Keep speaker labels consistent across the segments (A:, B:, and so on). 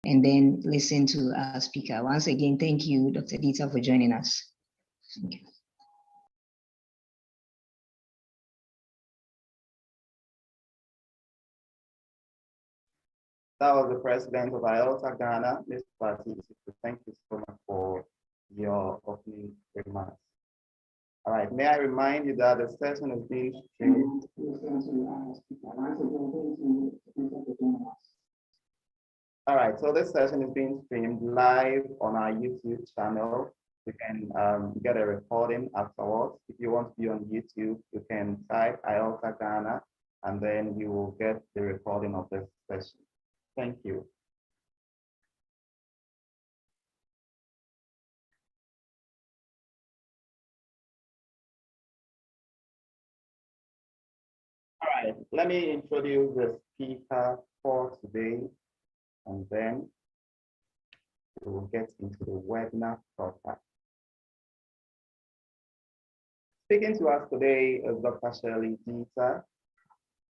A: and then listen to our speaker. Once again, thank you, Dr. Dita, for joining us. Thank you.
B: That was the president of IELTS Ghana, Ms. Party. Thank you so much for your opening remarks. All right, may I remind you that the session is being streamed. All right, so this session is being streamed live on our YouTube channel. You can get a recording afterwards. If you want to be on YouTube, you can type IELTS Ghana, and then you will get the recording of this session. Thank you. All right, let me introduce the speaker for today, and then we will get into the webinar proper. Speaking to us today is Dr. Shirley Dita.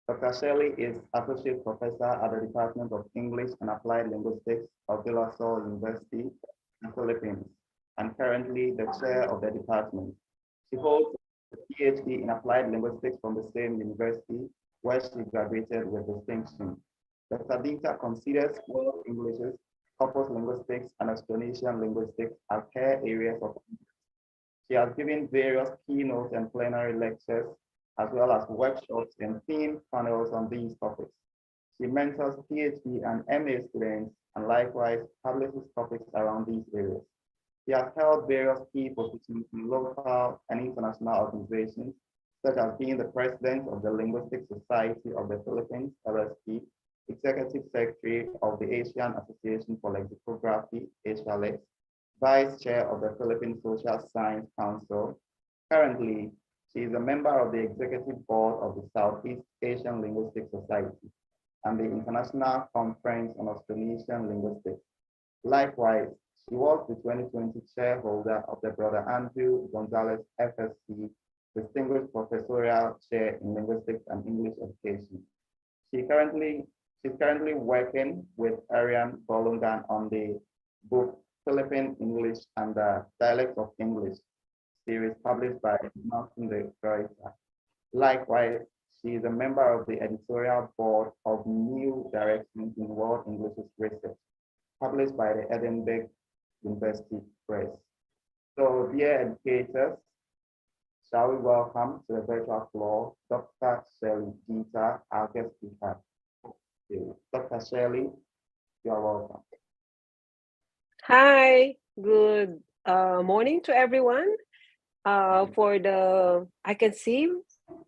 B: Dr. Shirley is Associate Professor at the Department of English and Applied Linguistics of Philippine University in the Philippines, and currently the chair of the department. She holds a Ph.D. in Applied Linguistics from the same university, where she graduated with distinction. Dr. Dita considers World Englishes, Corpus Linguistics, and Austronesian Linguistics as her areas of interest. She has given various keynotes and plenary lectures, as well as workshops and theme panels on these topics. She mentors PhD and MA students, and likewise publishes topics around these areas. She has held various key positions in local and international organizations, such as being the president of the Linguistic Society of the Philippines, LSP, executive secretary of the Asian Association for Lexicography, AsiaLex, vice chair of the Philippine Social Science Council. Currently, she is a member of the executive board of the Southeast Asian Linguistic Society and the International Conference on Austronesian Linguistics. Likewise, she was the 2020 shareholder of the Brother Andrew Gonzalez FSC Distinguished Professorial Chair in Linguistics and English Education. She's currently working with Ariane Borlongan on the book Philippine English and the Dialects of English series published by Mouton de Gruyter. Likewise, she is a member of the editorial board of New Directions in World English Research, published by the Edinburgh University Press. So, dear educators, shall we welcome to the virtual floor Dr. Shirley Dita, our guest speaker. Dr. Shirley, you are welcome.
C: Hi, good morning to everyone. I can see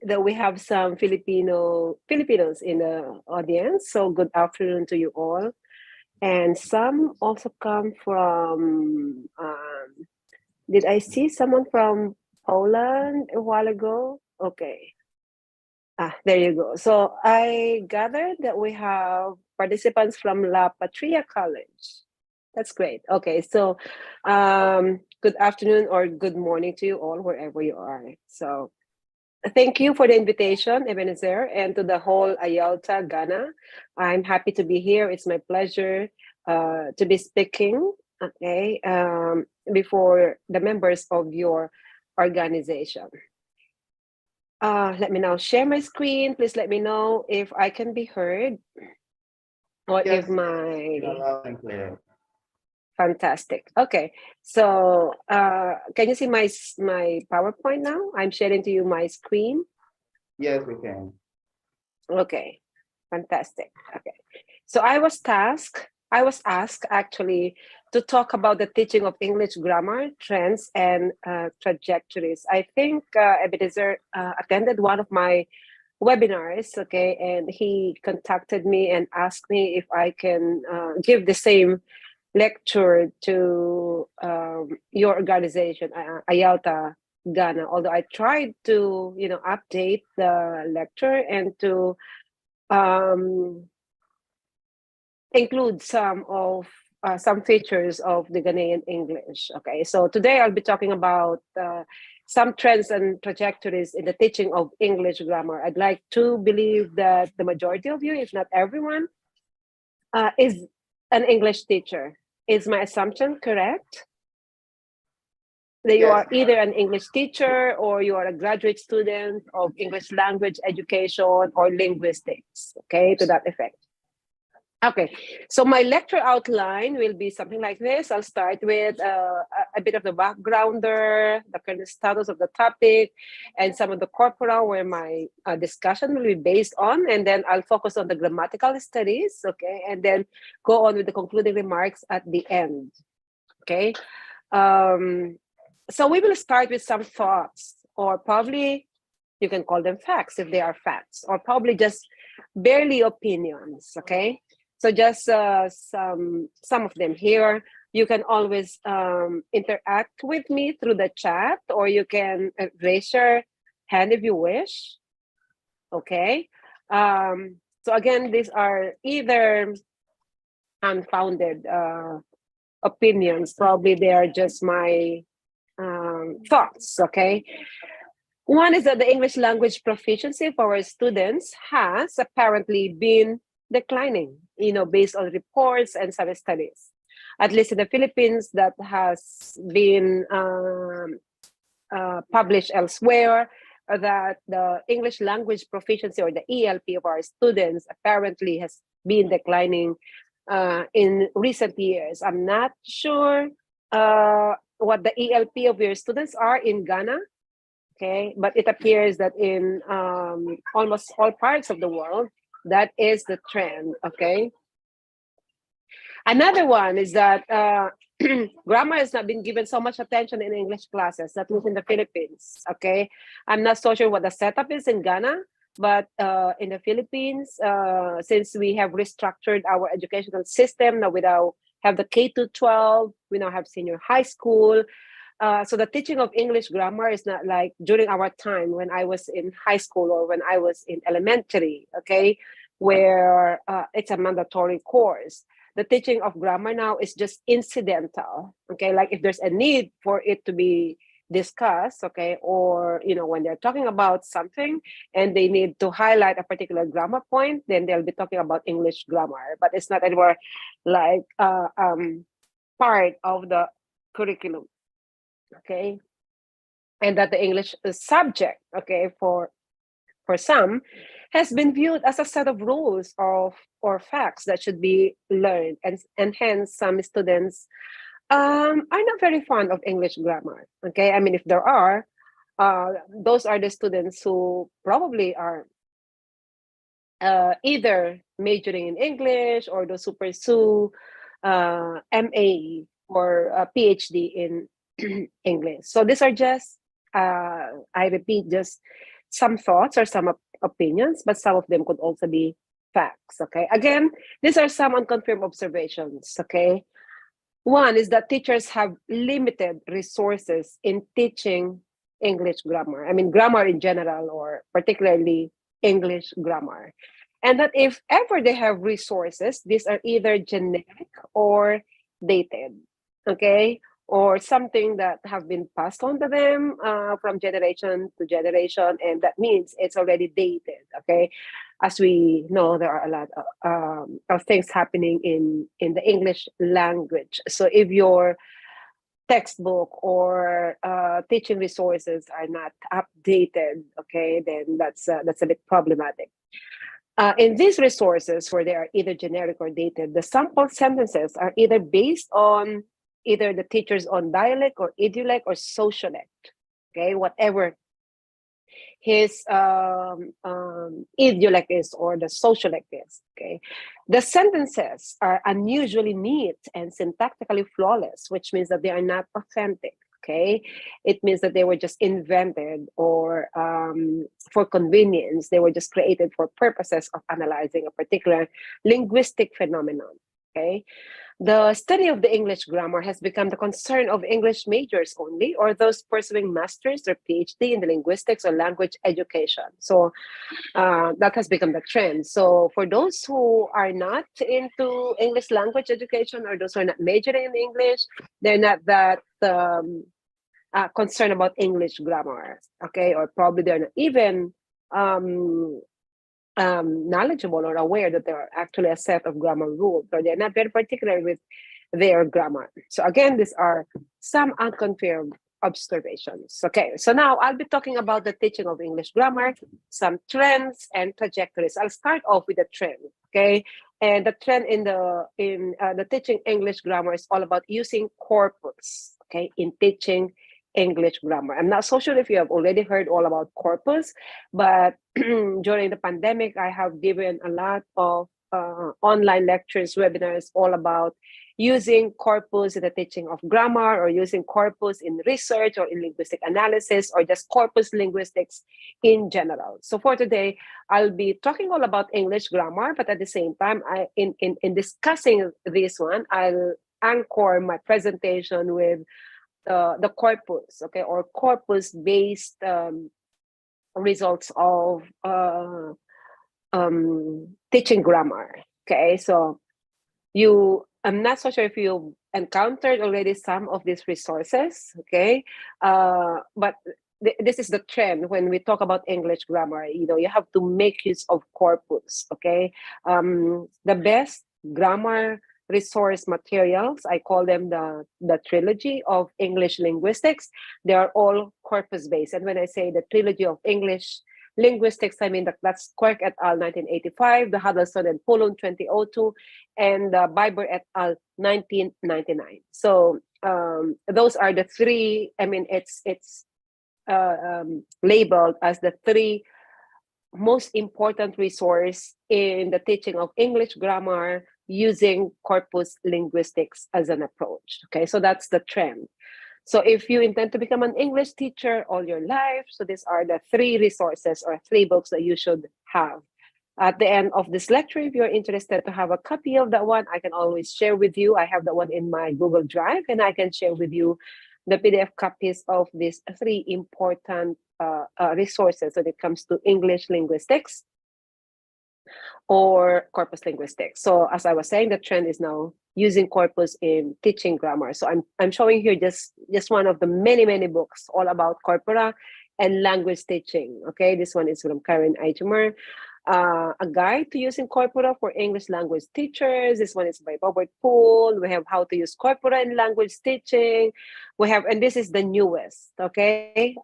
C: that we have some Filipinos in the audience. So good afternoon to you all. And some also come from, did I see someone from Poland a while ago? Okay. There you go. So I gathered that we have participants from La Patria College. That's great. Okay, so good afternoon or good morning to you all, wherever you are. So thank you for the invitation, Ebenezer, and to the whole IELTS Ghana. I'm happy to be here. It's my pleasure to be speaking, okay, before the members of your organization. Let me now share my screen. Please let me know if I can be heard or
B: Yes,
C: if my...
B: loud and clear.
C: Fantastic. Okay, so can you see my PowerPoint now? I'm sharing to you my screen.
B: Yes, we can.
C: Okay, fantastic. Okay, so I was asked actually to talk about the teaching of English grammar, trends, and trajectories. I think Ebenezer attended one of my webinars, okay, and he contacted me and asked me if I can give the same lecture to your organization, IELTS Ghana. Although I tried to, update the lecture and to include some features of the Ghanaian English. Okay, so today I'll be talking about some trends and trajectories in the teaching of English grammar. I'd like to believe that the majority of you, if not everyone, is an English teacher. Is my assumption correct? That you are either an English teacher or you are a graduate student of English language education or linguistics, okay, to that effect. Okay, so my lecture outline will be something like this. I'll start with a bit of the backgrounder, the current status of the topic, and some of the corpora where my discussion will be based on, and then I'll focus on the grammatical studies, okay, and then go on with the concluding remarks at the end, okay. So we will start with some thoughts, or probably you can call them facts if they are facts, or probably just barely opinions, okay. So just some of them here. You can always interact with me through the chat, or you can raise your hand if you wish. Okay. So again, these are either unfounded opinions. Probably they are just my thoughts. Okay. One is that the English language proficiency of our students has apparently been declining, based on reports and some studies. At least in the Philippines, that has been published elsewhere, that the English language proficiency, or the ELP of our students, apparently has been declining in recent years. I'm not sure what the ELP of your students are in Ghana, okay, but it appears that in almost all parts of the world, that is the trend, okay? Another one is that grammar has not been given so much attention in English classes, at least in the Philippines, okay? I'm not so sure what the setup is in Ghana, but in the Philippines, since we have restructured our educational system, now we now have the K-12, we now have senior high school. So the teaching of English grammar is not like during our time when I was in high school or when I was in elementary, okay, where it's a mandatory course. The teaching of grammar now is just incidental, okay, like if there's a need for it to be discussed, okay, or, when they're talking about something and they need to highlight a particular grammar point, then they'll be talking about English grammar, but it's not anymore like part of the curriculum. Okay, and that the English subject, okay, for some has been viewed as a set of rules or facts that should be learned, and hence some students are not very fond of English grammar. Okay, I mean, if there are, those are the students who probably are either majoring in English or those who pursue MA or PhD in English. So these are just, I repeat, just some thoughts or some opinions, but some of them could also be facts, okay? Again, these are some unconfirmed observations, okay? One is that teachers have limited resources in teaching English grammar. I mean, grammar in general, or particularly English grammar. And that if ever they have resources, these are either generic or dated, okay? Or something that have been passed on to them from generation to generation, and that means it's already dated, okay? As we know, there are a lot of things happening in the English language. So if your textbook or teaching resources are not updated, okay, then that's a bit problematic. In these resources, where they are either generic or dated, the sample sentences are either based on either the teacher's own dialect or idiolect or sociolect, okay, whatever his idiolect is or the sociolect is, okay. The sentences are unusually neat and syntactically flawless, which means that they are not authentic, okay. It means that they were just invented or for convenience. They were just created for purposes of analyzing a particular linguistic phenomenon, okay. The study of the English grammar has become the concern of English majors only, or those pursuing masters or PhD in the linguistics or language education. So that has become the trend. So for those who are not into English language education, or those who are not majoring in English, they're not that concerned about English grammar, okay? Or probably they're not even knowledgeable or aware that there are actually a set of grammar rules, or they're not very particular with their grammar. So again, these are some unconfirmed observations. Okay, so now I'll be talking about the teaching of English grammar, some trends and trajectories. I'll start off with the trend. Okay, and the trend in the teaching English grammar is all about using corpus. Okay, in teaching English grammar. I'm not so sure if you have already heard all about corpus, but during the pandemic, I have given a lot of online lectures, webinars, all about using corpus in the teaching of grammar, or using corpus in research or in linguistic analysis, or just corpus linguistics in general. So for today, I'll be talking all about English grammar, but at the same time, in discussing this one, I'll anchor my presentation with the corpus, okay, or corpus-based results of teaching grammar. Okay, so I'm not so sure if you encountered already some of these resources, okay, but this is the trend when we talk about English grammar. You have to make use of corpus, okay. The best grammar resource materials, I call them the trilogy of English linguistics. They are all corpus based, and when I say the trilogy of English linguistics, I mean that's Quirk et al. 1985, the Huddleston and Pullen 2002, and Biber et al. 1999. So those are the three. I mean, it's labeled as the three most important resource in the teaching of English grammar using corpus linguistics as an approach. Okay, so that's the trend. So if you intend to become an English teacher all your life, so these are the three resources or three books that you should have. At the end of this lecture, if you're interested to have a copy of that one, I can always share with you. I have that one in my Google Drive, and I can share with you the PDF copies of these three important resources when it comes to English linguistics or corpus linguistics. So as I was saying, the trend is now using corpus in teaching grammar. So I'm showing here just one of the many books all about corpora and language teaching. Okay, this one is from Karen Eichmer. A guide to using corpora for English language teachers. This one is by Robert Poole. We have how to use corpora in language teaching. We have, and this is the newest. Okay,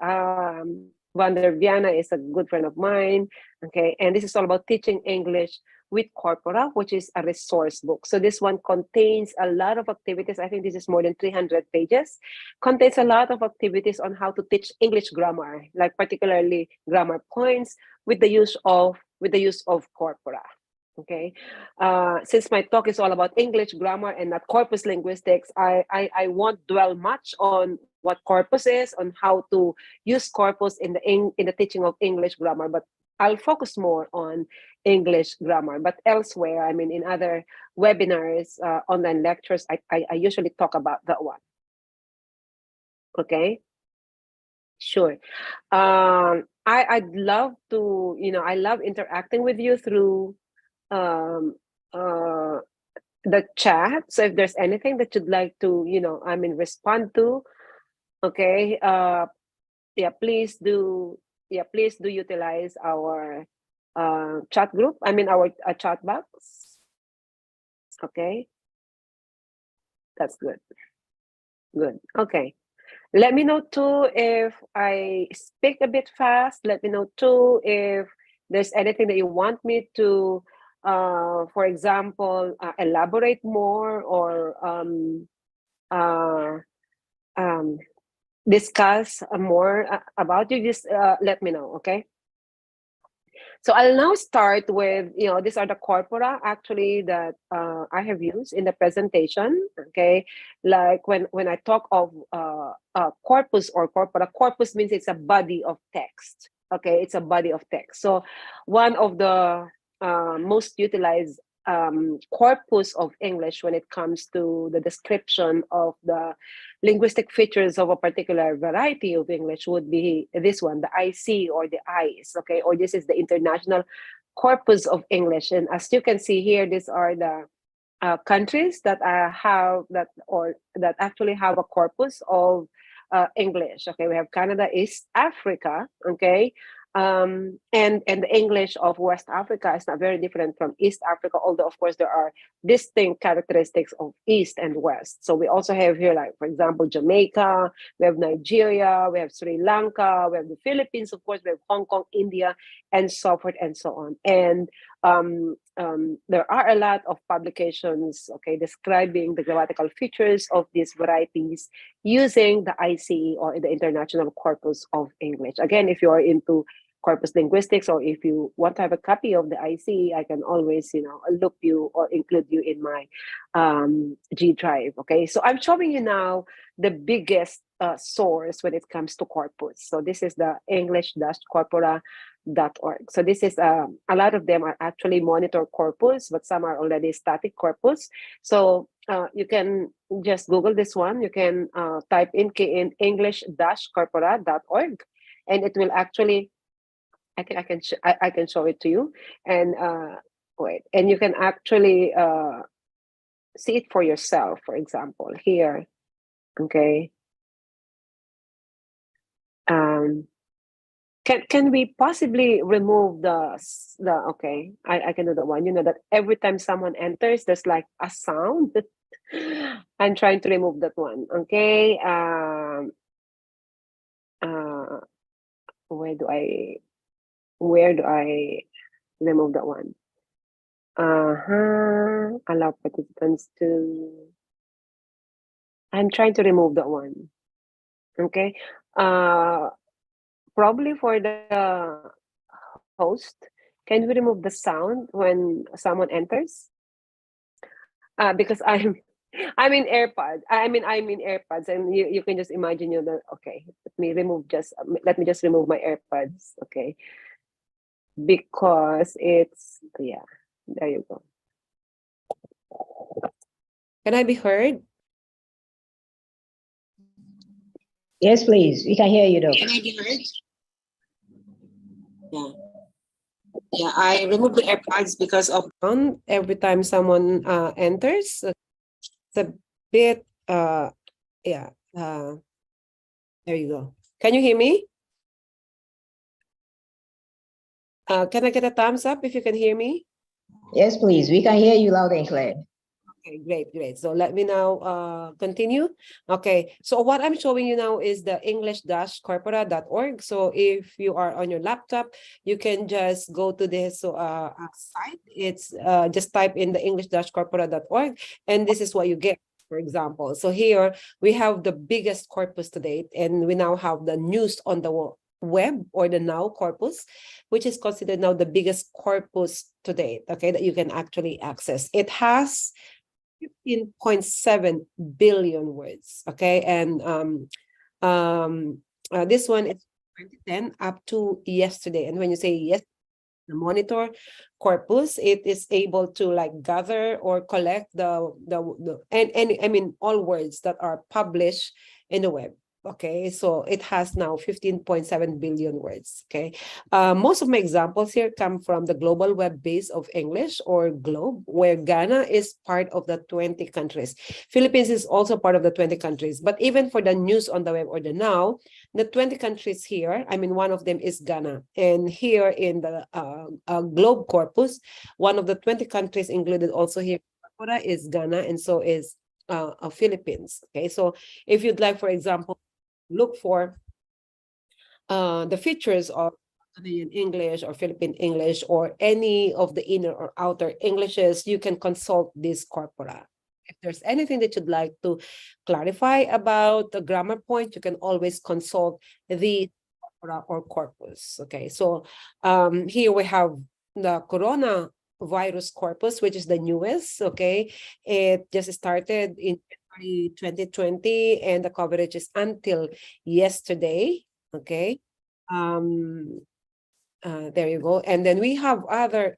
C: Vander Viana is a good friend of mine. Okay, and this is all about teaching English with corpora, which is a resource book. So this one contains a lot of activities. I think this is more than 300 pages. Contains a lot of activities on how to teach English grammar, like particularly grammar points with the use of corpora. Okay, since my talk is all about English grammar and not corpus linguistics, I won't dwell much on what corpus is, on how to use corpus in the teaching of English grammar, but I'll focus more on English grammar. But elsewhere, I mean, in other webinars, online lectures, I usually talk about that one. Okay, sure. I'd love to, I love interacting with you through the chat. So if there's anything that you'd like to, respond to, okay, please do utilize our chat group. I mean, our chat box. Okay, that's good. Good. Okay. Let me know too if I speak a bit fast. Let me know too if there's anything that you want me to, for example, elaborate more or discuss more about you. Just let me know, okay? So I'll now start with, these are the corpora actually that I have used in the presentation, okay? Like when I talk of corpus or corpora, corpus means it's a body of text, okay? It's a body of text. So one of the most utilized corpus of English when it comes to the description of the linguistic features of a particular variety of English would be this one, the IC or the ICE, okay? Or this is the International Corpus of English. And as you can see here, these are the countries that that actually have a corpus of English. Okay, we have Canada, East Africa, okay, And the English of West Africa is not very different from East Africa, although of course there are distinct characteristics of East and West. So we also have here, like for example, Jamaica, we have Nigeria, we have Sri Lanka, we have the Philippines, of course, we have Hong Kong, India, and so forth and so on. And there are a lot of publications, okay, describing the grammatical features of these varieties using the ICE, or the International Corpus of English. Again, if you are into Corpus Linguistics, or if you want to have a copy of the ICE, I can always, loop you or include you in my G Drive. Okay, so I'm showing you now the biggest source when it comes to corpus. So this is the English-Corpora.org. So this is a lot of them are actually monitor corpus, but some are already static corpus. So you can just Google this one. You can type in English-Corpora.org, and it will actually, I can show it to you, and wait, and you can actually see it for yourself. For example, here, okay. Can we possibly remove the okay, I can do that one. You know that every time someone enters, there's like a sound. I'm trying to remove that one. Okay. Where do I remove that one? Allow participants to. I'm trying to remove that one. Okay. Probably for the host, can we remove the sound when someone enters? Because I'm in AirPods. I'm in AirPods, and you can just imagine okay. Let me just remove my AirPods. Okay, because it's there you go. Can I be heard?
A: Yes, please. We can hear you, though.
C: Can I be heard? Yeah, I removed the AirPods because of every time someone enters. It's a bit there you go. Can you hear me? Can I get a thumbs up if you can hear me?
A: Yes, please. We can hear you loud and clear.
C: Okay, great. So let me now continue. Okay, so what I'm showing you now is the English-Corpora.org. So if you are on your laptop, you can just go to this site. It's just type in the English-Corpora.org, and this is what you get. For example, so here we have the biggest corpus to date, and we now have the news on the web, or the now corpus, which is considered now the biggest corpus to date, okay, that you can actually access. It has 15.7 billion words, okay, and this one is 2010 up to yesterday. And when you say yes, the monitor corpus, it is able to like gather or collect all words that are published in the web. Okay, so it has now 15.7 billion words. Okay, most of my examples here come from the global web base of English, or GLOBE, where Ghana is part of the 20 countries. Philippines is also part of the 20 countries. But even for the news on the web, or the now, the 20 countries here, one of them is Ghana. And here in the GLOBE corpus, one of the 20 countries included also here is Ghana, and so is Philippines. Okay, so if you'd like, for example, look for the features of Canadian English or Philippine English, or any of the inner or outer Englishes, you can consult this corpora. If there's anything that you'd like to clarify about the grammar point, you can always consult the corpora or corpus. Okay, so here we have the coronavirus corpus, which is the newest. Okay, it just started in 2020, and the coverage is until yesterday. Okay, there you go. And then we have other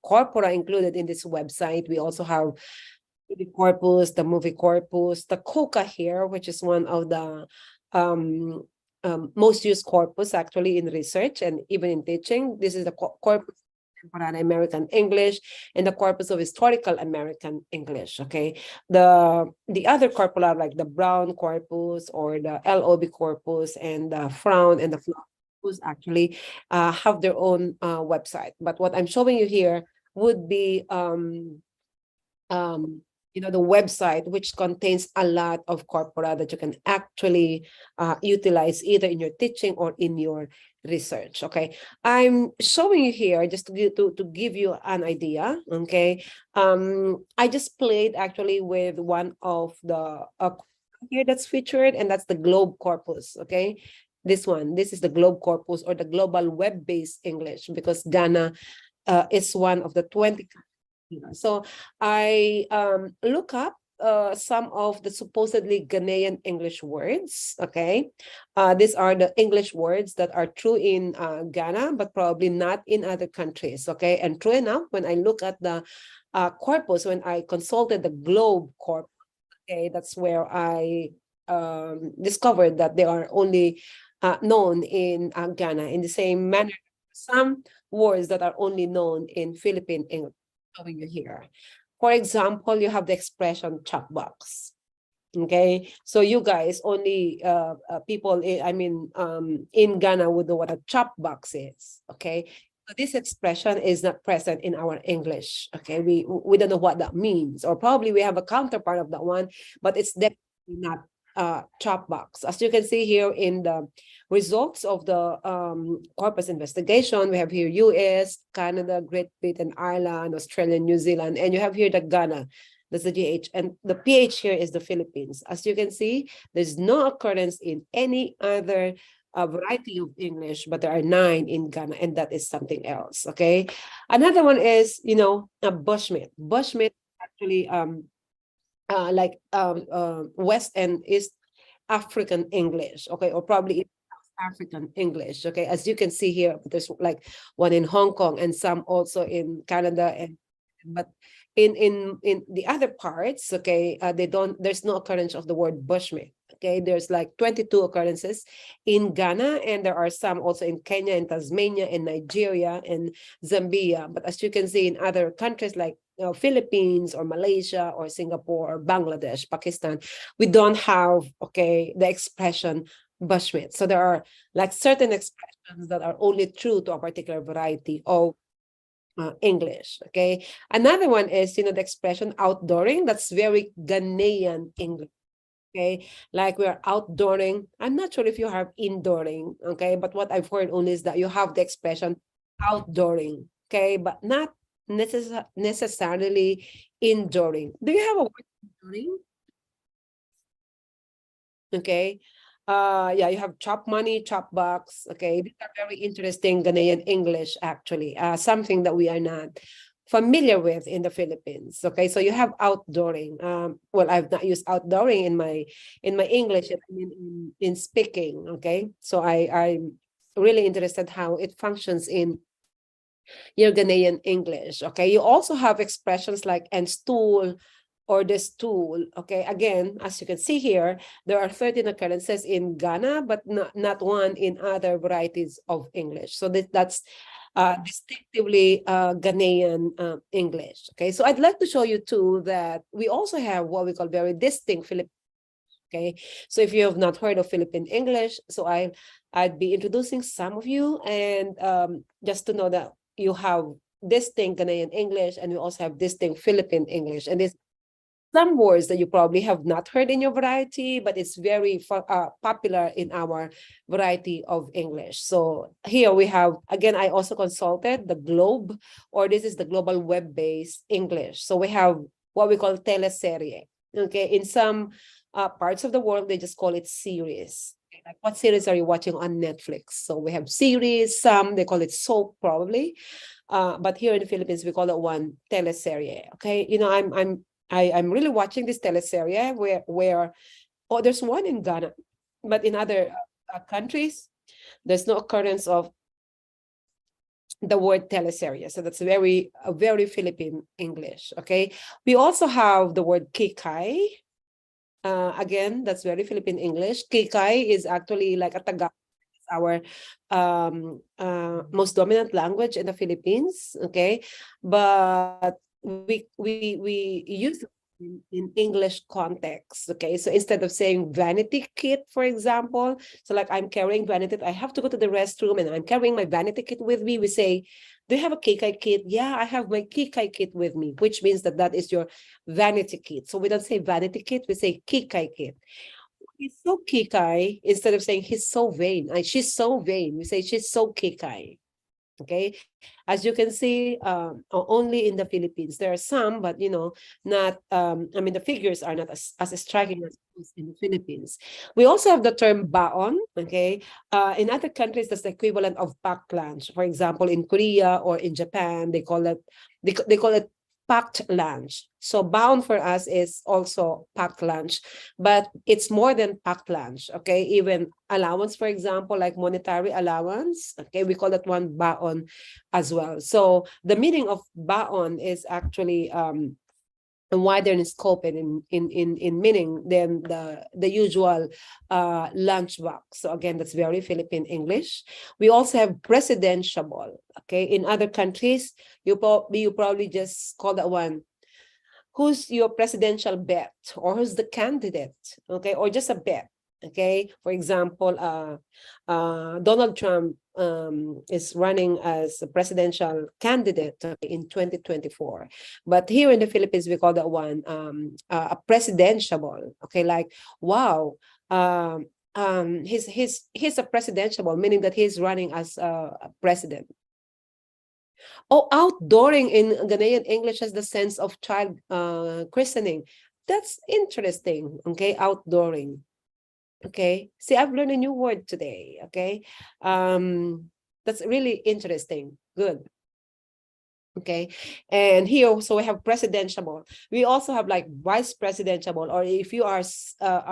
C: corpora included in this website. We also have the corpus, the movie corpus, the COCA here, which is one of the most used corpus actually in research and even in teaching. This is the corpus Contemporary American English and the corpus of historical American English. Okay, the other corpora like the Brown corpus or the LOB corpus and the Frown and the Flower actually have their own website. But what I'm showing you here would be the website, which contains a lot of corpora that you can actually utilize either in your teaching or in your research. Okay, I'm showing you here just to give you an idea. Okay, I just played actually with one of the here that's featured, and that's the Globe Corpus. Okay, this is the Globe Corpus, or the Global Web-Based English, because Ghana is one of the 20. So I look up some of the supposedly Ghanaian English words. Okay, these are the English words that are true in Ghana, but probably not in other countries. Okay, and true enough, when I look at the corpus, when I consulted the Globe Corpus, okay, that's where I discovered that they are only known in Ghana. In the same manner, some words that are only known in Philippine English. Showing you here. For example, you have the expression chop box. Okay, so you guys only people in Ghana would know what a chop box is. Okay, so this expression is not present in our English. Okay, we don't know what that means, or probably we have a counterpart of that one, but it's definitely not chop box. As you can see here in the results of the corpus investigation, we have here US, Canada, Great Britain, Ireland, Australia, New Zealand, and you have here the Ghana, that's the GH, and the PH here is the Philippines. As you can see, there's no occurrence in any other variety of English, but there are 9 in Ghana, and that is something else. Okay, another one is a bushmeat. Bushmeat actually West and East African English, okay, or probably African English. Okay, as you can see here, there's like one in Hong Kong and some also in Canada, but in the other parts, okay, there's no occurrence of the word bushmeat. Okay, there's like 22 occurrences in Ghana, and there are some also in Kenya and Tasmania and Nigeria and Zambia. But as you can see in other countries like Philippines or Malaysia or Singapore or Bangladesh, Pakistan, we don't have, okay, the expression bushmeat. So there are like certain expressions that are only true to a particular variety of English. Okay, another one is the expression outdooring. That's very Ghanaian English. Okay, like we're outdooring. I'm not sure if you have indooring. Okay, but what I've heard only is that you have the expression outdooring. Okay, but not necessarily indooring. Do you have a word indooring? Okay. Yeah, you have chop money, chop box. Okay, these are very interesting Ghanaian English, actually. Something that we are not familiar with in the Philippines. Okay, so you have outdooring. Well, I've not used outdooring in my English. I mean, in speaking. Okay, so I'm really interested how it functions in your Ghanaian English. Okay, you also have expressions like "and stool" or the stool. Okay, again, as you can see here, there are 13 occurrences in Ghana, but not one in other varieties of English. So that's distinctively Ghanaian English. Okay, so I'd like to show you too that we also have what we call very distinct Philippine. Okay, so if you have not heard of Philippine English, so I'd be introducing some of you, and just to know that you have distinct Ghanaian English, and we also have distinct Philippine English, and this some words that you probably have not heard in your variety, but it's very popular in our variety of English. So here we have, again, I also consulted the Globe, or this is the Global Web-Based English. So we have what we call teleserie. Okay, in some parts of the world, they just call it series. Like, what series are you watching on Netflix? So we have series, some they call it soap probably. But here in the Philippines, we call it one teleserie. Okay, I'm really watching this teleserie where there's one in Ghana, but in other countries, there's no occurrence of the word teleserie. So that's very Philippine English. Okay, we also have the word kikay. Again, that's very Philippine English. Kikay is actually like a Tagalog, our most dominant language in the Philippines. Okay, but we use in English context. Okay, so instead of saying vanity kit, for example, so like I'm carrying vanity, I have to go to the restroom and I'm carrying my vanity kit with me. We say, do you have a kikai kit? Yeah, I have my kikai kit with me, which means that that is your vanity kit. So we don't say vanity kit, we say kikai kit. He's so kikai, instead of saying he's so vain. She's so vain, we say she's so kikai. Okay, as you can see, only in the Philippines. There are some, but not. I mean, the figures are not as striking as in the Philippines. We also have the term baon. Okay, in other countries, that's the equivalent of packed lunch. For example, in Korea or in Japan, they call it packed lunch. So baon for us is also packed lunch, but it's more than packed lunch. Okay, even allowance, for example, like monetary allowance. Okay, we call that one baon as well. So the meaning of baon is actually wider in scope and in meaning than the usual lunchbox. So again, that's very Philippine English. We also have presidentiable. Okay, in other countries, you probably just call that one, who's your presidential bet, or who's the candidate, okay, or just a bet. Okay, for example, Donald Trump is running as a presidential candidate in 2024. But here in the Philippines, we call that one a presidentiable. Okay, like, wow, he's a presidentiable, meaning that he's running as a president. Oh, outdooring in Ghanaian English has the sense of child christening. That's interesting. Okay, outdooring. Okay, see, I've learned a new word today. Okay, that's really interesting. Good. Okay, and here also we have presidentiable. We also have like vice presidentiable, or if you are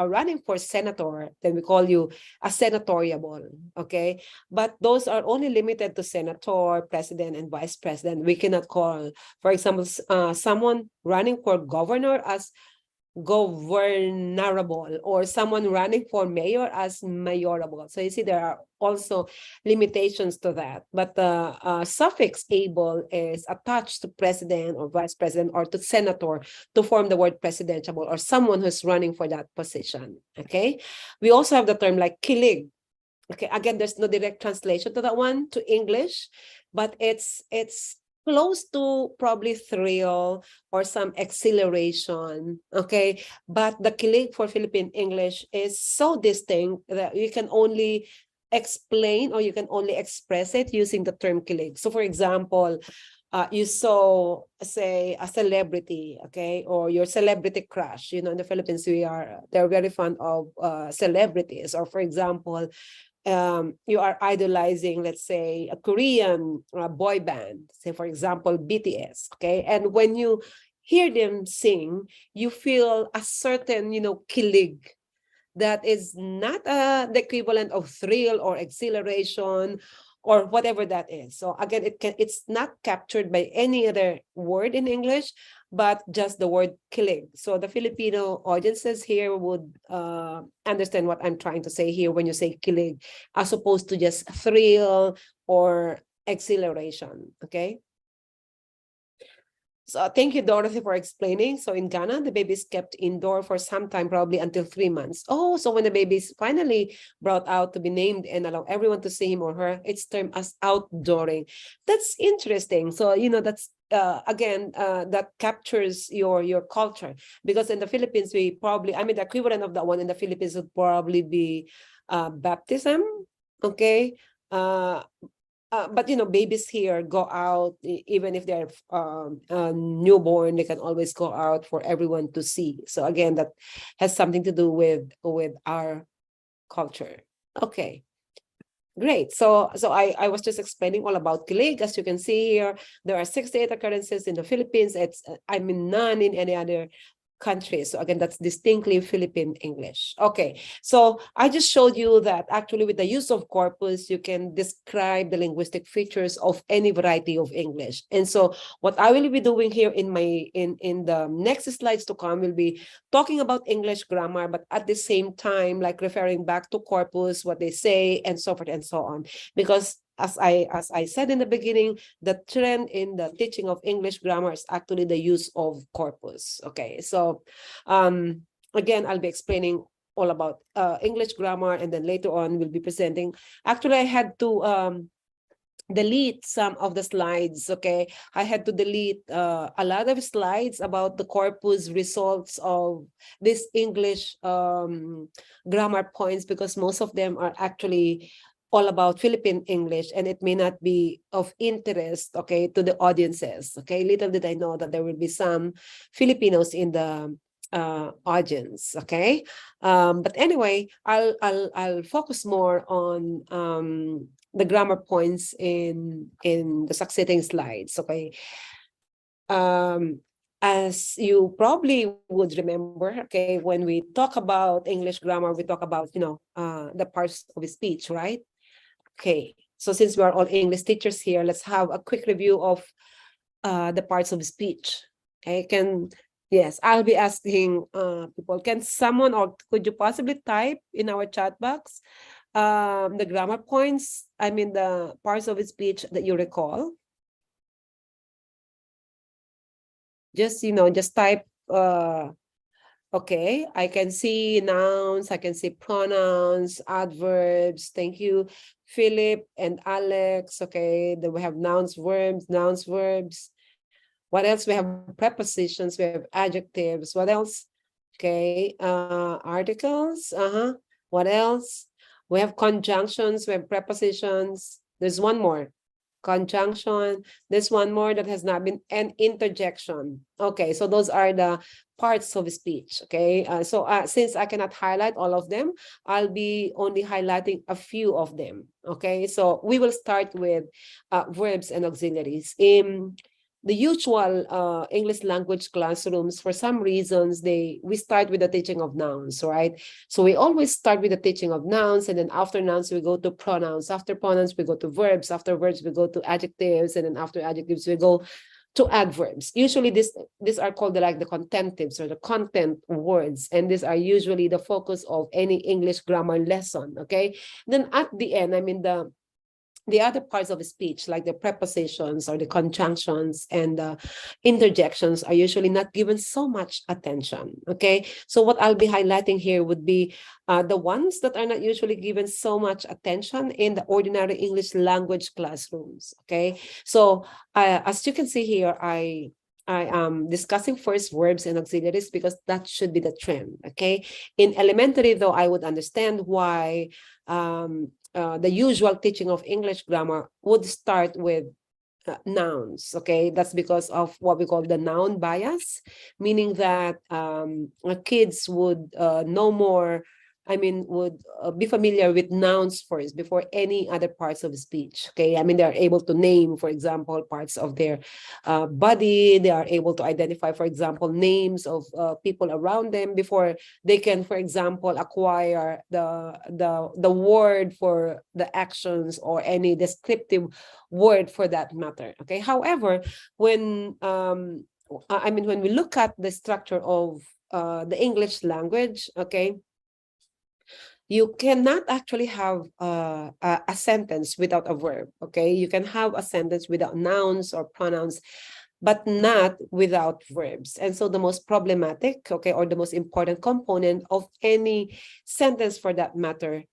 C: running for senator, then we call you a senatoriable. Okay, but those are only limited to senator, president, and vice president. We cannot call, for example, someone running for governor as governable, or someone running for mayor as mayorable. So you see, there are also limitations to that. But the suffix able is attached to president or vice president or to senator to form the word presidentiable, or someone who's running for that position. Okay, we also have the term like kilig. Okay, again, there's no direct translation to that one to English, but it's close to probably thrill or some exhilaration. Okay, but the kilig for Philippine English is so distinct that you can only explain or you can only express it using the term kilig. So for example, you saw, say, a celebrity, okay, or your celebrity crush. In the Philippines, they're very fond of celebrities. Or for example, you are idolizing, let's say, a Korean boy band, say for example BTS, okay, and when you hear them sing, you feel a certain kilig that is not the equivalent of thrill or exhilaration or whatever that is. So again, it's not captured by any other word in English, but just the word kilig. So the Filipino audiences here would understand what I'm trying to say here when you say kilig, as opposed to just thrill or exhilaration. Okay. So thank you, Dorothy, for explaining. So in Ghana, the baby is kept indoor for some time, probably until 3 months. Oh, so when the baby is finally brought out to be named and allow everyone to see him or her, it's termed as outdooring. That's interesting. So, that's again, that captures your culture, because in the Philippines, we probably, the equivalent of that one in the Philippines would probably be baptism. Okay. But babies here go out, even if they're newborn, they can always go out for everyone to see. So again, that has something to do with our culture. Okay, great. So I was just explaining all about kilig. As you can see here, there are 68 occurrences in the Philippines. It's none in any other countries. So again, that's distinctly Philippine English. Okay, so I just showed you that actually with the use of corpus, you can describe the linguistic features of any variety of English. And so what I will be doing here in the next slides to come will be talking about English grammar, but at the same time, like referring back to corpus, what they say, and so forth and so on. Because as I said in the beginning, the trend in the teaching of English grammar is actually the use of corpus. Okay, so again, I'll be explaining all about English grammar, and then later on we'll be presenting. Actually, I had to delete some of the slides. Okay, I had to delete a lot of slides about the corpus results of this English grammar points, because most of them are actually all about Philippine English, and it may not be of interest, okay, to the audiences. Okay, little did I know that there will be some Filipinos in the audience. Okay, but anyway, I'll focus more on the grammar points in the succeeding slides. Okay, as you probably would remember, okay, when we talk about English grammar, we talk about, you know, the parts of speech, right? Okay, so since we are all English teachers here, let's have a quick review of the parts of speech. Okay, yes, I'll be asking people, can someone, or could you possibly type in our chat box the grammar points, I mean the parts of speech that you recall? Just, you know, just type, okay, I can see nouns, I can see pronouns, adverbs. Thank you, Philip and Alex. Okay, then we have nouns, verbs. What else? We have prepositions, we have adjectives. What else? Okay, articles. What else? We have conjunctions, we have prepositions. There's one more. Conjunction. There's one more that has not been, an interjection. Okay, so those are the parts of speech. Okay, so since I cannot highlight all of them, I'll be only highlighting a few of them. Okay, so we will start with verbs and auxiliaries. In the usual English language classrooms, for some reasons, we start with the teaching of nouns, right? So we always start with the teaching of nouns, and then after nouns, we go to pronouns. After pronouns, we go to verbs. After verbs, we go to adjectives, and then after adjectives, we go to adverbs. Usually, these are called like the contentives or the content words, and these are usually the focus of any English grammar lesson, okay? Then at the end, I mean the other parts of speech, like the prepositions or the conjunctions and the interjections, are usually not given so much attention. Okay, so what I'll be highlighting here would be the ones that are not usually given so much attention in the ordinary English language classrooms. Okay, so as you can see here, I am discussing first verbs and auxiliaries because that should be the trend. Okay, in elementary, though, I would understand why the usual teaching of English grammar would start with nouns. Okay, that's because of what we call the noun bias, meaning that kids would know more, I mean, would be familiar with nouns first before any other parts of speech. Okay, I mean, they are able to name, for example, parts of their body. They are able to identify, for example, names of people around them before they can, for example, acquire the word for the actions or any descriptive word for that matter. Okay, however, when I mean, when we look at the structure of the English language, okay, you cannot actually have a sentence without a verb. Okay, you can have a sentence without nouns or pronouns, but not without verbs. And so the most problematic, okay, or the most important component of any sentence for that matter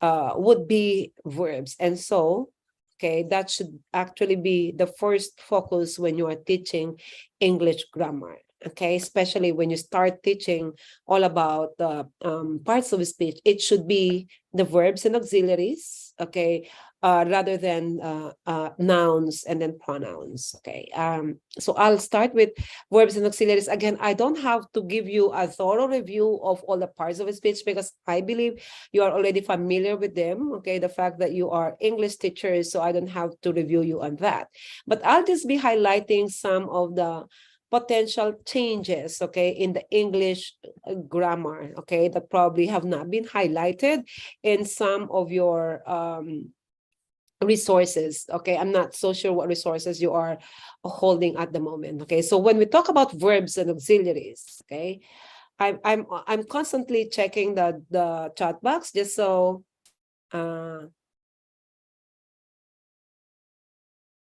C: would be verbs. And so, okay, that should actually be the first focus when you are teaching English grammar. Okay, especially when you start teaching all about the parts of speech, it should be the verbs and auxiliaries, okay, rather than nouns and then pronouns. Okay, so I'll start with verbs and auxiliaries. Again, I don't have to give you a thorough review of all the parts of speech because I believe you are already familiar with them. Okay, the fact that you are English teachers, so I don't have to review you on that. But I'll just be highlighting some of the potential changes, okay, in the English grammar, okay, that probably have not been highlighted in some of your resources. Okay, I'm not so sure what resources you are holding at the moment. Okay, so when we talk about verbs and auxiliaries, okay, I'm constantly checking the chat box just so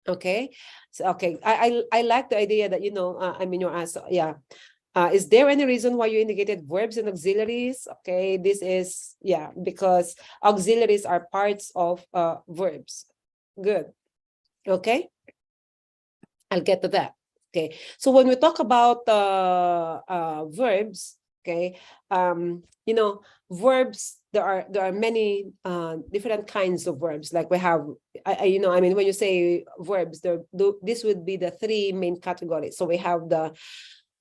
C: Okay, so okay, I like the idea that, you know, I mean, your answer, yeah. Is there any reason why you indicated verbs and auxiliaries? Okay, this is, yeah, because auxiliaries are parts of verbs. Good. Okay, I'll get to that. Okay, so when we talk about verbs, okay, you know, verbs, there are many different kinds of verbs. Like we have, you know, I mean, when you say verbs, this would be the three main categories. So we have the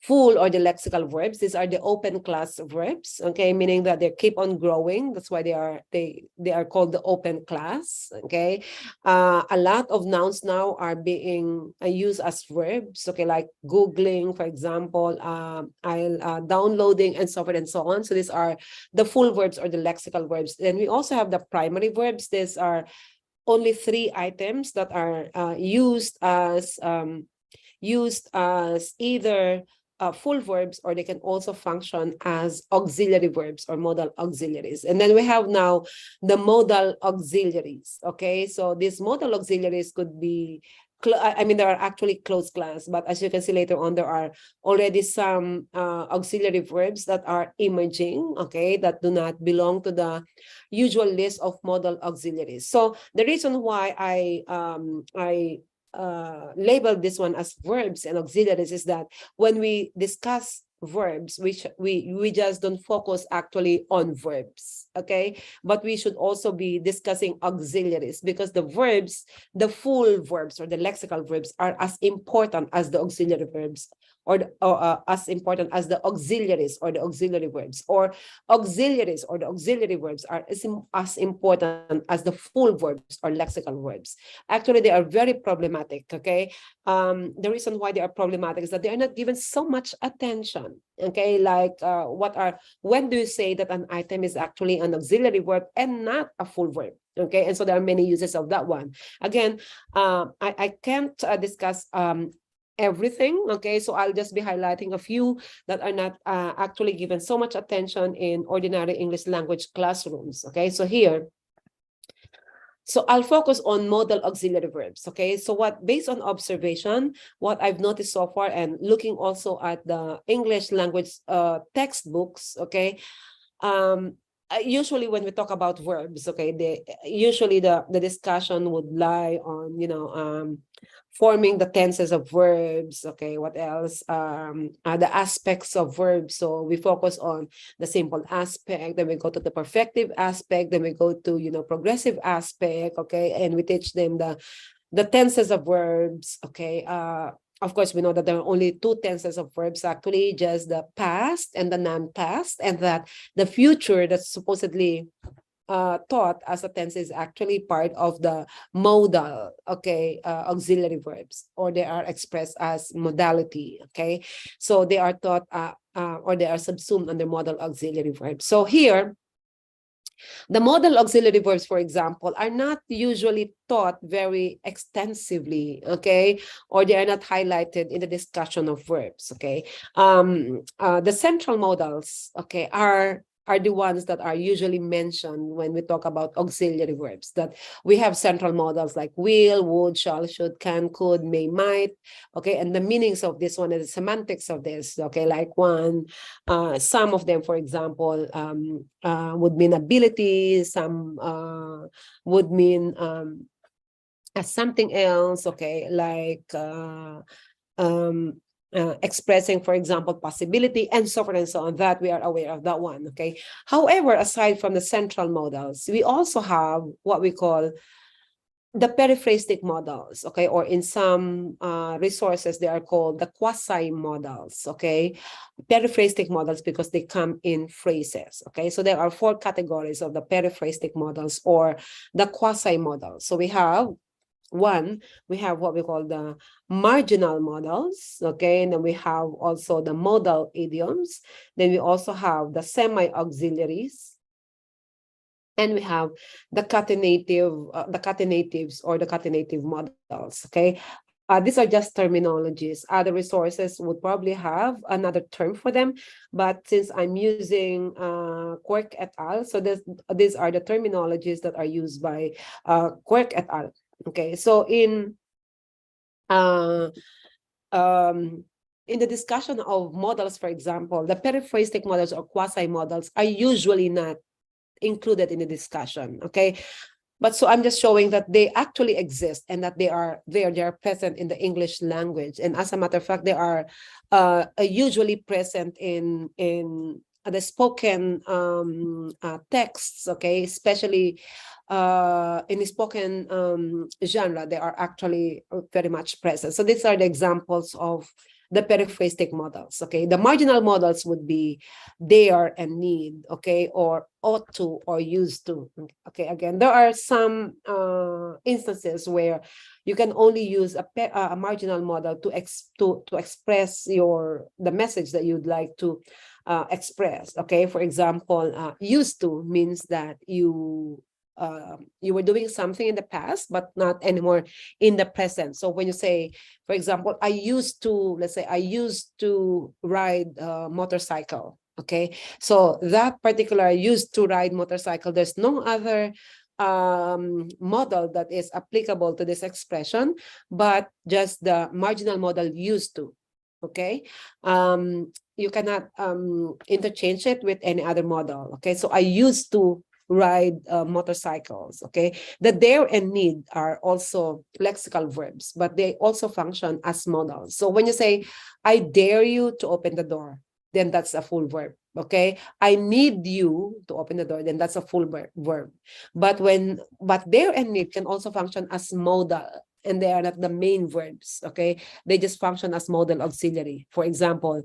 C: full or the lexical verbs. These are the open class verbs, okay, meaning that they keep on growing. That's why they are called the open class, okay. A lot of nouns now are being used as verbs, okay, like Googling, for example, downloading, and so forth and so on. So these are the full verbs or the lexical verbs. Then we also have the primary verbs. These are only 3 items that are used as either full verbs, or they can also function as auxiliary verbs or modal auxiliaries. And then we have now the modal auxiliaries. Okay, so these modal auxiliaries could be, I mean, there are actually closed class, but as you can see later on, there are already some auxiliary verbs that are emerging, okay, that do not belong to the usual list of modal auxiliaries. So the reason why I label this one as verbs and auxiliaries is that when we discuss verbs, we just don't focus actually on verbs, okay, but we should also be discussing auxiliaries, because the verbs, the full verbs or the lexical verbs, are as important as the auxiliary verbs, or as important as the auxiliaries or the auxiliary verbs, or auxiliaries or the auxiliary verbs are as important as the full verbs or lexical verbs. Actually, they are very problematic, okay. The reason why they are problematic is that they are not given so much attention, okay, like when do you say that an item is actually an auxiliary verb and not a full verb? Okay, and so there are many uses of that one. Again, I can't discuss everything, okay, so I'll just be highlighting a few that are not actually given so much attention in ordinary English language classrooms. Okay, so here, so I'll focus on modal auxiliary verbs, okay? So based on observation, what I've noticed so far, and looking also at the English language textbooks, okay? Usually when we talk about verbs, okay, usually the discussion would lie on, you know, forming the tenses of verbs, okay, what else? The aspects of verbs. So we focus on the simple aspect, then we go to the perfective aspect, then we go to, you know, progressive aspect, okay, and we teach them the tenses of verbs, okay. Of course, we know that there are only 2 tenses of verbs, actually, just the past and the non-past, and that the future that's supposedly taught as a tense is actually part of the modal, okay, auxiliary verbs, or they are expressed as modality, okay. So they are taught or they are subsumed under modal auxiliary verbs. So here, the modal auxiliary verbs, for example, are not usually taught very extensively, okay, or they are not highlighted in the discussion of verbs, okay. The central modals, okay, are the ones that are usually mentioned when we talk about auxiliary verbs, that we have central modals like will, would, shall, should, can, could, may, might, okay, and the meanings of this one and the semantics of this, okay, like some of them, for example, would mean ability, some would mean something else, okay, like expressing, for example, possibility, and so forth and so on, that we are aware of that one, okay. However, aside from the central modals, we also have what we call the periphrastic modals, okay, or in some resources, they are called the quasi-modals, okay, periphrastic modals, because they come in phrases, okay. So there are 4 categories of the periphrastic modals or the quasi-modals. So we have we have what we call the marginal modals, okay, and then we have also the modal idioms, then we also have the semi-auxiliaries, and we have the catenatives or the catenative modals, okay. These are just terminologies. Other resources would probably have another term for them, but since I'm using Quirk et al., so these are the terminologies that are used by Quirk et al. Okay, so in in the discussion of models, for example, the periphrastic models or quasi-models are usually not included in the discussion, okay? But so I'm just showing that they actually exist and that they are present in the English language. And as a matter of fact, they are usually present in the spoken texts, okay? Especially in the spoken genre, they are actually very much present. So these are the examples of the periphrastic models, okay? The marginal models would be dare and need, okay? Or ought to or used to, okay? Again, there are some instances where you can only use a marginal model to express the message that you'd like to express, okay? For example, used to means that you were doing something in the past, but not anymore in the present. So when you say, for example, let's say I used to ride a motorcycle, okay? So that particular used to ride motorcycle, there's no other model that is applicable to this expression, but just the marginal model used to, okay? You cannot interchange it with any other model, okay? So I used to ride motorcycles, okay? The dare and need are also lexical verbs, but they also function as modals. So when you say, I dare you to open the door, then that's a full verb, okay? I need you to open the door, then that's a full verb. But dare and need can also function as modal, and they are not the main verbs, okay? They just function as modal auxiliary. For example,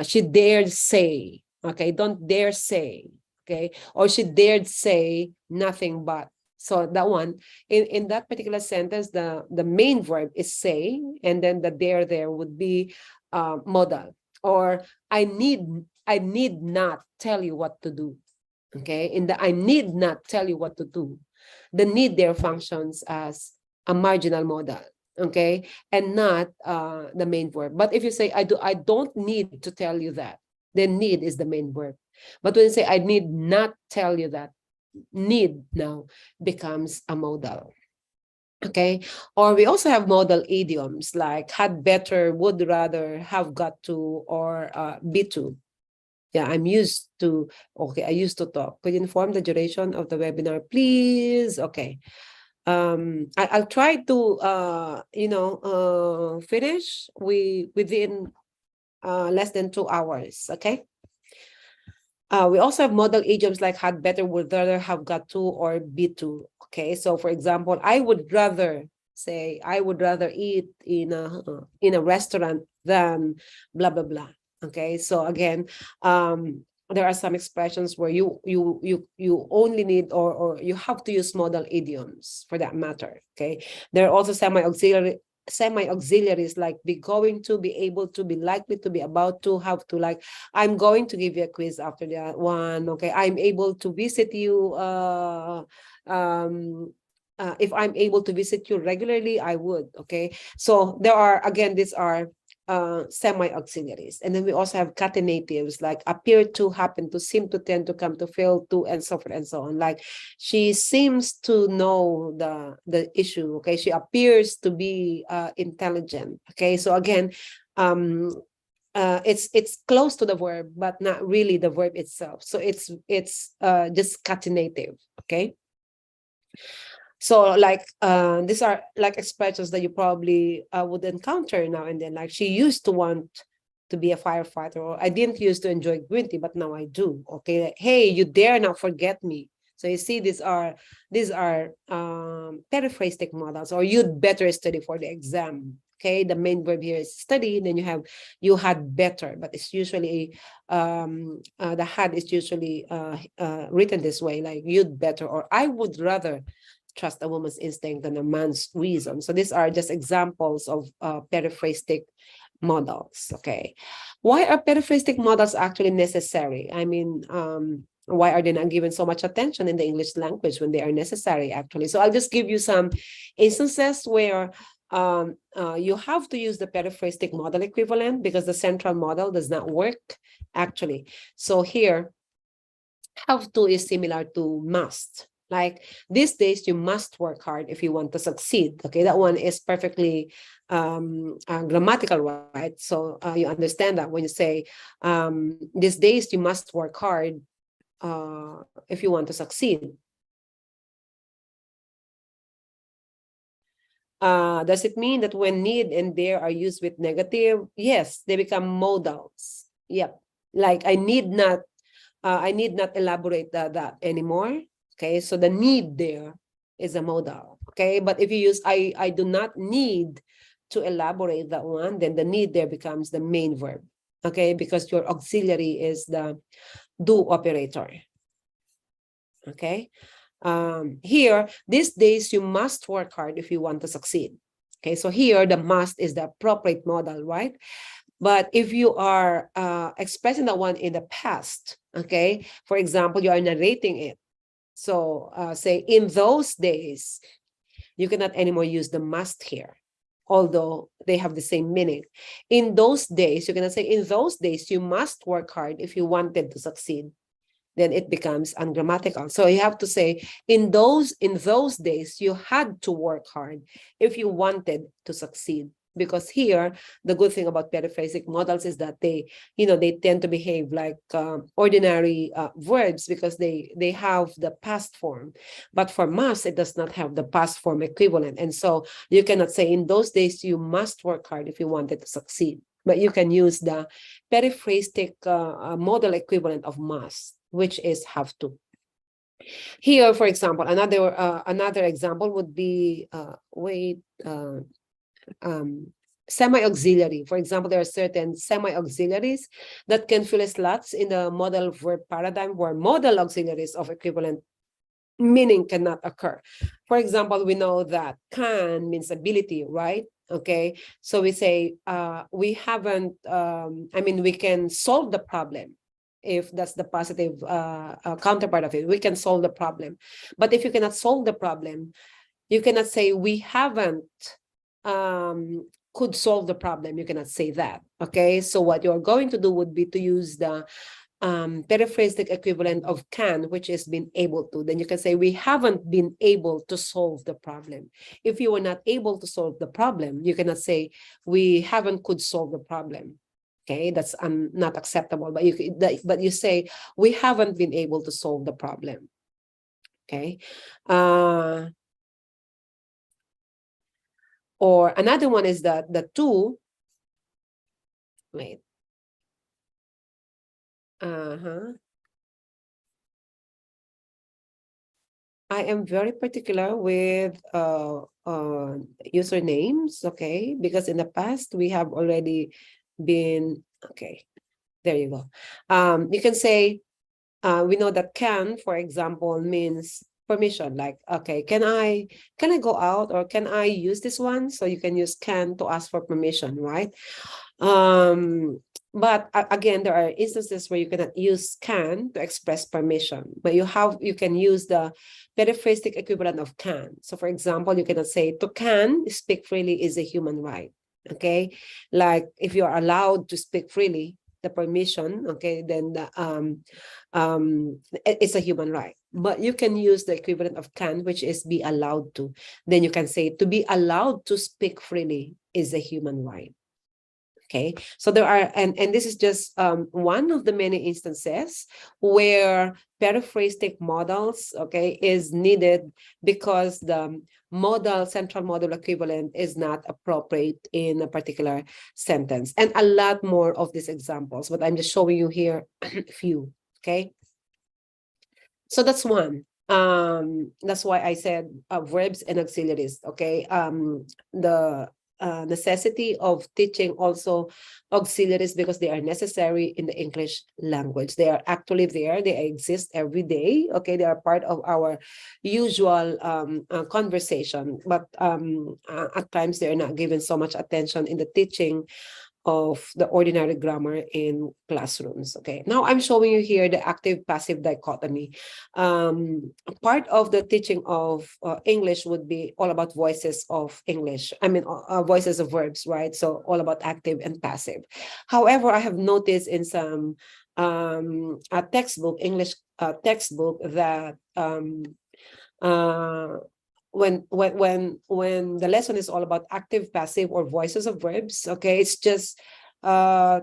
C: she dared say, okay? Don't dare say, okay? Or she dared say nothing but. So that one, in that particular sentence, the main verb is say, and then the dare there would be modal. Or I need not tell you what to do, okay? In the I need not tell you what to do, the need there functions as a marginal modal, okay? And not the main verb. But if you say, I don't need to tell you that, then need is the main verb. But when you say, I need not tell you that, need now becomes a modal, okay? Or we also have modal idioms like had better, would rather, have got to, or be to. Yeah, I'm used to, okay, I used to talk. Could you inform the duration of the webinar, please? Okay. I'll try to, finish within less than 2 hours, okay? We also have modal idioms like had better, would rather, have got to, or be to, okay? So for example, I would rather eat in a restaurant than blah, blah, blah, okay? So again, there are some expressions where you only need or you have to use modal idioms for that matter, okay? There are also semi-auxiliaries like be going to, be able to, be likely to, be about to, have to, like I'm going to give you a quiz after that one, okay? I'm able to visit you, if I'm able to visit you regularly, I would, okay? So there are, again, these are semi-auxiliaries. And then we also have catenatives like appear to, happen to, seem to, tend to, come to, fail to, and so forth and so on. Like she seems to know the issue, okay? She appears to be intelligent, okay? So again, it's close to the verb, but not really the verb itself. So it's just catenative, okay? So like these are like expressions that you probably would encounter now and then. Like she used to want to be a firefighter, or I didn't used to enjoy green tea, but now I do. Okay, like, hey, you dare not forget me. So you see, these are periphrastic models, or you'd better study for the exam. Okay, the main verb here is study. Then you have you had better, but it's usually the had is usually written this way, like you'd better, or I would rather trust a woman's instinct than a man's reason. So these are just examples of periphrastic models, okay? Why are periphrastic models actually necessary? I mean, why are they not given so much attention in the English language when they are necessary, actually? So I'll just give you some instances where you have to use the periphrastic model equivalent because the central model does not work, actually. So here, have to is similar to must. Like these days, you must work hard if you want to succeed. Okay, that one is perfectly grammatical, right? So you understand that when you say these days, you must work hard if you want to succeed. Does it mean that when need and there are used with negative? Yes, they become modals. Yep. Like I need not elaborate that anymore. Okay, so the need there is a modal. Okay, but if you use I do not need to elaborate that one, then the need there becomes the main verb. Okay, because your auxiliary is the do operator. Okay. Here, these days, you must work hard if you want to succeed. Okay, so here the must is the appropriate modal, right? But if you are expressing that one in the past, okay, for example, you are narrating it. So say in those days, you cannot anymore use the must here, although they have the same meaning. In those days, you cannot say in those days, you must work hard if you wanted to succeed. Then it becomes ungrammatical. So you have to say in those days you had to work hard if you wanted to succeed. Because here the good thing about periphrastic modals is that they tend to behave like ordinary verbs because they have the past form. But for must, it does not have the past form equivalent, and so you cannot say in those days you must work hard if you wanted to succeed. But you can use the periphrastic modal equivalent of must, which is have to. Here, for example, another example would be semi-auxiliary. For example, there are certain semi-auxiliaries that can fill slots in the modal verb paradigm where modal auxiliaries of equivalent meaning cannot occur. For example, we know that can means ability, right? Okay, so we say we haven't, we can solve the problem. If that's the positive counterpart of it, we can solve the problem. But if you cannot solve the problem, you cannot say we haven't could solve the problem. You cannot say that. Okay, so what you're going to do would be to use the periphrastic equivalent of can, which is been able to. Then you can say we haven't been able to solve the problem. If you were not able to solve the problem, you cannot say we haven't could solve the problem. Okay, that's not acceptable. But you say we haven't been able to solve the problem. Okay, or another one is that the two. Wait. I am very particular with usernames, okay, because in the past we have already been, okay, there you go. You can say, we know that can, for example, means permission, like, okay, can I go out, or can I use this one? So you can use can to ask for permission, right? But again, there are instances where you cannot use can to express permission, but you can use the periphrastic equivalent of can. So for example, you cannot say to can speak freely is a human right. Okay, like if you are allowed to speak freely, the permission, okay, then it's a human right. But you can use the equivalent of can, which is be allowed to. Then you can say to be allowed to speak freely is a human right. Okay, so there are, and this is just one of the many instances where periphrastic modals, okay, is needed because the central modal equivalent is not appropriate in a particular sentence. And a lot more of these examples, but I'm just showing you here a few. Okay, so that's one. That's why I said verbs and auxiliaries. Okay, the necessity of teaching also auxiliaries because they are necessary in the English language. They are actually there. They exist every day. Okay, they are part of our usual conversation, but at times they are not given so much attention in the teaching of the ordinary grammar in classrooms. Okay, now I'm showing you here the active-passive dichotomy. Part of the teaching of English would be all about voices of English. Voices of verbs, right? So all about active and passive. However, I have noticed in some English textbook that When the lesson is all about active, passive, or voices of verbs, okay, it's just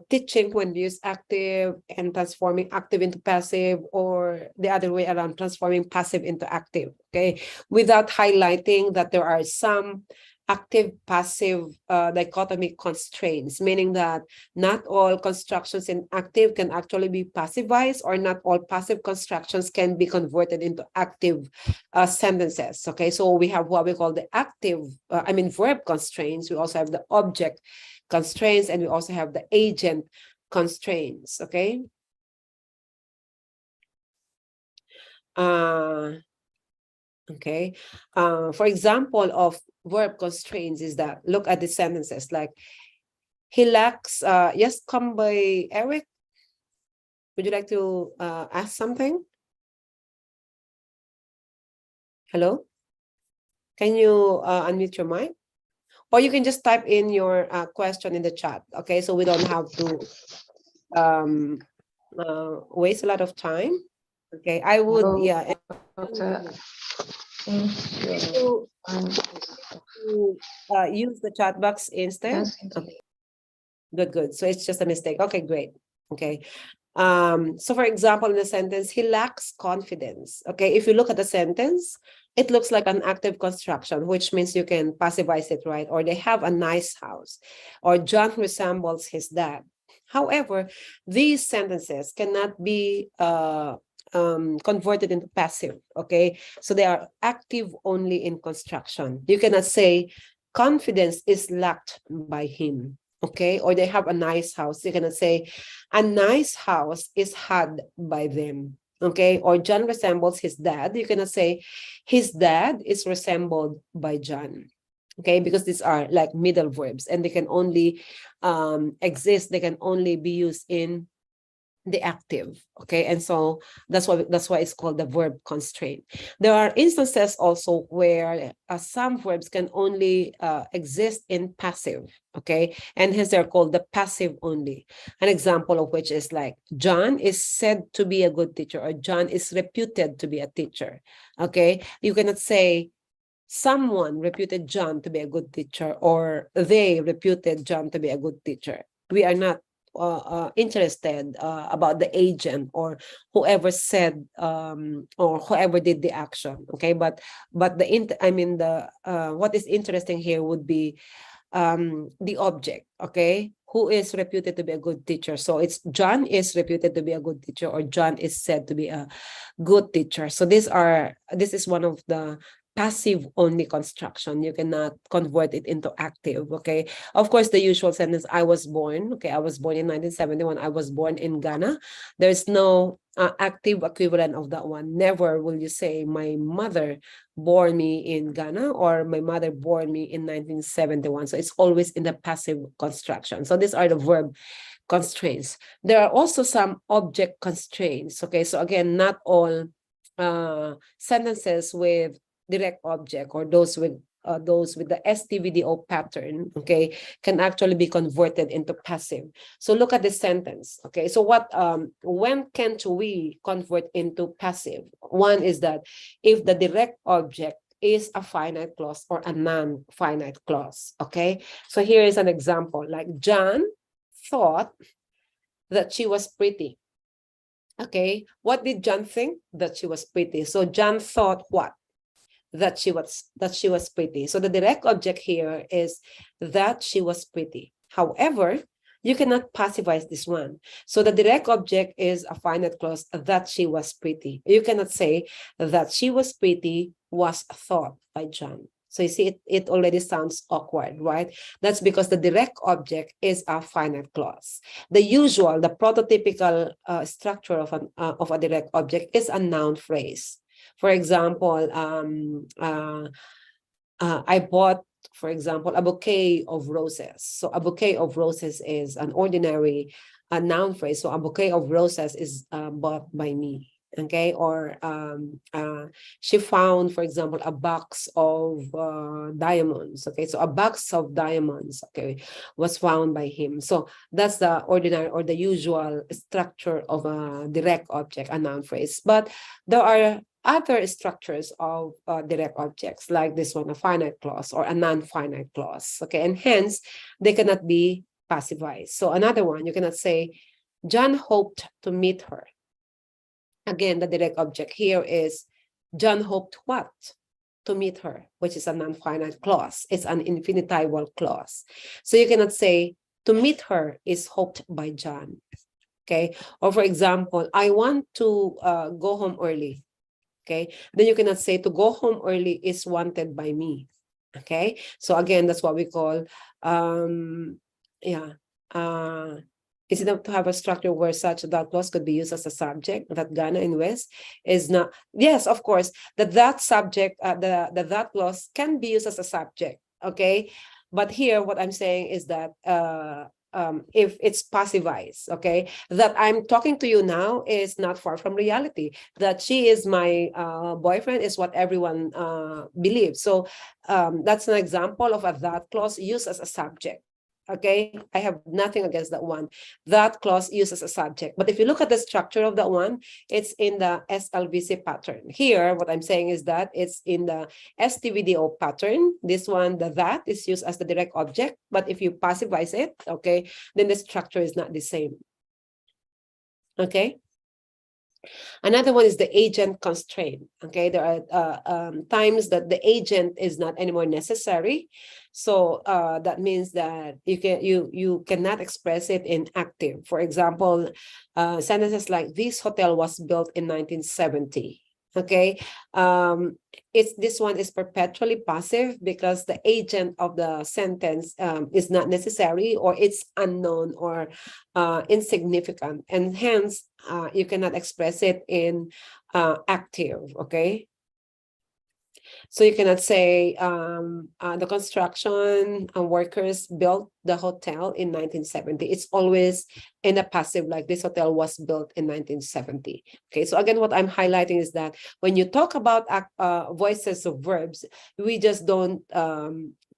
C: teaching when we use active and transforming active into passive, or the other way around, transforming passive into active, okay, without highlighting that there are some active passive dichotomy constraints, meaning that not all constructions in active can actually be passivized, or not all passive constructions can be converted into active sentences. Okay, so we have what we call the active, verb constraints. We also have the object constraints, and we also have the agent constraints. Okay. Okay. For example of verb constraints is that, look at the sentences like, he lacks, yes, come by Eric. Would you like to ask something? Hello? Can you unmute your mic? Or you can just type in your question in the chat, okay? So we don't have to waste a lot of time. Okay, I would,
A: Hello,
C: yeah.
A: Doctor.
C: Use the chat box instead. Okay. Good. So it's just a mistake. Okay, great. Okay. So for example, in the sentence, he lacks confidence. Okay, if you look at the sentence, it looks like an active construction, which means you can passivize it, right? Or they have a nice house, or John resembles his dad. However, these sentences cannot be converted into passive. Okay, so they are active only in construction. You cannot say confidence is lacked by him. Okay, or they have a nice house. You cannot say a nice house is had by them. Okay, or John resembles his dad. You cannot say his dad is resembled by John. Okay, because these are like middle verbs, and they can only exist. They can only be used in the active. Okay, and so that's why it's called the verb constraint. There are instances also where some verbs can only exist in passive. Okay, and hence they're called the passive only. An example of which is like, John is said to be a good teacher, or John is reputed to be a teacher. Okay, you cannot say someone reputed John to be a good teacher, or they reputed John to be a good teacher. We are not interested about the agent or whoever said or whoever did the action. Okay, but what is interesting here would be the object. Okay, who is reputed to be a good teacher? So it's John is reputed to be a good teacher, or John is said to be a good teacher. So this is one of the passive only construction. You cannot convert it into active. Okay, of course, the usual sentence, I was born. Okay, I was born in 1971. I was born in Ghana. There's no active equivalent of that one. Never will you say my mother bore me in Ghana, or my mother bore me in 1971. So it's always in the passive construction. So these are the verb constraints. There are also some object constraints. Okay, so again, not all sentences with direct object, or those with the STVDO pattern, okay, can actually be converted into passive. So look at the sentence. Okay, so when can't we convert into passive? One is that if the direct object is a finite clause or a non-finite clause. Okay, so here is an example, like John thought that she was pretty. Okay, what did John think? That she was pretty. So John thought what? That she was pretty. So the direct object here is that she was pretty. However, you cannot passivize this one. So the direct object is a finite clause, that she was pretty. You cannot say that she was pretty was thought by John. So you see, it already sounds awkward, right? That's because the direct object is a finite clause. The prototypical structure of a direct object is a noun phrase. For example, I bought, for example, a bouquet of roses. So a bouquet of roses is an ordinary noun phrase. So a bouquet of roses is bought by me. Okay, or she found, for example, a box of diamonds. Okay, so a box of diamonds, okay, was found by him. So that's the ordinary or the usual structure of a direct object, a noun phrase. But there are other structures of direct objects, like this one, a finite clause or a non-finite clause. Okay, and hence they cannot be passivized. So another one, you cannot say, John hoped to meet her. Again, the direct object here is John hoped what? To meet her, which is a non-finite clause. It's an infinitival clause. So you cannot say, to meet her is hoped by John. Okay, or for example, I want to go home early. Okay, then you cannot say to go home early is wanted by me. Okay, so again, that's what we call is enough to have a structure where such that clause could be used as a subject. That Ghana in West is not. Yes, of course, that subject, that clause can be used as a subject. Okay, but here what I'm saying is that if it's passivized, okay, that I'm talking to you now is not far from reality. That she is my boyfriend is what everyone believes. So that's an example of a that clause used as a subject. Okay, I have nothing against that one. That clause used as a subject. But if you look at the structure of that one, it's in the SLVC pattern. Here, what I'm saying is that it's in the STVDO pattern. This one, the that is used as the direct object. But if you passivize it, okay, then the structure is not the same. Okay. Another one is the agent constraint. Okay, there are times that the agent is not anymore necessary. So that means that you cannot express it in active. For example, sentences like this hotel was built in 1970. Okay, this one is perpetually passive because the agent of the sentence is not necessary, or it's unknown or insignificant, and hence you cannot express it in active. Okay, so you cannot say the construction workers built the hotel in 1970. It's always in a passive, like this hotel was built in 1970. Okay, so again, what I'm highlighting is that when you talk about voices of verbs, we just don't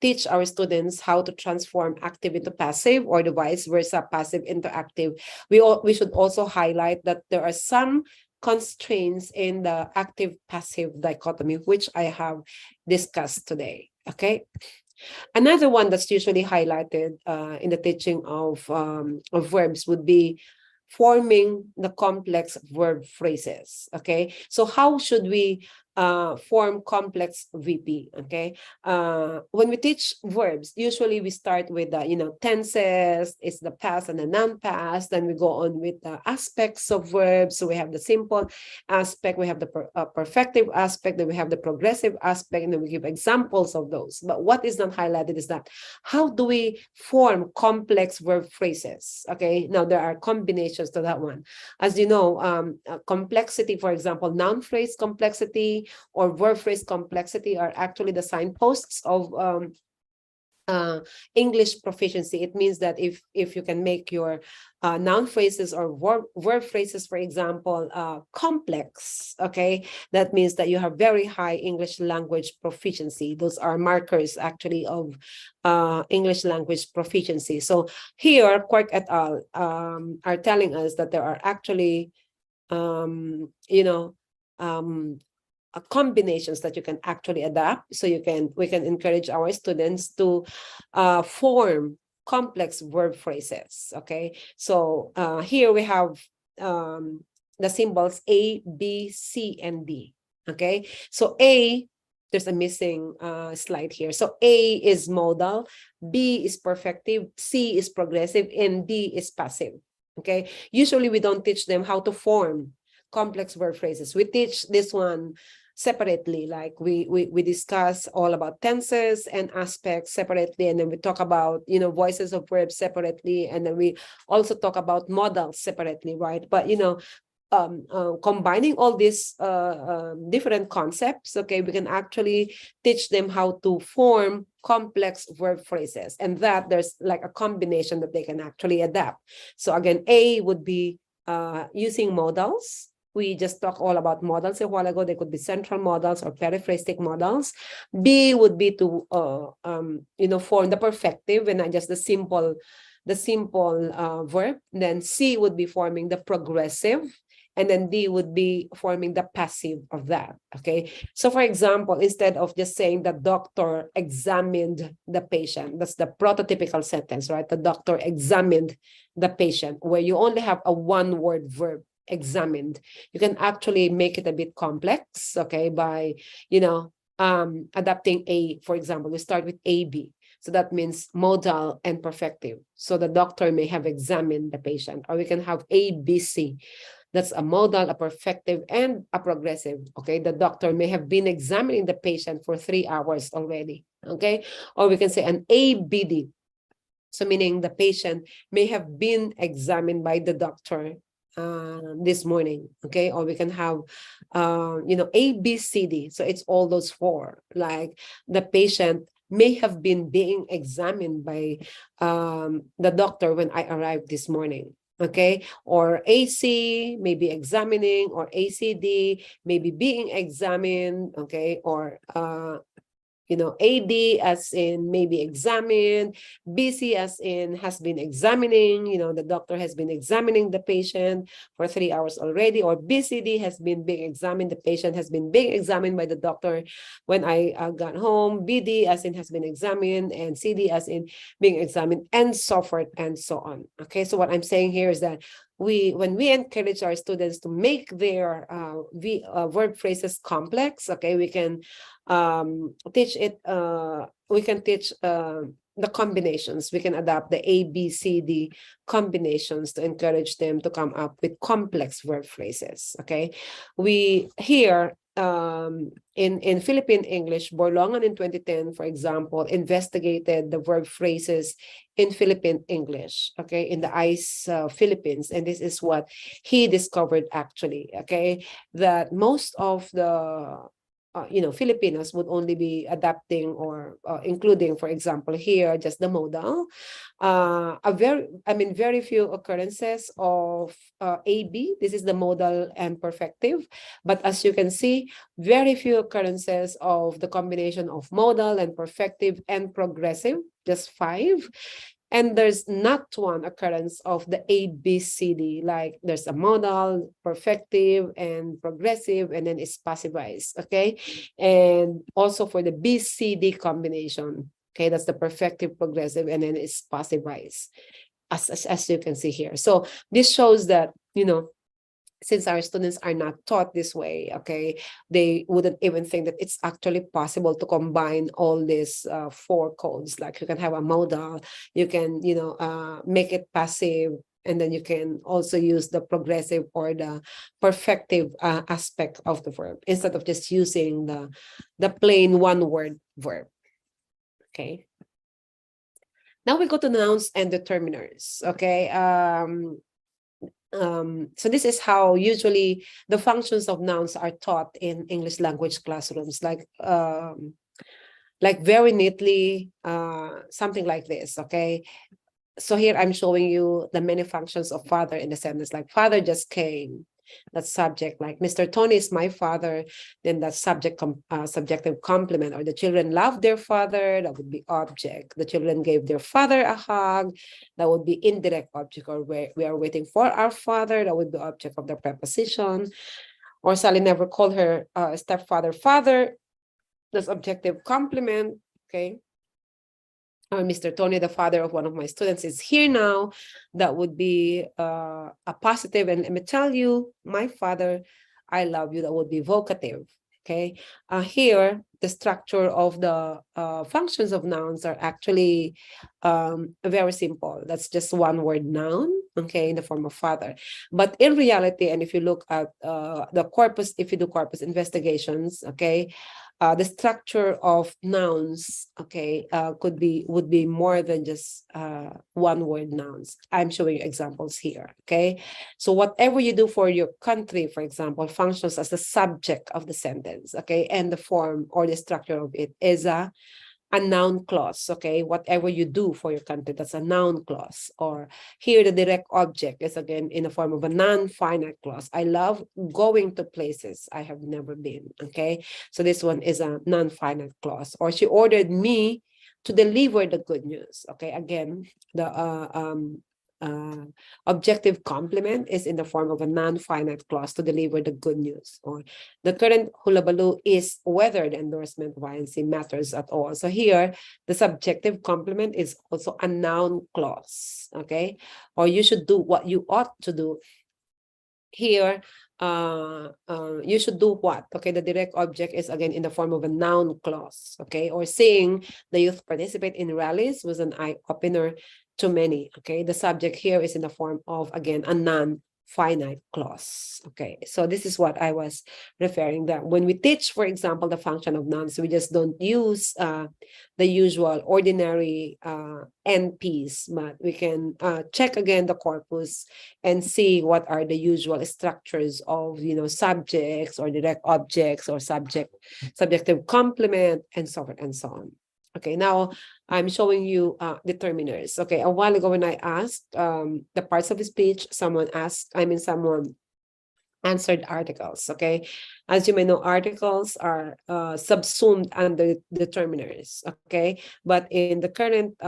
C: teach our students how to transform active into passive, or the vice versa, passive into active. We should also highlight that there are some constraints in the active-passive dichotomy, which I have discussed today. Okay. Another one that's usually highlighted in the teaching of verbs would be forming the complex verb phrases. Okay, so how should we form complex VP? Okay, when we teach verbs, usually we start with the tenses, it's the past and the non-past. Then we go on with the aspects of verbs. So we have the simple aspect, we have the perfective aspect, then we have the progressive aspect, and then we give examples of those. But what is not highlighted is that how do we form complex verb phrases? Okay, now there are combinations to that one. As you know, complexity, for example, noun phrase complexity or verb phrase complexity are actually the signposts of English proficiency. It means that if you can make your noun phrases or verb phrases, for example, complex, okay, that means that you have very high English language proficiency. Those are markers actually of English language proficiency. So here, Quirk et al. Are telling us that there are actually, combinations that you can actually adapt. So we can encourage our students to form complex verb phrases. Okay, so here we have the symbols A, B, C, and D. Okay, so A, there's a missing slide here. So A is modal, B is perfective, C is progressive, and D is passive. Okay, usually we don't teach them how to form complex verb phrases. We teach this one separately, like we discuss all about tenses and aspects separately, and then we talk about voices of verbs separately, and then we also talk about modals separately, right? But combining all these different concepts, okay, we can actually teach them how to form complex verb phrases, and that there's like a combination that they can actually adapt. So again, A would be using modals. We just talked all about modals a while ago. They could be central modals or periphrastic modals. B would be to form the perfective and not just the simple verb. Then C would be forming the progressive, and then D would be forming the passive of that, okay? So for example, instead of just saying the doctor examined the patient, that's the prototypical sentence, right? The doctor examined the patient, where you only have a one-word verb, examined. You can actually make it a bit complex, okay, by, adapting a, for example, we start with AB. So that means modal and perfective. So the doctor may have examined the patient, or we can have ABC. That's a modal, a perfective, and a progressive. Okay, the doctor may have been examining the patient for 3 hours already. Okay, or we can say an ABD. So meaning the patient may have been examined by the doctor this morning. Okay, or we can have, ABCD. So it's all those four. Like the patient may have been being examined by the doctor when I arrived this morning. Okay, or AC may be examining, or ACD may be being examined. Okay, or AD as in maybe examined, BC as in has been examining, the doctor has been examining the patient for 3 hours already, or BCD has been being examined, the patient has been being examined by the doctor when I got home, BD as in has been examined, and CD as in being examined, and so forth and so on. Okay, so what I'm saying here is that when we encourage our students to make their verb phrases complex, okay, we can teach it, we can teach the combinations. We can adapt the A, B, C, D combinations to encourage them to come up with complex verb phrases. Okay, we here in Philippine English, Borlongan in 2010, for example, investigated the verb phrases in Philippine English, okay, in the ICE Philippines, and this is what he discovered actually, okay, that most of the Filipinos would only be adapting or including, for example, here just the modal. Very few occurrences of AB. This is the modal and perfective. But as you can see, very few occurrences of the combination of modal and perfective and progressive, just 5. And there's not one occurrence of the ABCD, like there's a modal, perfective, and progressive, and then it's passivized, okay? And also for the BCD combination, okay, that's the perfective, progressive, and then it's passivized, as you can see here. So this shows that, since our students are not taught this way, okay, they wouldn't even think that it's actually possible to combine all these 4 codes. Like you can have a modal, you can, make it passive, and then you can also use the progressive or the perfective aspect of the verb instead of just using the plain one-word verb. Okay. Now we go to nouns and determiners. Okay. So this is how usually the functions of nouns are taught in English language classrooms, like very neatly, something like this, okay? So here I'm showing you the many functions of father in the sentence, like father just came, that's subject, like Mr. Tony is my father, then that's subjective complement, or the children love their father, that would be object. The children gave their father a hug, that would be indirect object, or we are waiting for our father, that would be object of the preposition. Or Sally never called her stepfather father, that's objective complement, okay? Or Mr. Tony, the father of one of my students, is here now, that would be a positive. And let me tell you, my father, I love you, that would be vocative. Okay, here the structure of the functions of nouns are actually very simple. That's just one word noun, okay, in the form of father. But in reality, and if you look at the corpus, if you do corpus investigations, okay, the structure of nouns, okay, would be more than just one word nouns. I'm showing you examples here, okay? So whatever you do for your country, for example, functions as the subject of the sentence, okay? And the form or the structure of it is a noun clause, okay? Whatever you do for your country, that's a noun clause. Or here, the direct object is again in the form of a non-finite clause. I love going to places I have never been, okay? So this one is a non-finite clause. Or she ordered me to deliver the good news, okay? Again, the objective complement is in the form of a non-finite clause to deliver the good news, or the current hullabaloo is whether the endorsement Y&C matters at all. So here, the subjective complement is also a noun clause, okay? Or you should do what you ought to do. Here, you should do what? Okay, the direct object is again in the form of a noun clause, okay? Or seeing the youth participate in rallies was an eye-opener to many, okay? The subject here is in the form of, again, a non-finite clause, okay? So this is what I was referring that when we teach, for example, the function of nouns, we just don't use the usual ordinary NPs, but we can check again the corpus and see what are the usual structures of, subjects or direct objects or subjective complement and so forth and so on. Okay, now I'm showing you determiners. Okay, a while ago when I asked the parts of speech, someone answered articles. Okay, as you may know, articles are subsumed under determiners. Okay, but in the current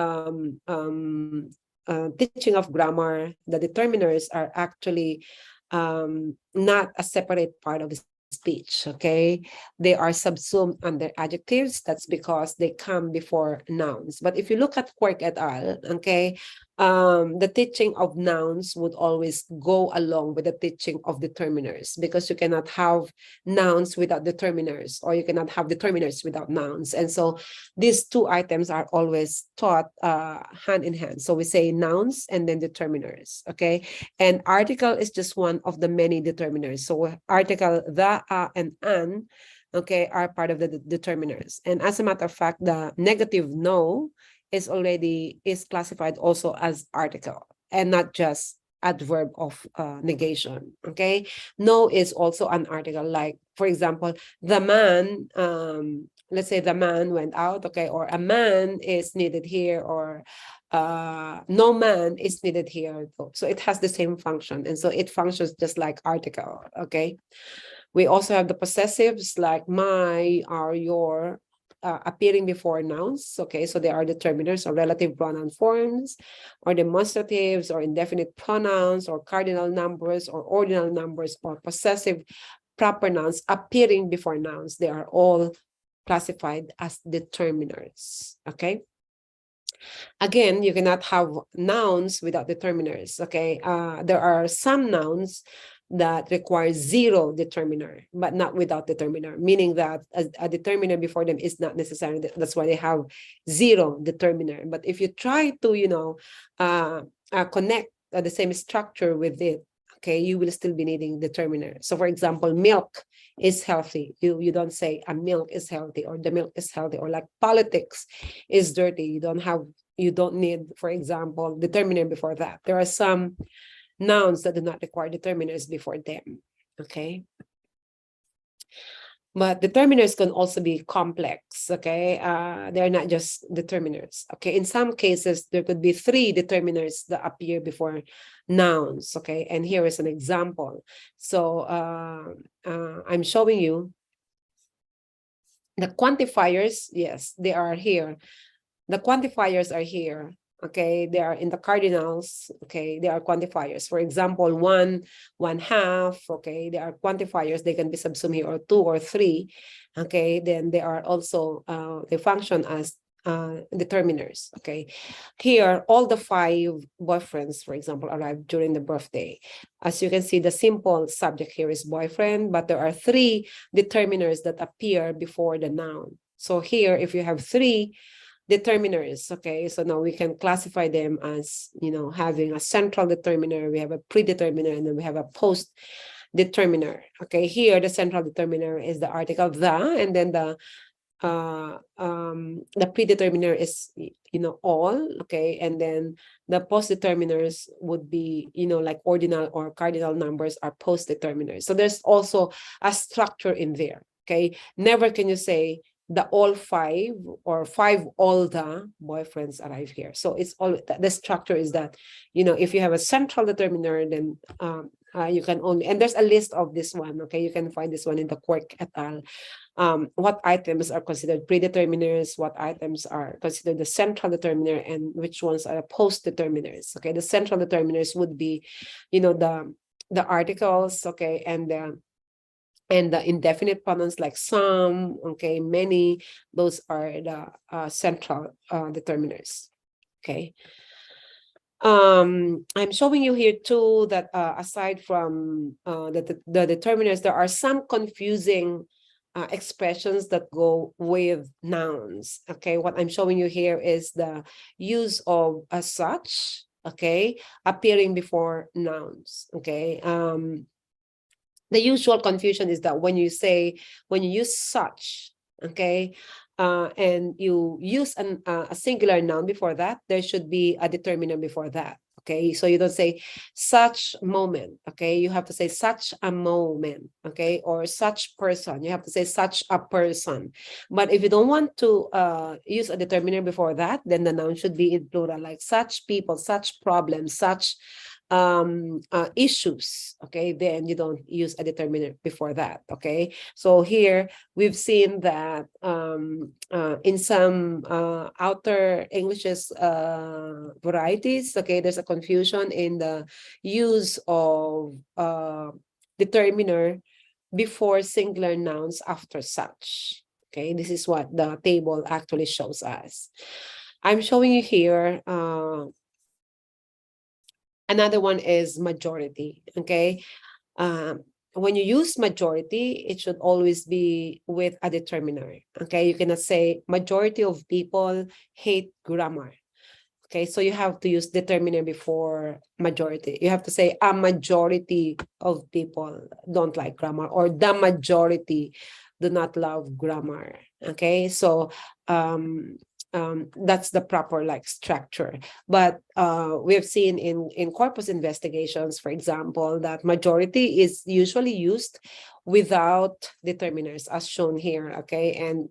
C: teaching of grammar, the determiners are actually not a separate part of speech, okay? They are subsumed under adjectives. That's because they come before nouns. But if you look at Quirk et al., okay, the teaching of nouns would always go along with the teaching of determiners, because you cannot have nouns without determiners, or you cannot have determiners without nouns. And so these two items are always taught hand in hand. So we say nouns and then determiners, okay? And article is just one of the many determiners. So article, the, and an, okay, are part of the determiners. And as a matter of fact, the negative no is classified also as article and not just adverb of negation, okay? No is also an article, like, for example, the man, let's say the man went out, okay, or a man is needed here, or no man is needed here. So it has the same function, and so it functions just like article, okay? We also have the possessives like my, our, your, appearing before nouns, okay? So they are determiners or relative pronoun forms, or demonstratives, or indefinite pronouns, or cardinal numbers, or ordinal numbers, or possessive proper nouns appearing before nouns. They are all classified as determiners, okay? Again, you cannot have nouns without determiners, okay? There are some nouns that require zero determiner, but not without determiner, meaning that a determiner before them is not necessary. That's why they have zero determiner. But if you try to, connect the same structure with it, okay, you will still be needing determiner. So for example, milk is healthy. You don't say a milk is healthy, or the milk is healthy, or like politics is dirty. You don't need, for example, determiner before that. There are some nouns that do not require determiners before them, okay? But determiners can also be complex, okay? They're not just determiners, okay? In some cases, there could be 3 determiners that appear before nouns, okay? And here is an example. So I'm showing you the quantifiers. Yes, they are here. The quantifiers are here. Okay, they are in the cardinals. Okay, they are quantifiers. For example, 1, 1/2. Okay, they are quantifiers. They can be subsumed here, or 2 or 3. Okay, then they are also they function as determiners. Okay, here all the 5 boyfriends, for example, arrived during the birthday. As you can see, the simple subject here is boyfriend, but there are 3 determiners that appear before the noun. So here, if you have 3 determiners, okay, so now we can classify them as, having a central determiner, we have a predeterminer, and then we have a post determiner. Okay, here the central determiner is the article the, and then the predeterminer is all, okay, and then the post determiners would be like ordinal or cardinal numbers are post determiners. So there's also a structure in there, okay? Never can you say the all 5 or 5 all the boyfriends arrive here. So it's all, the structure is that if you have a central determiner, then You can only, and there's a list of this one, okay? You can find this one in the Quirk et al. What items are considered predeterminers, what items are considered the central determiner, and which ones are post determiners. Okay, the central determiners would be, you know, the articles, okay, and the indefinite pronouns like some, okay, many. Those are the central determiners. Okay. I'm showing you here too that aside from the determiners, there are some confusing expressions that go with nouns. Okay, what I'm showing you here is the use of as such, okay, appearing before nouns. Okay, the usual confusion is that when you use such, okay, and you use a singular noun before that, there should be a determiner before that. Okay, so you don't say such moment, okay, you have to say such a moment, okay, or such person, you have to say such a person. But if you don't want to use a determiner before that, then the noun should be in plural, like such people, such problems, such issues, okay, then you don't use a determiner before that. Okay, so here we've seen that in some outer Englishes varieties, okay, there's a confusion in the use of determiner before singular nouns after such. Okay, this is what the table actually shows us. I'm showing you here another one is majority. Okay, when you use majority, it should always be with a determiner. Okay, you cannot say majority of people hate grammar. Okay, so you have to use determiner before majority. You have to say a majority of people don't like grammar, or the majority do not love grammar. Okay, so that's the proper like structure. But we have seen in corpus investigations, for example, that majority is usually used without determiners, as shown here. Okay, and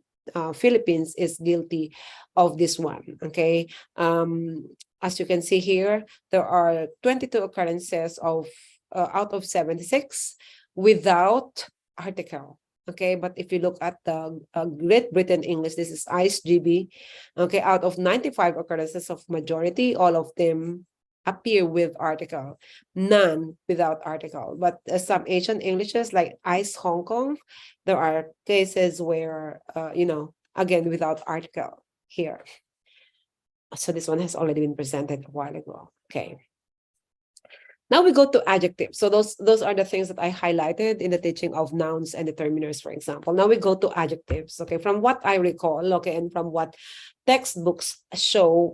C: Philippines is guilty of this one. Okay, as you can see here, there are 22 occurrences of out of 76 without article. Okay, but if you look at the Great Britain English, this is ICGB. Okay, out of 95 occurrences of majority, all of them appear with article, none without article. But some Asian Englishes like ICE Hong Kong, there are cases where, you know, again, without article here. So this one has already been presented a while ago. Okay. Now we go to adjectives. So those are the things that I highlighted in the teaching of nouns and determiners, for example. Now we go to adjectives. Okay, from what I recall, okay, and from what textbooks show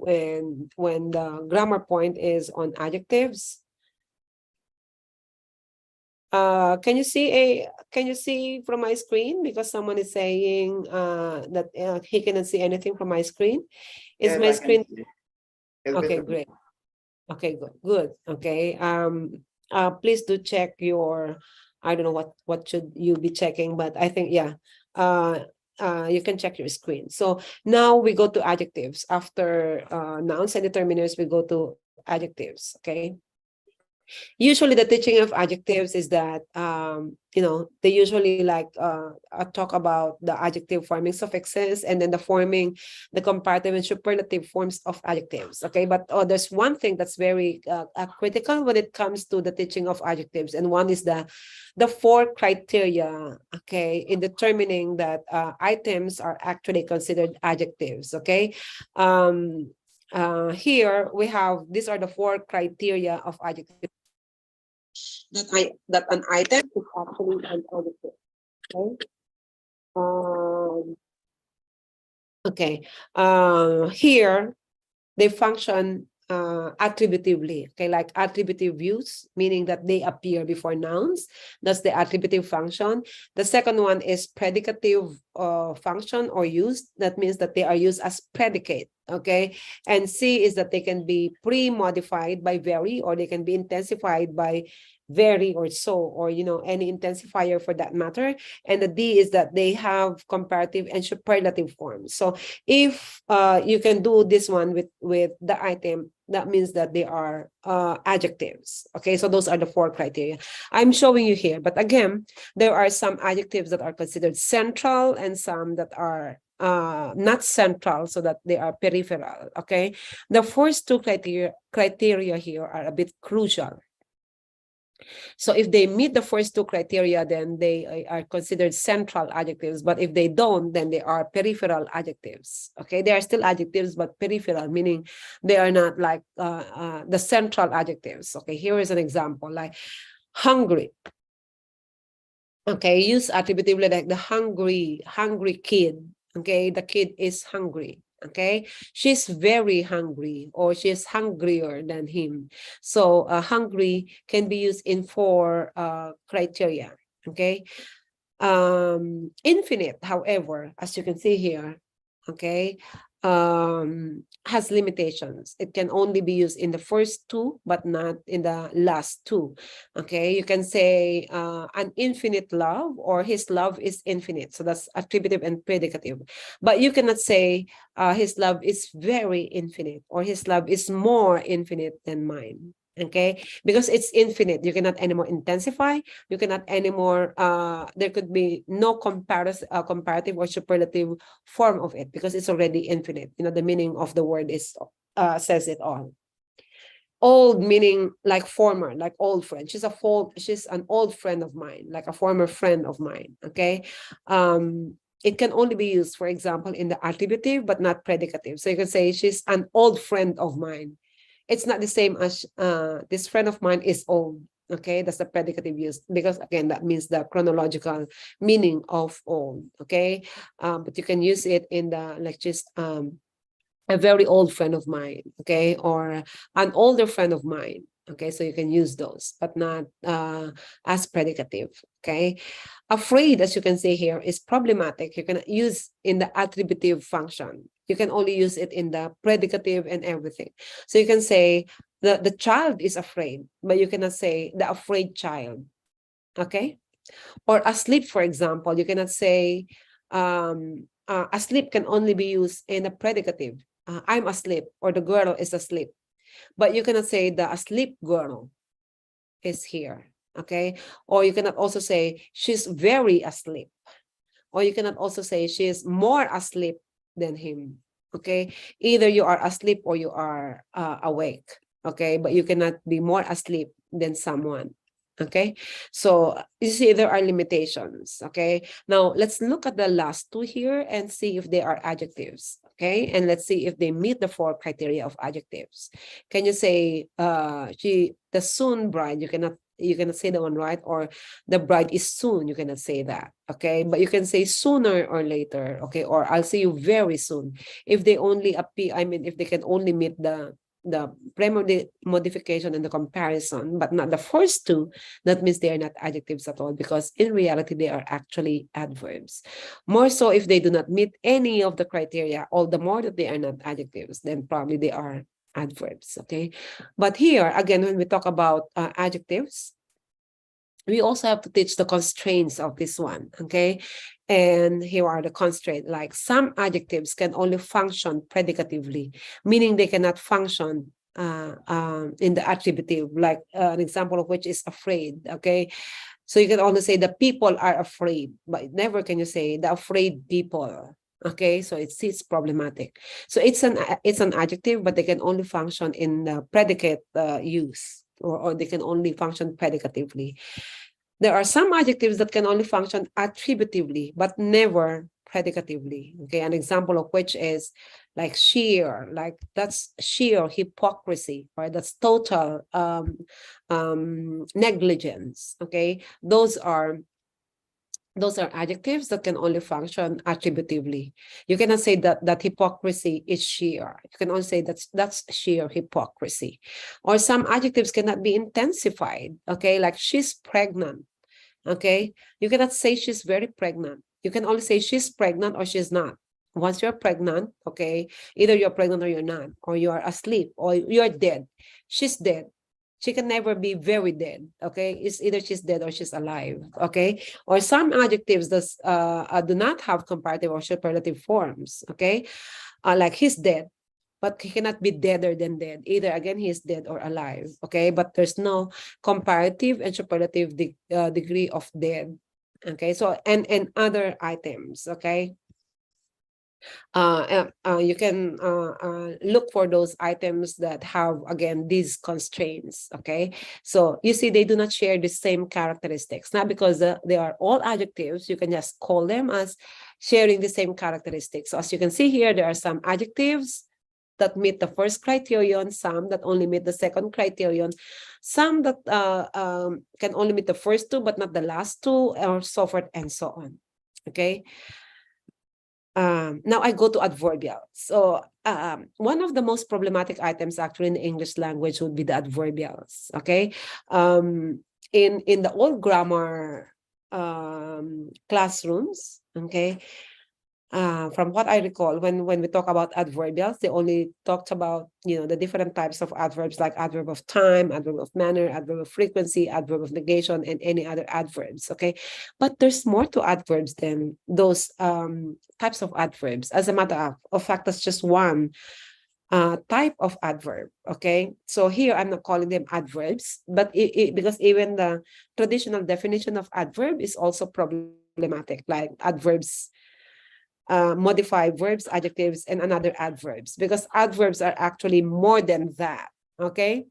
C: when the grammar point is on adjectives. Can you see from my screen? Because someone is saying that he cannot see anything from my screen. Is my screen okay? Great. Okay, good. Okay. Please do check your, I don't know what should you be checking, but I think, yeah, you can check your screen. So now we go to adjectives. After nouns and determiners, we go to adjectives. Okay. Usually the teaching of adjectives is that, you know, they usually like talk about the adjective forming suffixes and then the comparative and superlative forms of adjectives. Okay, but there's one thing that's very critical when it comes to the teaching of adjectives, and one is the 4 criteria, okay, in determining that items are actually considered adjectives. Okay, here we have, these are the 4 criteria of adjectives. That an item is actually an adjective. Okay. Here they function attributively. Okay, like attributive use, meaning that they appear before nouns. That's the attributive function. The second one is predicative function or use. That means that they are used as predicate. Okay, and C is that they can be pre-modified by very, or they can be intensified by very or so, or, you know, any intensifier for that matter. And the D is that they have comparative and superlative forms. So if you can do this one with the item, that means that they are adjectives. Okay, so those are the 4 criteria I'm showing you here. But again, there are some adjectives that are considered central and some that are not central, so that they are peripheral. Okay, the first 2 criteria here are a bit crucial. So if they meet the first 2 criteria, then they are considered central adjectives. But if they don't, then they are peripheral adjectives. Okay, they are still adjectives, but peripheral, meaning they are not like the central adjectives. Okay, here is an example, like hungry. Okay, use attributively like the hungry kid. Okay, the kid is hungry. Okay, she's very hungry, or she's hungrier than him. So hungry can be used in 4 criteria. Okay, infinite, however, as you can see here, okay, has limitations. It can only be used in the first 2, but not in the last 2. Okay, you can say an infinite love, or his love is infinite. So that's attributive and predicative. But you cannot say his love is very infinite, or his love is more infinite than mine. Okay, because it's infinite, you cannot anymore intensify, you cannot anymore there could be no comparative or superlative form of it, because it's already infinite. You know, the meaning of the word is says it all. Old, meaning like former, like old friend. She's an old friend of mine, like a former friend of mine. Okay, it can only be used, for example, in the attributive but not predicative. So you can say she's an old friend of mine. It's not the same as this friend of mine is old. Okay, that's the predicative use, because again, that means the chronological meaning of old. Okay, but you can use it in the like just a very old friend of mine. Okay, or an older friend of mine. Okay, so you can use those, but not as predicative. Okay, afraid, as you can see here, is problematic. You can use in the attributive function. You can only use it in the predicative and everything. So you can say the child is afraid, but you cannot say the afraid child. Okay, or asleep, for example, you cannot say asleep can only be used in a predicative. I'm asleep, or the girl is asleep. But you cannot say the asleep girl is here. Okay, or you cannot also say she's very asleep, or you cannot also say she's more asleep than him. Okay, either you are asleep or you are awake. Okay, but you cannot be more asleep than someone. Okay, so you see there are limitations. Okay, now let's look at the last 2 here and see if they are adjectives. Okay, and let's see if they meet the 4 criteria of adjectives. Can you say the soon bride? You cannot say that one, right? Or the bride is soon, you cannot say that. Okay, but you can say sooner or later. Okay, or I'll see you very soon. If they only appear, if they can only meet the primary modification and the comparison, but not the first 2, that means they are not adjectives at all, because in reality they are actually adverbs. More so if they do not meet any of the criteria, all the more that they are not adjectives, then probably they are adverbs. Okay, but here again, when we talk about adjectives, we also have to teach the constraints of this one. Okay, and here are the constraints. Like some adjectives can only function predicatively, meaning they cannot function in the attributive, like an example of which is afraid. Okay, so you can only say the people are afraid, but never can you say the afraid people. Okay, so it's problematic. So it's an adjective, but they can only function in the predicate use, or they can only function predicatively. There are some adjectives that can only function attributively, but never predicatively. Okay, an example of which is like sheer, like that's sheer hypocrisy, right? That's total negligence. Okay, those are adjectives that can only function attributively. You cannot say that hypocrisy is sheer. You can only say that's sheer hypocrisy. Or some adjectives cannot be intensified. Okay, like she's pregnant. Okay, you cannot say she's very pregnant. You can only say she's pregnant or she's not. Once you're pregnant, okay, either you're pregnant or you're not, or you are asleep, or you're dead. She's dead. She can never be very dead. Okay, it's either she's dead or she's alive. Okay, or some adjectives that do not have comparative or superlative forms. Okay, like he's dead. but he cannot be deader than dead. Either again, he is dead or alive. Okay, but there's no comparative and superlative degree of dead. Okay, so and other items. Okay. You can look for those items that have, again, these constraints. Okay, so you see they do not share the same characteristics. Not because they are all adjectives, you can just call them as sharing the same characteristics. So as you can see here, there are some adjectives that meet the first criterion, some that only meet the second criterion, some that can only meet the first two but not the last two, or so forth and so on. Okay. Now I go to adverbials. So one of the most problematic items actually in the English language would be the adverbials. Okay, in the old grammar classrooms. Okay, from what I recall, when we talk about adverbials, they only talked about, you know, the different types of adverbs, like adverb of time, adverb of manner, adverb of frequency, adverb of negation, and any other adverbs. Okay, but there's more to adverbs than those types of adverbs. As a matter of fact, that's just one type of adverb. Okay, so here I'm not calling them adverbs, but because even the traditional definition of adverb is also problematic, like adverbs modify verbs, adjectives, and another adverbs, because adverbs are actually more than that. Okay,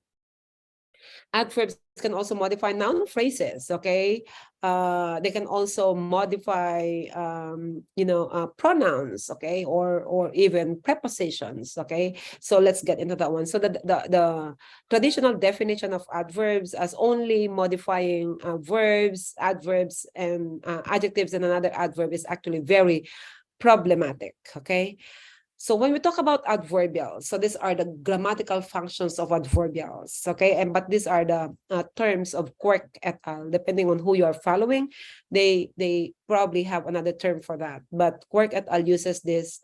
C: adverbs can also modify noun phrases. Okay, they can also modify pronouns. Okay, or even prepositions. Okay, so let's get into that one. So the traditional definition of adverbs as only modifying verbs, adverbs, and adjectives and another adverb is actually very problematic. Okay, so when we talk about adverbials, so these are the grammatical functions of adverbials. Okay, but these are the terms of Quirk et al. Depending on who you are following, they probably have another term for that. But Quirk et al. Uses this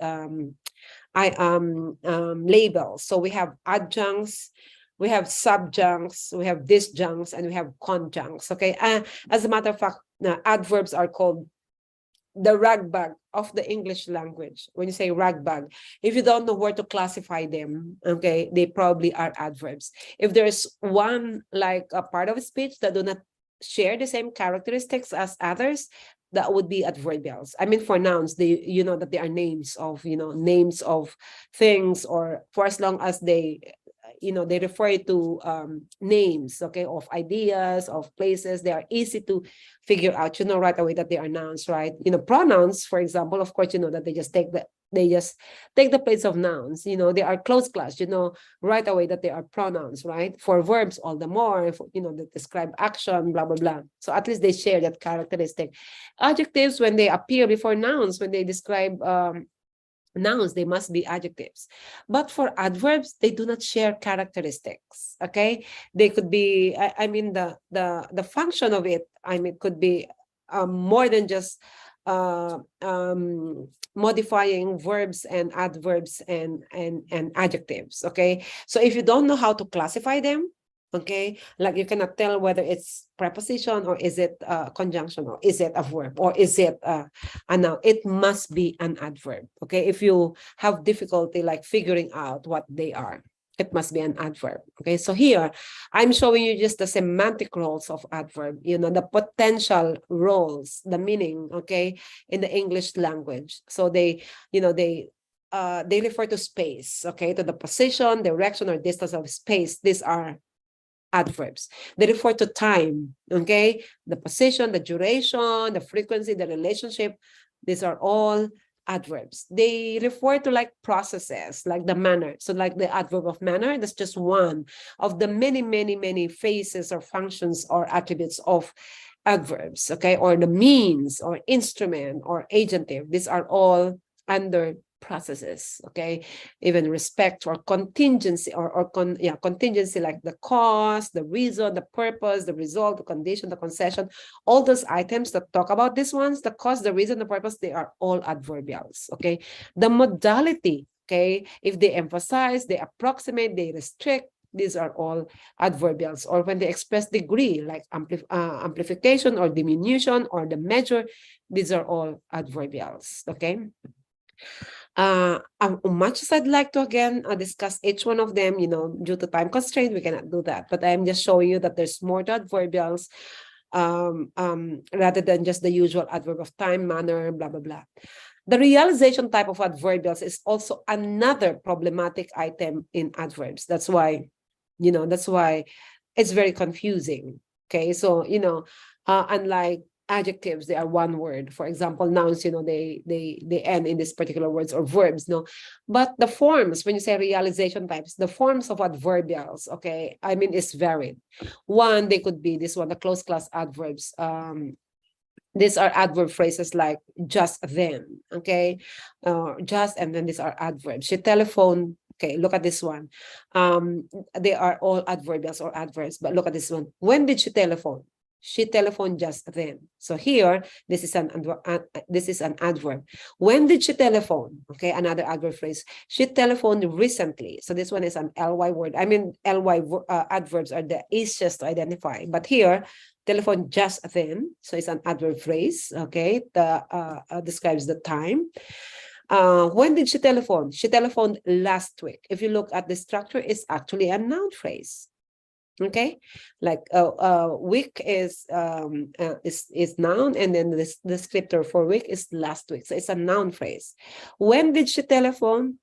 C: labels. So we have adjuncts, we have subjuncts, we have disjuncts, and we have conjuncts. Okay, as a matter of fact, adverbs are called the ragbag of the English language. When you say ragbag, if you don't know where to classify them, okay, they probably are adverbs. If there's one, like a part of speech that do not share the same characteristics as others, that would be adverbials. I mean, for nouns, you know that they are names of, names of things, or for as long as they refer to names, okay, of ideas, of places, they are easy to figure out, right away that they are nouns, right? Pronouns, for example, of course, that they just take the place of nouns. They are close class, right away that they are pronouns, right? For verbs, all the more, that describe action, blah, blah, blah. So at least they share that characteristic. Adjectives, when they appear before nouns, when they describe nouns, they must be adjectives. But for adverbs, they do not share characteristics. Okay, they could be, the function of it, could be more than just modifying verbs and adverbs and adjectives. Okay, so if you don't know how to classify them, okay, like you cannot tell whether it's preposition, or is it a conjunction, or is it a verb, or is it a noun, it must be an adverb. Okay, if you have difficulty like figuring out what they are, it must be an adverb. Okay, so here I'm showing you just the semantic roles of adverb, the potential roles, the meaning, okay, in the English language. So they refer to space, okay, to the position, direction, or distance of space. These are adverbs. They refer to time, okay, the position, the duration, the frequency, the relationship. These are all adverbs. They refer to like processes, like the manner. So like the adverb of manner, that's just one of the many, many, many phases or functions or attributes of adverbs, okay, or the means or instrument or agentive. These are all under processes, okay, even respect or contingency contingency, like the cause, the reason, the purpose, the result, the condition, the concession, all those items that talk about these ones, the cause, the reason, the purpose, they are all adverbials. Okay, the modality, okay, if they emphasize, they approximate, they restrict, these are all adverbials. Or when they express degree, like amplification or diminution or the measure, these are all adverbials. Okay, Much as I'd like to again discuss each one of them, due to time constraint, we cannot do that. But I'm just showing you that there's more to adverbials rather than just the usual adverb of time, manner, blah, blah, blah. The realization type of adverbials is also another problematic item in adverbs. That's why, it's very confusing. Okay, so, unlike adjectives, they are one word. For example, nouns, they end in these particular words, or verbs, no. But the forms, when you say realization types, the forms of adverbials, okay, is varied. One, they could be this one, the closed class adverbs. These are adverb phrases like just then, okay, just, and then these are adverbs. She telephoned. Okay, look at this one. They are all adverbials or adverbs, but look at this one. When did she telephone? She telephoned just then. So here, this is an adverb. When did she telephone? Okay, another adverb phrase. She telephoned recently. So this one is an ly word. Ly adverbs are the easiest to identify. But here, telephone just then. So it's an adverb phrase. Okay, describes the time. When did she telephone? She telephoned last week. If you look at the structure, it's actually a noun phrase. Okay, like week is noun, and then the descriptor for week is last week. So it's a noun phrase. When did she telephone?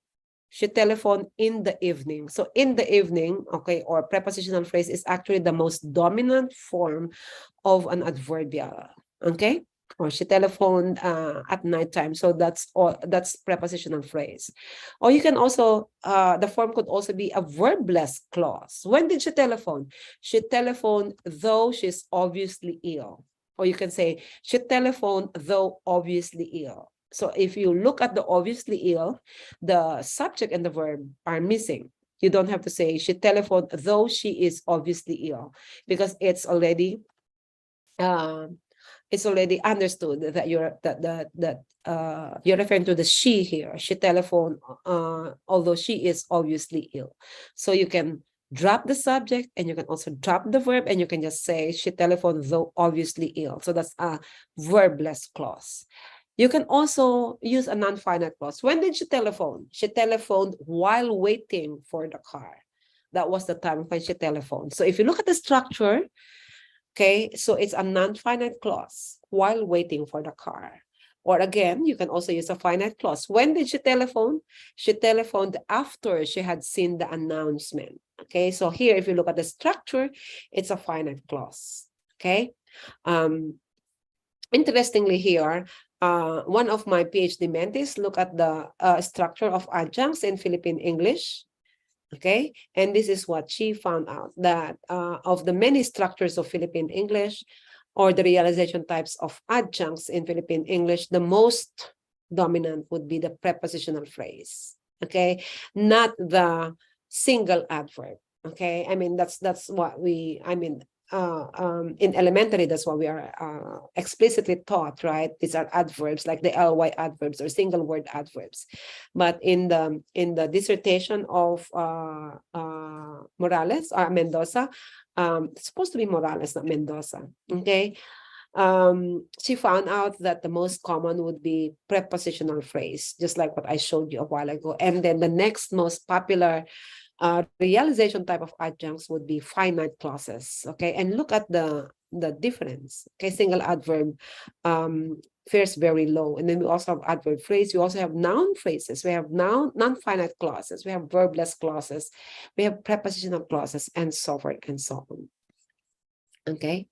C: She telephoned in the evening. So in the evening, okay, or prepositional phrase is actually the most dominant form of an adverbial. Okay, or she telephoned at nighttime. So that's prepositional phrase. Or you can also, the form could also be a verbless clause. When did she telephone? She telephoned though she's obviously ill. Or you can say, she telephoned though obviously ill. So if you look at the obviously ill, the subject and the verb are missing. You don't have to say, she telephoned though she is obviously ill, because it's already understood that you're referring to the she here. She telephoned although she is obviously ill. So you can drop the subject, and you can also drop the verb, and you can just say she telephoned though obviously ill. So that's a verbless clause. You can also use a non-finite clause. When did she telephone? She telephoned while waiting for the car. That was the time when she telephoned. So if you look at the structure, okay, so it's a non-finite clause, while waiting for the car. Or again, you can also use a finite clause. When did she telephone? She telephoned after she had seen the announcement. Okay, so here, if you look at the structure, it's a finite clause. Okay. Interestingly here, one of my PhD mentees look at the structure of adjuncts in Philippine English. Okay, and this is what she found out, that of the many structures of Philippine English, or the realization types of adjuncts in Philippine English, the most dominant would be the prepositional phrase. Okay, not the single adverb. Okay, that's what we, in elementary, that's what we are explicitly taught, right? These are adverbs, like the ly adverbs or single word adverbs. But in the dissertation of Mendoza, it's supposed to be Morales, not Mendoza. Okay, she found out that the most common would be prepositional phrase, just like what I showed you a while ago. And then the next most popular realization type of adjuncts would be finite clauses. Okay, and look at the difference. Okay, single adverb fares very low, and then we also have adverb phrase. We also have noun phrases. We have non-finite clauses. We have verbless clauses. We have prepositional clauses, and so forth and so on. Okay.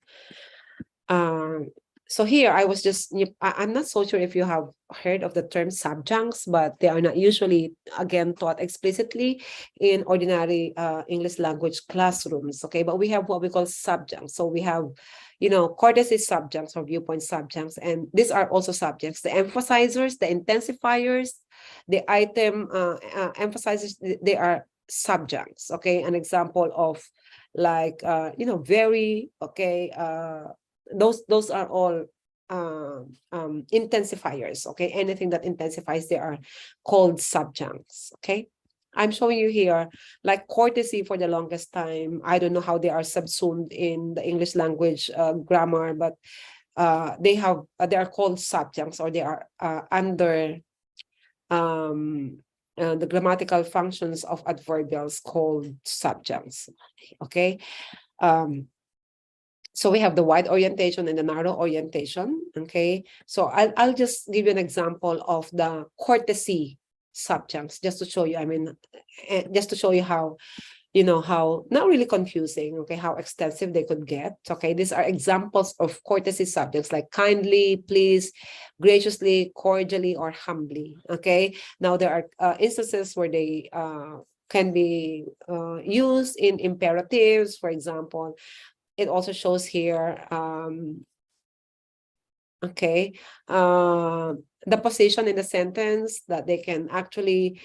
C: So here I'm not so sure if you have heard of the term subjuncts, but they are not usually, again, taught explicitly in ordinary English language classrooms. Okay, but we have what we call subjuncts. So we have, courtesy subjuncts or viewpoint subjuncts, and these are also subjects. The emphasizers, the intensifiers, the item emphasizers, they are subjuncts. Okay, an example of like very, okay, those are all intensifiers. Okay, anything that intensifies, they are called subjuncts. Okay, I'm showing you here like courtesy. For the longest time, I don't know how they are subsumed in the English language grammar, but they are called subjuncts, or they are under the grammatical functions of adverbials called subjuncts. Okay. So we have the wide orientation and the narrow orientation. Okay. So I'll just give you an example of the courtesy subjuncts just to show you, just to show you how, how not really confusing, okay, how extensive they could get. Okay, these are examples of courtesy subjects like kindly, please, graciously, cordially, or humbly. Okay, now there are instances where they can be used in imperatives, for example. It also shows here, okay, the position in the sentence that they can actually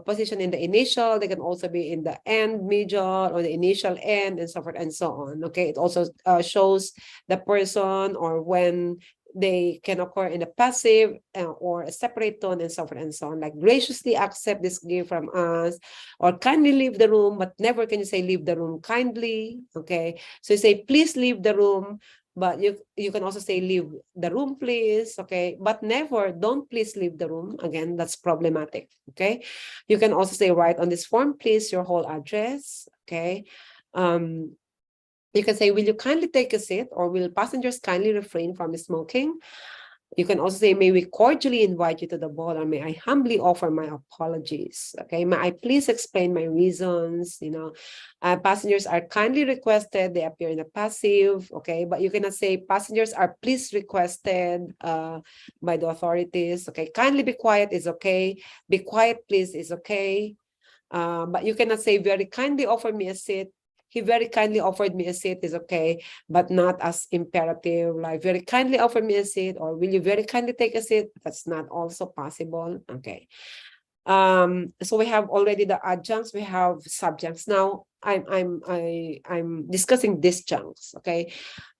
C: position in the initial, they can also be in the end medial or the initial end and so forth and so on. Okay, it also shows the person or when they can occur in a passive or a separate tone and so forth and so on, like graciously accept this gift from us, or kindly leave the room, but never can you say leave the room kindly. Okay, so you say please leave the room, but you can also say leave the room please. Okay, but never don't please leave the room. Again, that's problematic. Okay, you can also say write on this form please your whole address. Okay, you can say will you kindly take a seat, or will passengers kindly refrain from smoking. You can also say, may we cordially invite you to the ball, or may I humbly offer my apologies. Okay, may I please explain my reasons. Passengers are kindly requested, they appear in the passive. Okay, but you cannot say passengers are please requested by the authorities. Okay, kindly be quiet is okay, be quiet please is okay. But you cannot say very kindly offer me a seat. He very kindly offered me a seat is okay, but not as imperative, like very kindly offer me a seat, or will you very kindly take a seat? That's not also possible. Okay. So we have already the adjuncts, we have subjuncts. Now I'm discussing disjuncts. Okay.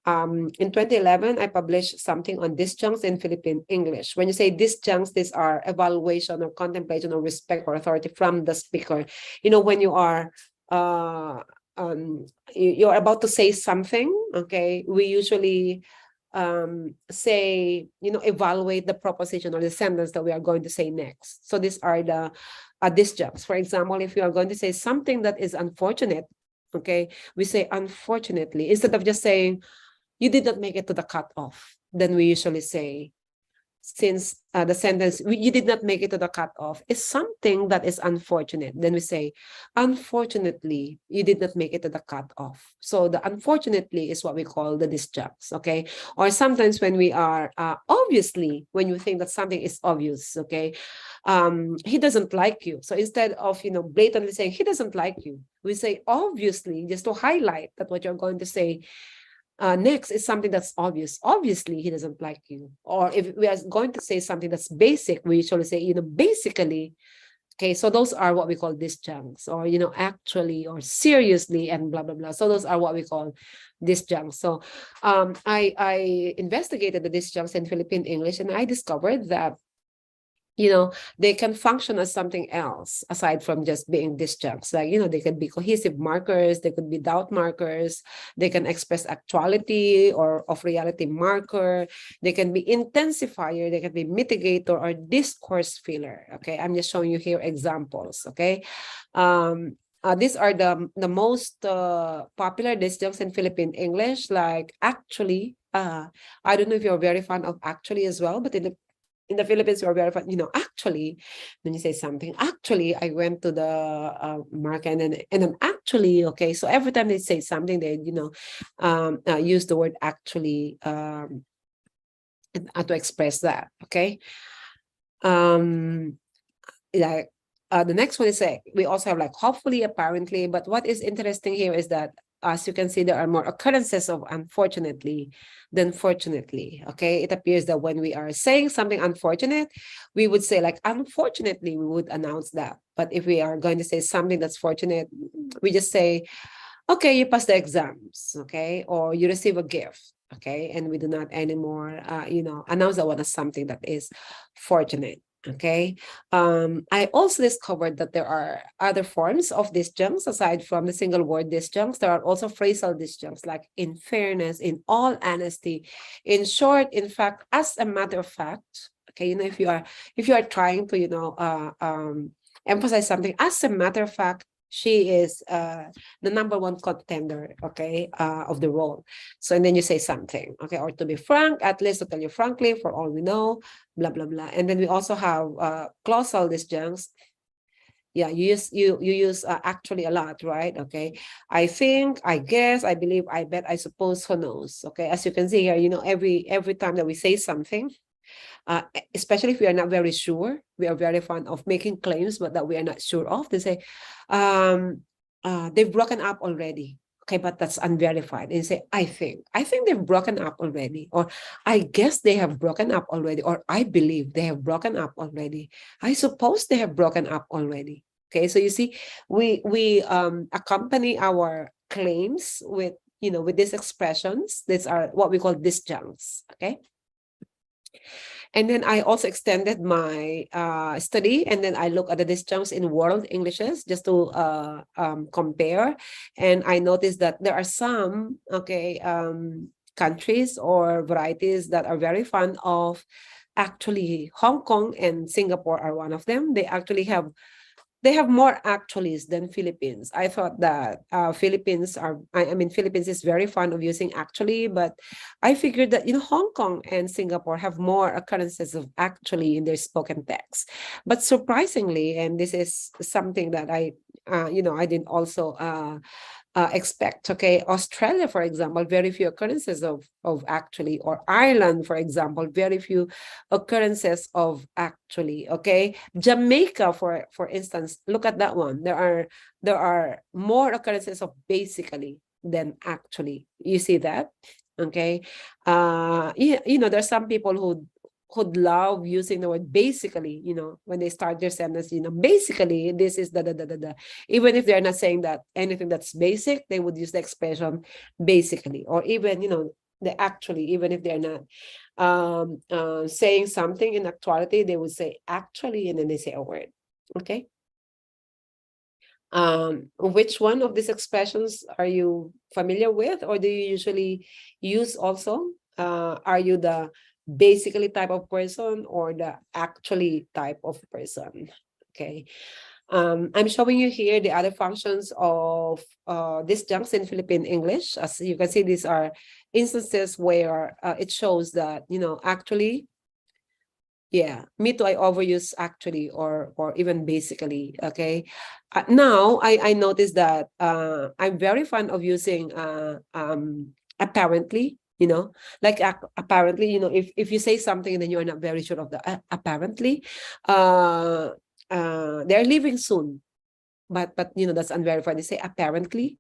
C: In 2011, I published something on disjuncts in Philippine English. When you say disjuncts, these are evaluation or contemplation or respect or authority from the speaker. When you are you're about to say something, okay, we usually say, evaluate the proposition or the sentence that we are going to say next. So these are the disjuncts. For example, if you are going to say something that is unfortunate, okay, we say unfortunately, instead of just saying you did not make it to the cutoff, then we usually say, since the sentence you did not make it to the cutoff is something that is unfortunate, then we say unfortunately you did not make it to the cutoff. So the unfortunately is what we call the disjuncts. Okay, or sometimes when we are obviously, when you think that something is obvious, okay, he doesn't like you, so instead of blatantly saying he doesn't like you, we say obviously, just to highlight that what you're going to say next is something that's obvious. Obviously, he doesn't like you. Or if we are going to say something that's basic, we usually say, basically. Okay, so those are what we call disjuncts, or, actually, or seriously, and blah, blah, blah. So those are what we call disjuncts. So I investigated the disjuncts in Philippine English, and I discovered that they can function as something else aside from just being disjuncts. Like, they can be cohesive markers, they could be doubt markers, they can express actuality or of reality marker, they can be intensifier, they can be mitigator or discourse filler. Okay, I'm just showing you here examples. Okay, these are the most popular disjuncts in Philippine English, like actually. I don't know if you're very fond of actually as well, but in the Philippines, we're very fun, actually, when you say something, actually, I went to the market and then actually, okay, so every time they say something, they, use the word actually to express that, okay? The next one is we also have like hopefully, apparently, but what is interesting here is that, as you can see, there are more occurrences of unfortunately than fortunately. Okay, it appears that when we are saying something unfortunate, we would say like unfortunately, we would announce that. But if we are going to say something that's fortunate, we just say, okay, you passed the exams, okay, or you receive a gift, okay, and we do not anymore, announce that one as something that is fortunate. Okay, I also discovered that there are other forms of disjuncts aside from the single word disjuncts. There are also phrasal disjuncts, like in fairness, in all honesty, in short, in fact, as a matter of fact. Okay, you know, if you are trying to, you know, emphasize something, as a matter of fact, she is the #1 contender, okay, of the role. So, and then you say something, okay, or to be frank, at least to tell you frankly, for all we know, blah, blah, blah. And then we also have clausal disjuncts. Yeah, you use actually a lot, right? Okay, I think, I guess, I believe, I bet, I suppose, who knows? Okay, as you can see here, you know, every time that we say something, especially if we are not very sure, we are very fond of making claims, but that we are not sure of. They say, they've broken up already. Okay, but that's unverified. And you say, I think they've broken up already, or I guess they have broken up already, or I believe they have broken up already. I suppose they have broken up already. Okay, so you see, we accompany our claims with, you know, with these expressions. These are what we call disjuncts. Okay. And then I also extended my study, and then I look at the disjuncts in world Englishes just to compare. And I noticed that there are some, okay, countries or varieties that are very fond of, actually Hong Kong and Singapore are one of them. They actually have more actuallys than Philippines. I thought that Philippines is very fond of using actually, but I figured that, you know, Hong Kong and Singapore have more occurrences of actually in their spoken text. But surprisingly, and this is something that I didn't also expect. Okay, Australia, for example, very few occurrences of actually, or Ireland, for example, very few occurrences of actually. Okay, Jamaica, for instance, look at that one. There are more occurrences of basically than actually. You see that? Okay, you know, there's some people who love using the word basically, you know, when they start their sentence, you know, basically this is the. Even if they're not saying that anything that's basic, they would use the expression basically, or even, you know, the actually, even if they're not saying something in actuality, they would say actually, and then they say a word. Okay. Which one of these expressions are you familiar with, or do you usually use also? Are you the basically type of person or the actually type of person? Okay. I'm showing you here the other functions of disjuncts in Philippine English. As you can see, these are instances where it shows that, you know, actually, yeah, me too, I overuse actually or even basically. Okay. Now I noticed that I'm very fond of using apparently, you know, like apparently, you know, if you say something and then you're not very sure of the apparently, they're leaving soon, but you know, that's unverified. They say apparently.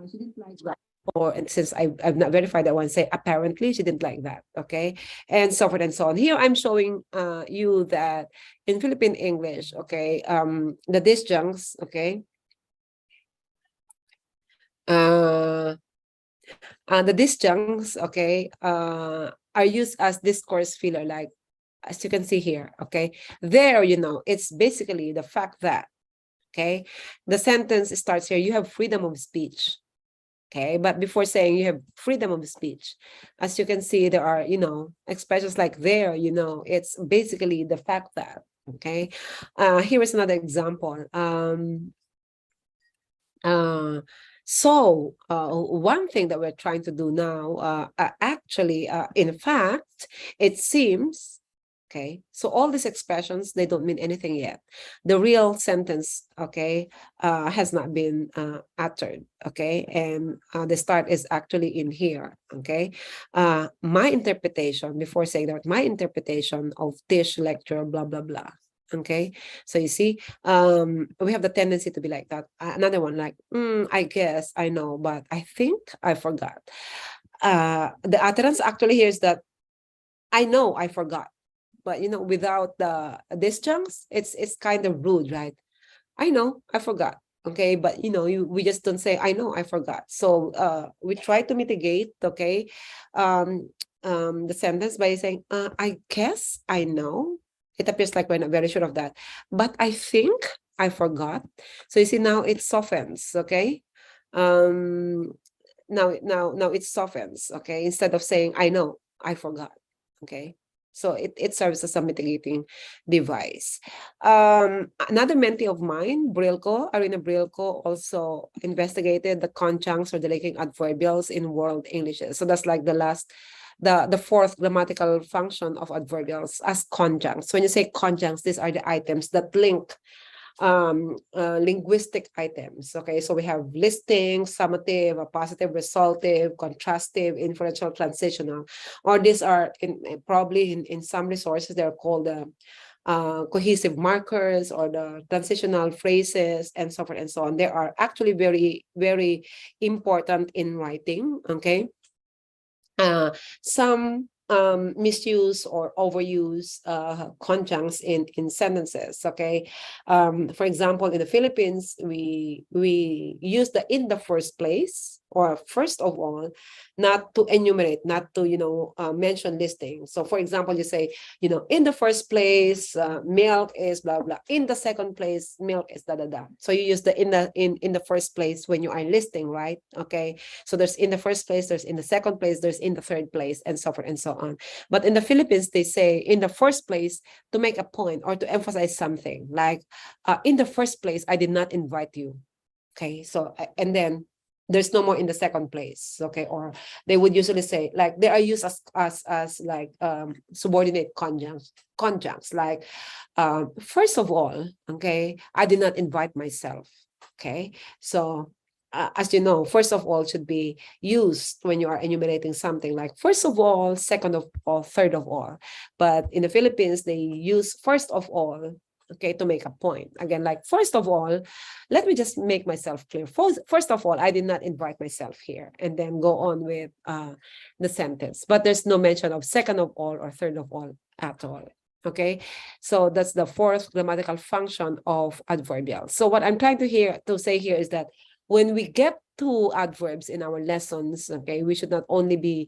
C: She didn't like that. Or, and since I've not verified that one, say apparently she didn't like that. Okay, and so forth and so on. Here I'm showing you that in Philippine English, okay, the disjuncts, okay, the disjuncts, okay, are used as discourse filler, like as you can see here. Okay, there, you know, it's basically the fact that, okay, the sentence starts here, you have freedom of speech. Okay, but before saying you have freedom of speech, as you can see, there are, you know, expressions like there, you know, it's basically the fact that. Okay, here is another example. So one thing that we're trying to do now, actually, in fact, it seems, okay, so all these expressions, they don't mean anything yet. The real sentence, okay, has not been uttered, okay, and the start is actually in here, okay. My interpretation, before saying that, my interpretation of this lecture, blah, blah, blah. Okay, so you see, we have the tendency to be like that. Another one, like, I guess, I know, but I think I forgot. The utterance actually here is that I know I forgot, but you know, without the disjuncts, it's kind of rude, right? I know I forgot. Okay, but you know, we just don't say I know I forgot. So we try to mitigate, okay, the sentence by saying I guess I know. It appears like we're not very sure of that, but I think I forgot. So you see, now it softens, okay. Now it softens, okay. Instead of saying I know, I forgot, okay. So it serves as a mitigating device. Another mentee of mine, Ariane Borlongan, also investigated the conjuncts or the linking adverbials in world English. So that's like the fourth grammatical function of adverbials as conjuncts. When you say conjuncts, these are the items that link linguistic items. Okay, so we have listing, summative, appositive, resultive, contrastive, inferential, transitional, or these are probably in some resources they're called cohesive markers or the transitional phrases and so forth and so on. They are actually very, very important in writing. Okay, some misuse or overuse conjuncts in sentences. Okay, for example, in the Philippines, we use the in the first place or first of all, not to enumerate, not to mention listing. So, for example, you say in the first place, milk is blah blah. In the second place, milk is da da da. So you use the in the first place when you are listing, right? Okay, so there's in the first place, there's in the second place, there's in the third place, and so forth and so on. But in the Philippines, they say in the first place to make a point or to emphasize something, like in the first place, I did not invite you. Okay, so and then there's no more in the second place. Okay, or they would usually say, like, they are used as like subordinate conjuncts, like first of all, okay, I did not invite myself. Okay, so as you know, first of all should be used when you are enumerating something, like first of all, second of all, third of all. But in the Philippines, they use first of all, okay, to make a point. Again, like first of all, let me just make myself clear. First of all, I did not invite myself here, and then go on with the sentence. But there's no mention of second of all or third of all at all. Okay, so that's the fourth grammatical function of adverbial. So what I'm trying to say here is that when we get to adverbs in our lessons, okay, we should not only be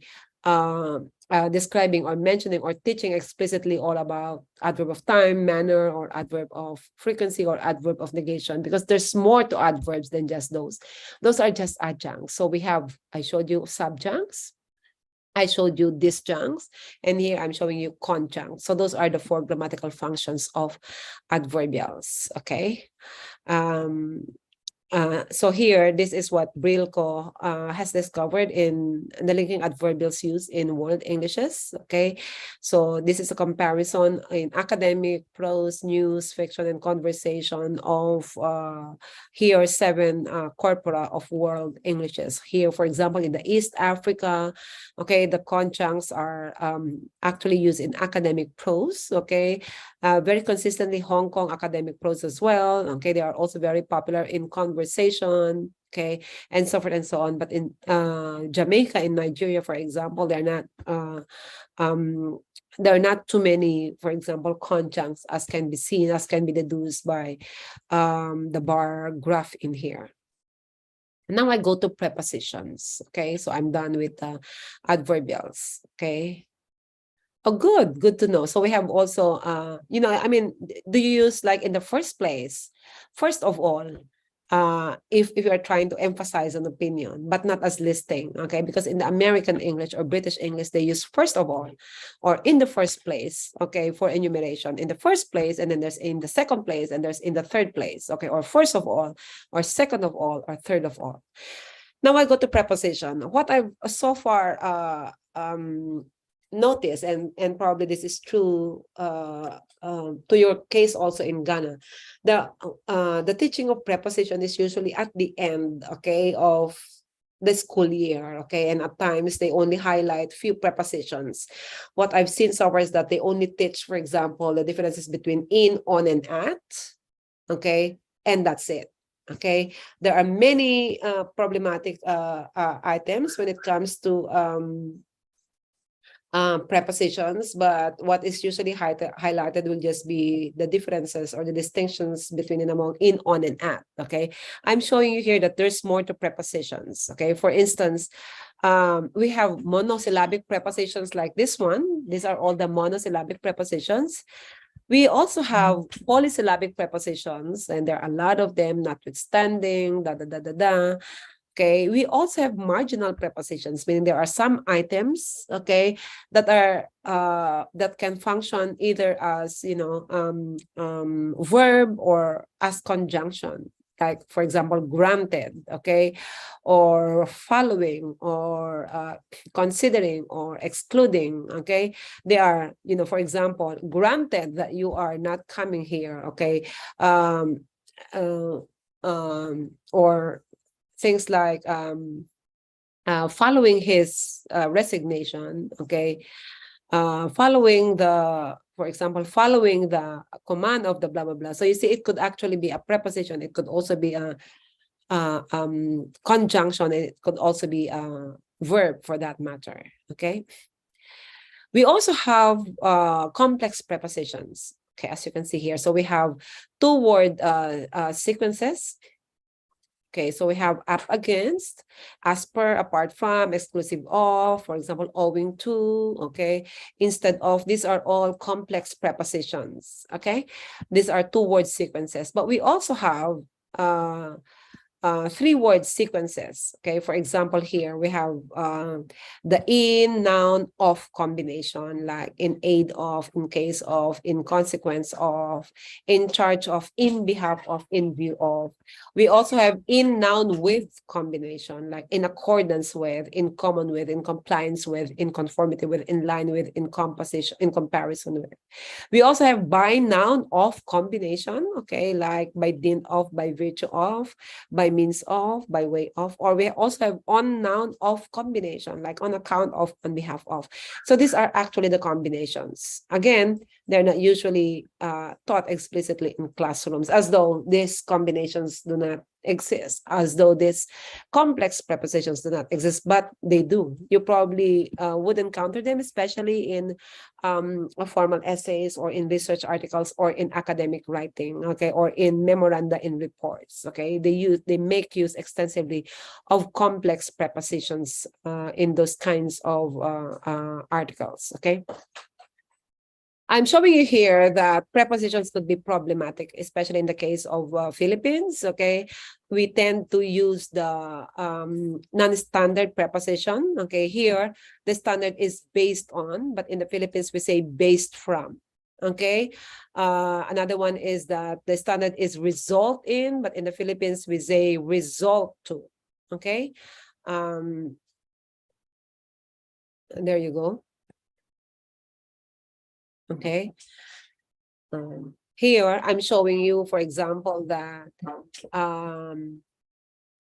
C: describing or mentioning or teaching explicitly all about adverb of time, manner, or adverb of frequency, or adverb of negation, because there's more to adverbs than just those. Those are just adjuncts. So we have, I showed you subjuncts, I showed you disjuncts, and here I'm showing you conjuncts. So those are the four grammatical functions of adverbials. Okay. So here, this is what Borlongan has discovered in the linking adverbials used in world Englishes. Okay, so this is a comparison in academic, prose, news, fiction, and conversation of here 7 corpora of world Englishes. Here, for example, in the East Africa, okay, the conjuncts are actually used in academic prose. Okay, very consistently Hong Kong academic prose as well. Okay, they are also very popular in conversation, okay, and so forth and so on. But in Jamaica, in Nigeria, for example, there are not too many, for example, conjuncts as can be seen, as can be deduced by the bar graph in here. Now I go to prepositions. Okay, so I'm done with adverbials. Okay. Oh, good to know. So we have also, I mean, do you use, like, in the first place, first of all, if you are trying to emphasize an opinion, but not as listing, okay? Because in the American English or British English, they use first of all, or in the first place, okay, for enumeration. In the first place, and then there's in the second place, and there's in the third place, okay? Or first of all, or second of all, or third of all. Now I go to preposition. What I've so far notice, and probably this is true to your case also in Ghana, the teaching of preposition is usually at the end, okay, of the school year, okay, and at times they only highlight few prepositions. What I've seen so far is that they only teach, for example, the differences between in, on, and at, okay, and that's it. Okay, there are many problematic items when it comes to prepositions, but what is usually highlighted will just be the differences or the distinctions between and among in, on, and at. Okay, I'm showing you here that there's more to prepositions. Okay, for instance, we have monosyllabic prepositions like this one. These are all the monosyllabic prepositions. We also have polysyllabic prepositions, and there are a lot of them, notwithstanding, Okay, we also have marginal prepositions, meaning there are some items, okay, that are that can function either as verb or as conjunction, like for example, granted, okay, or following, or considering, or excluding, okay. They are, for example, granted that you are not coming here, okay, or things like following his resignation, okay, following the, for example, following the command of the blah, blah, blah. So you see, it could actually be a preposition. It could also be a conjunction. It could also be a verb for that matter, okay. We also have complex prepositions, okay, as you can see here. So we have two-word sequences. Okay, so we have up against, as per, apart from, exclusive of, for example, owing to, okay, instead of. These are all complex prepositions, okay? These are two-word sequences, but we also have three-word sequences, okay? For example, here we have the in, noun, of combination, like in aid of, in case of, in consequence of, in charge of, in behalf of, in view of. We also have in, noun, with combination, like in accordance with, in common with, in compliance with, in conformity with, in line with, in composition, in comparison with. We also have by, noun, of combination, okay, like by dint of, by virtue of, by means of, by way of. Or we also have on, noun, of combination, like on account of, on behalf of. So these are actually the combinations. Again, they're not usually taught explicitly in classrooms, as though these combinations do not exist, as though these complex prepositions do not exist, but they do. You probably would encounter them, especially in formal essays, or in research articles, or in academic writing, okay, or in memoranda in reports, okay. They make use extensively of complex prepositions in those kinds of articles, okay. I'm showing you here that prepositions could be problematic, especially in the case of Philippines, okay? We tend to use the non-standard preposition, okay? Here, the standard is based on, but in the Philippines, we say based from, okay? Another one is that the standard is result in, but in the Philippines, we say result to, okay? There you go. Okay. Here, I'm showing you, for example, that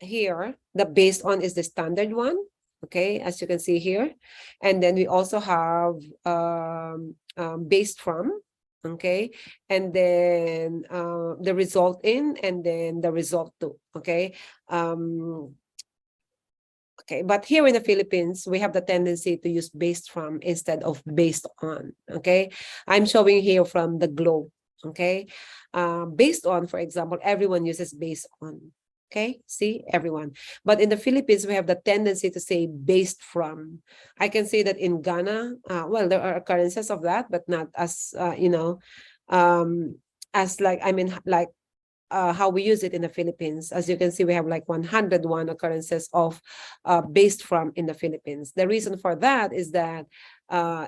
C: here, the based on is the standard one, okay, as you can see here. And then we also have based from, okay, and then the result in, and then the result to, okay. Okay, but here in the Philippines, we have the tendency to use based from instead of based on, okay? I'm showing here from the globe, okay? Based on, for example, everyone uses based on, okay? See, everyone. But in the Philippines, we have the tendency to say based from. I can say that in Ghana, well, there are occurrences of that, but not as, as like, I mean, like, how we use it in the Philippines. As you can see, we have like 101 occurrences of based from in the Philippines. The reason for that is that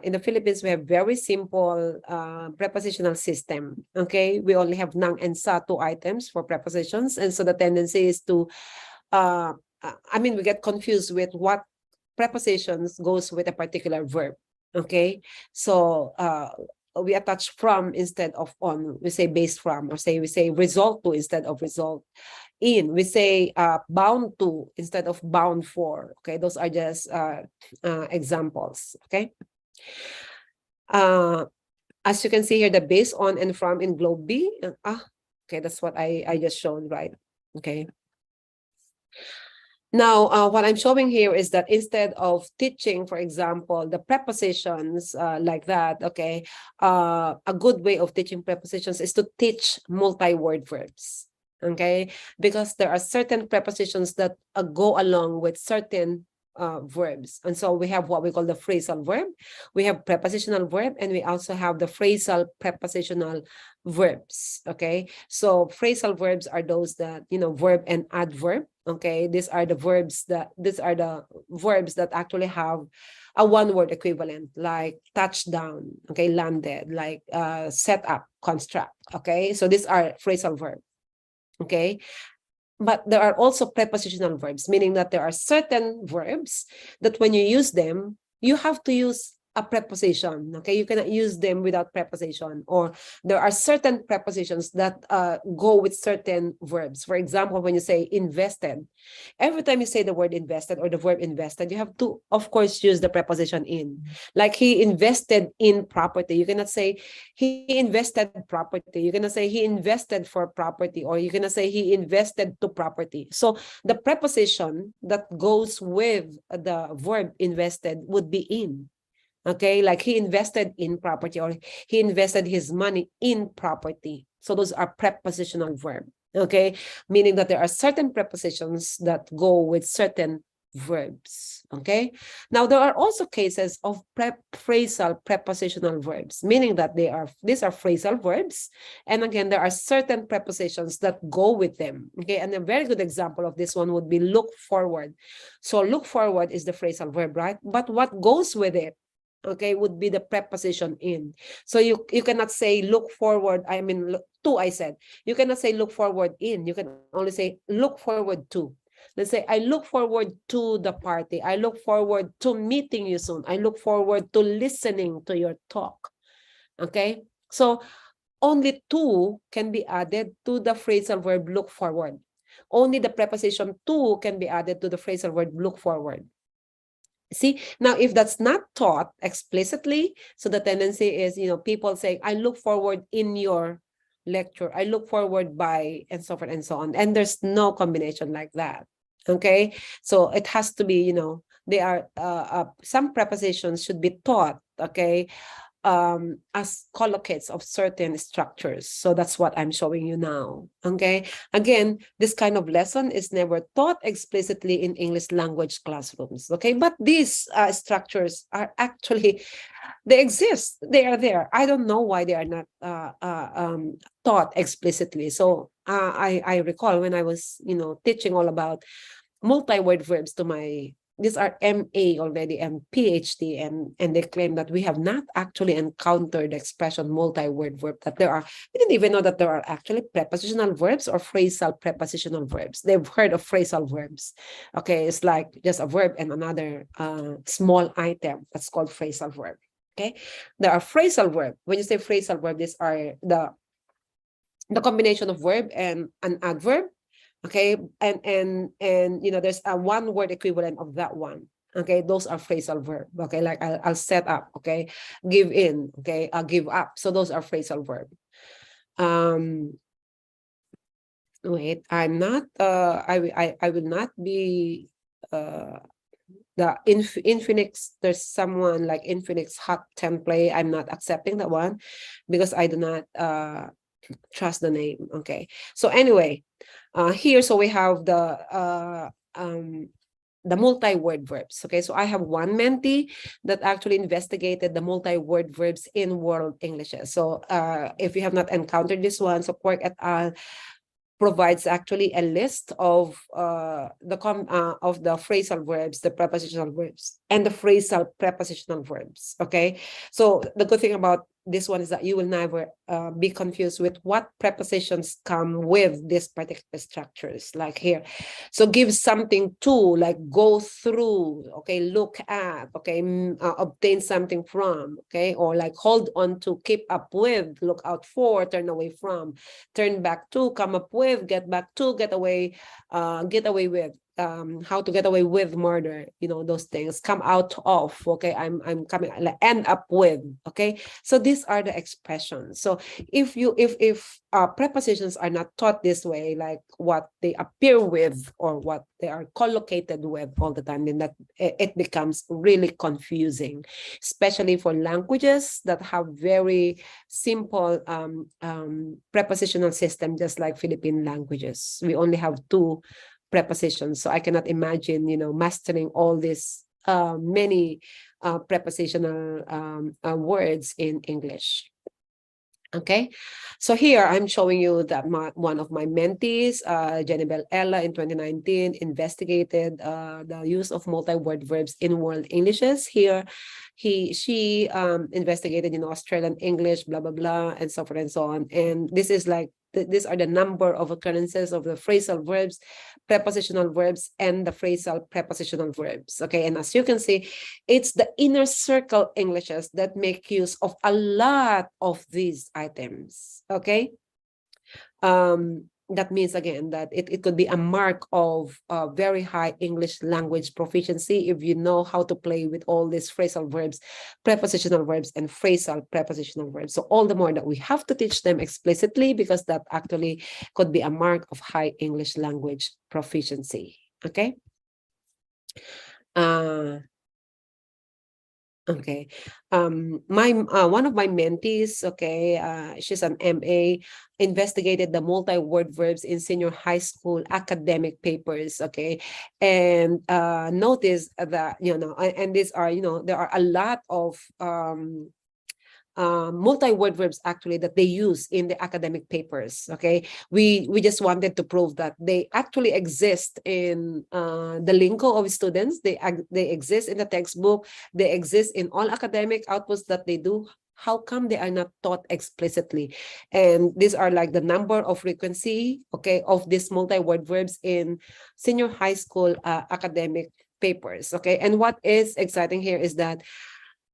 C: in the Philippines, we have very simple prepositional system, okay? We only have nang and sa, two items for prepositions. And so the tendency is to, I mean, we get confused with what prepositions goes with a particular verb, okay? So we attach from instead of on. We say based from, or we say result to instead of result in. We say bound to instead of bound for. Okay, those are just examples. Okay. As you can see here, the based on and from in globe B. Okay, that's what I just shown, right? Okay. Now, what I'm showing here is that instead of teaching, for example, the prepositions like that, okay, a good way of teaching prepositions is to teach multi-word verbs, okay? Because there are certain prepositions that go along with certain verbs. And so we have what we call the phrasal verb, we have prepositional verb, and we also have the phrasal prepositional verbs, okay? So phrasal verbs are those that, verb and adverb, Okay, these are the verbs that actually have a one-word equivalent, like touchdown, okay, landed, like set up, construct. Okay, so these are phrasal verbs. Okay, but there are also prepositional verbs, meaning that there are certain verbs that when you use them, you have to use a preposition. Okay, you cannot use them without preposition, or there are certain prepositions that go with certain verbs. For example, when you say invested, every time you say the word invested or the verb invested, you have to, of course, use the preposition in. Like he invested in property. You cannot say he invested property. You're gonna say he invested for property, or you're gonna say he invested to property. So the preposition that goes with the verb invested would be in. Okay, like he invested in property, or he invested his money in property. So those are prepositional verbs. Okay, meaning that there are certain prepositions that go with certain verbs. Okay, now there are also cases of phrasal prepositional verbs, meaning that these are phrasal verbs, and again there are certain prepositions that go with them. Okay, and a very good example of this one would be look forward. So look forward is the phrasal verb, right? But what goes with it, okay, would be the preposition in. So you cannot say look forward, I mean to, I said. You cannot say look forward in. You can only say look forward to. Let's say, I look forward to the party. I look forward to meeting you soon. I look forward to listening to your talk. Okay? So only to can be added to the phrasal verb look forward. Only the preposition to can be added to the phrasal verb look forward. See, now if that's not taught explicitly, so the tendency is, people saying, I look forward in your lecture, I look forward by, and so forth and so on. And there's no combination like that. Okay, so it has to be, they are, some prepositions should be taught, okay, as collocates of certain structures. So that's what I'm showing you now. Okay, again, this kind of lesson is never taught explicitly in English language classrooms. Okay, but these structures are actually, they exist, they are there. I don't know why they are not taught explicitly. So I recall when I was teaching all about multi-word verbs to my, these are MA already and PhD, and they claim that we have not actually encountered the expression multi-word verb, that there are, we didn't even know that there are actually prepositional verbs or phrasal prepositional verbs. They've heard of phrasal verbs. Okay, it's like just a verb and another small item that's called phrasal verb. Okay, there are phrasal verb. When you say phrasal verb, these are the combination of verb and an adverb. Okay, and there's a one word equivalent of that one. Okay, those are phrasal verb. Okay, like I'll set up. Okay, give in. Okay, I'll give up. So those are phrasal verb. Wait, I'm not. I will not be. The Infinix. There's someone like Infinix hot template. I'm not accepting that one because I do not trust the name. Okay, so anyway. Here, so we have the multi-word verbs. Okay, so I have one mentee that actually investigated the multi-word verbs in world Englishes. So if you have not encountered this one, so Quirk et al. Provides actually a list of the phrasal verbs, the prepositional verbs, and the phrasal prepositional verbs. Okay, so the good thing about this one is that you will never be confused with what prepositions come with these particular structures, like here. So give something to, like go through, okay, look at, okay, obtain something from, okay, or like hold on to, keep up with, look out for, turn away from, turn back to, come up with, get back to, get away with. How to get away with murder, those things, come out of, okay, I'm coming, like, end up with, okay. So these are the expressions. So if prepositions are not taught this way, like what they appear with or what they are collocated with all the time, then that it becomes really confusing, especially for languages that have very simple prepositional system, just like Philippine languages. We only have 2 prepositions. So I cannot imagine, mastering all these many prepositional words in English. Okay, so here I'm showing you that one of my mentees, Jennifer Ella, in 2019 investigated the use of multi-word verbs in world Englishes. Here, she investigated in Australian English, blah blah blah, and so forth and so on. And this is like these are the number of occurrences of the phrasal verbs, prepositional verbs, and the phrasal prepositional verbs. Okay, and as you can see, it's the inner circle Englishes that make use of a lot of these items. Okay, that means again that it could be a mark of very high English language proficiency if you know how to play with all these phrasal verbs, prepositional verbs, and phrasal prepositional verbs. So all the more that we have to teach them explicitly, because that actually could be a mark of high English language proficiency. Okay. Okay. One of my mentees, okay, she's an MA, investigated the multi-word verbs in senior high school academic papers, okay, and noticed that, and these are, there are a lot of multi-word verbs actually that they use in the academic papers. Okay, we just wanted to prove that they actually exist in the lingo of students. They exist in the textbook. They exist in all academic outputs that they do. How come they are not taught explicitly? And these are like the number of frequency, okay, of these multi-word verbs in senior high school academic papers. Okay, and what is exciting here is that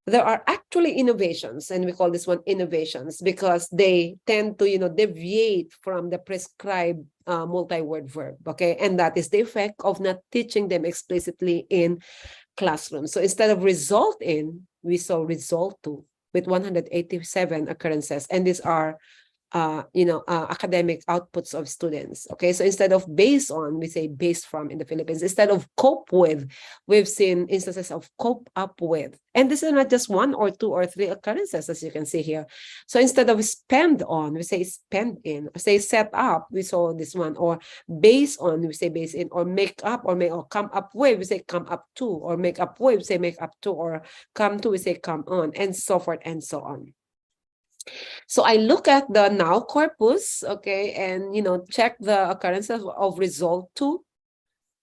C: there are actually innovations, and we call this one innovations because they tend to, deviate from the prescribed multi-word verb, okay? And that is the effect of not teaching them explicitly in classrooms. So instead of result in, we saw result to with 187 occurrences, and these are academic outputs of students. Okay, so instead of based on, we say based from in the Philippines. Instead of cope with, we've seen instances of cope up with. And this is not just one or two or three occurrences, as you can see here. So instead of spend on, we say spend in. Say set up, we saw this one. Or based on, we say based in. Or make up, or come up with, we say come up to. Or make up with, we say make up to. Or come to, we say come on. And so forth and so on. So I look at the now corpus, okay, and check the occurrences of result to,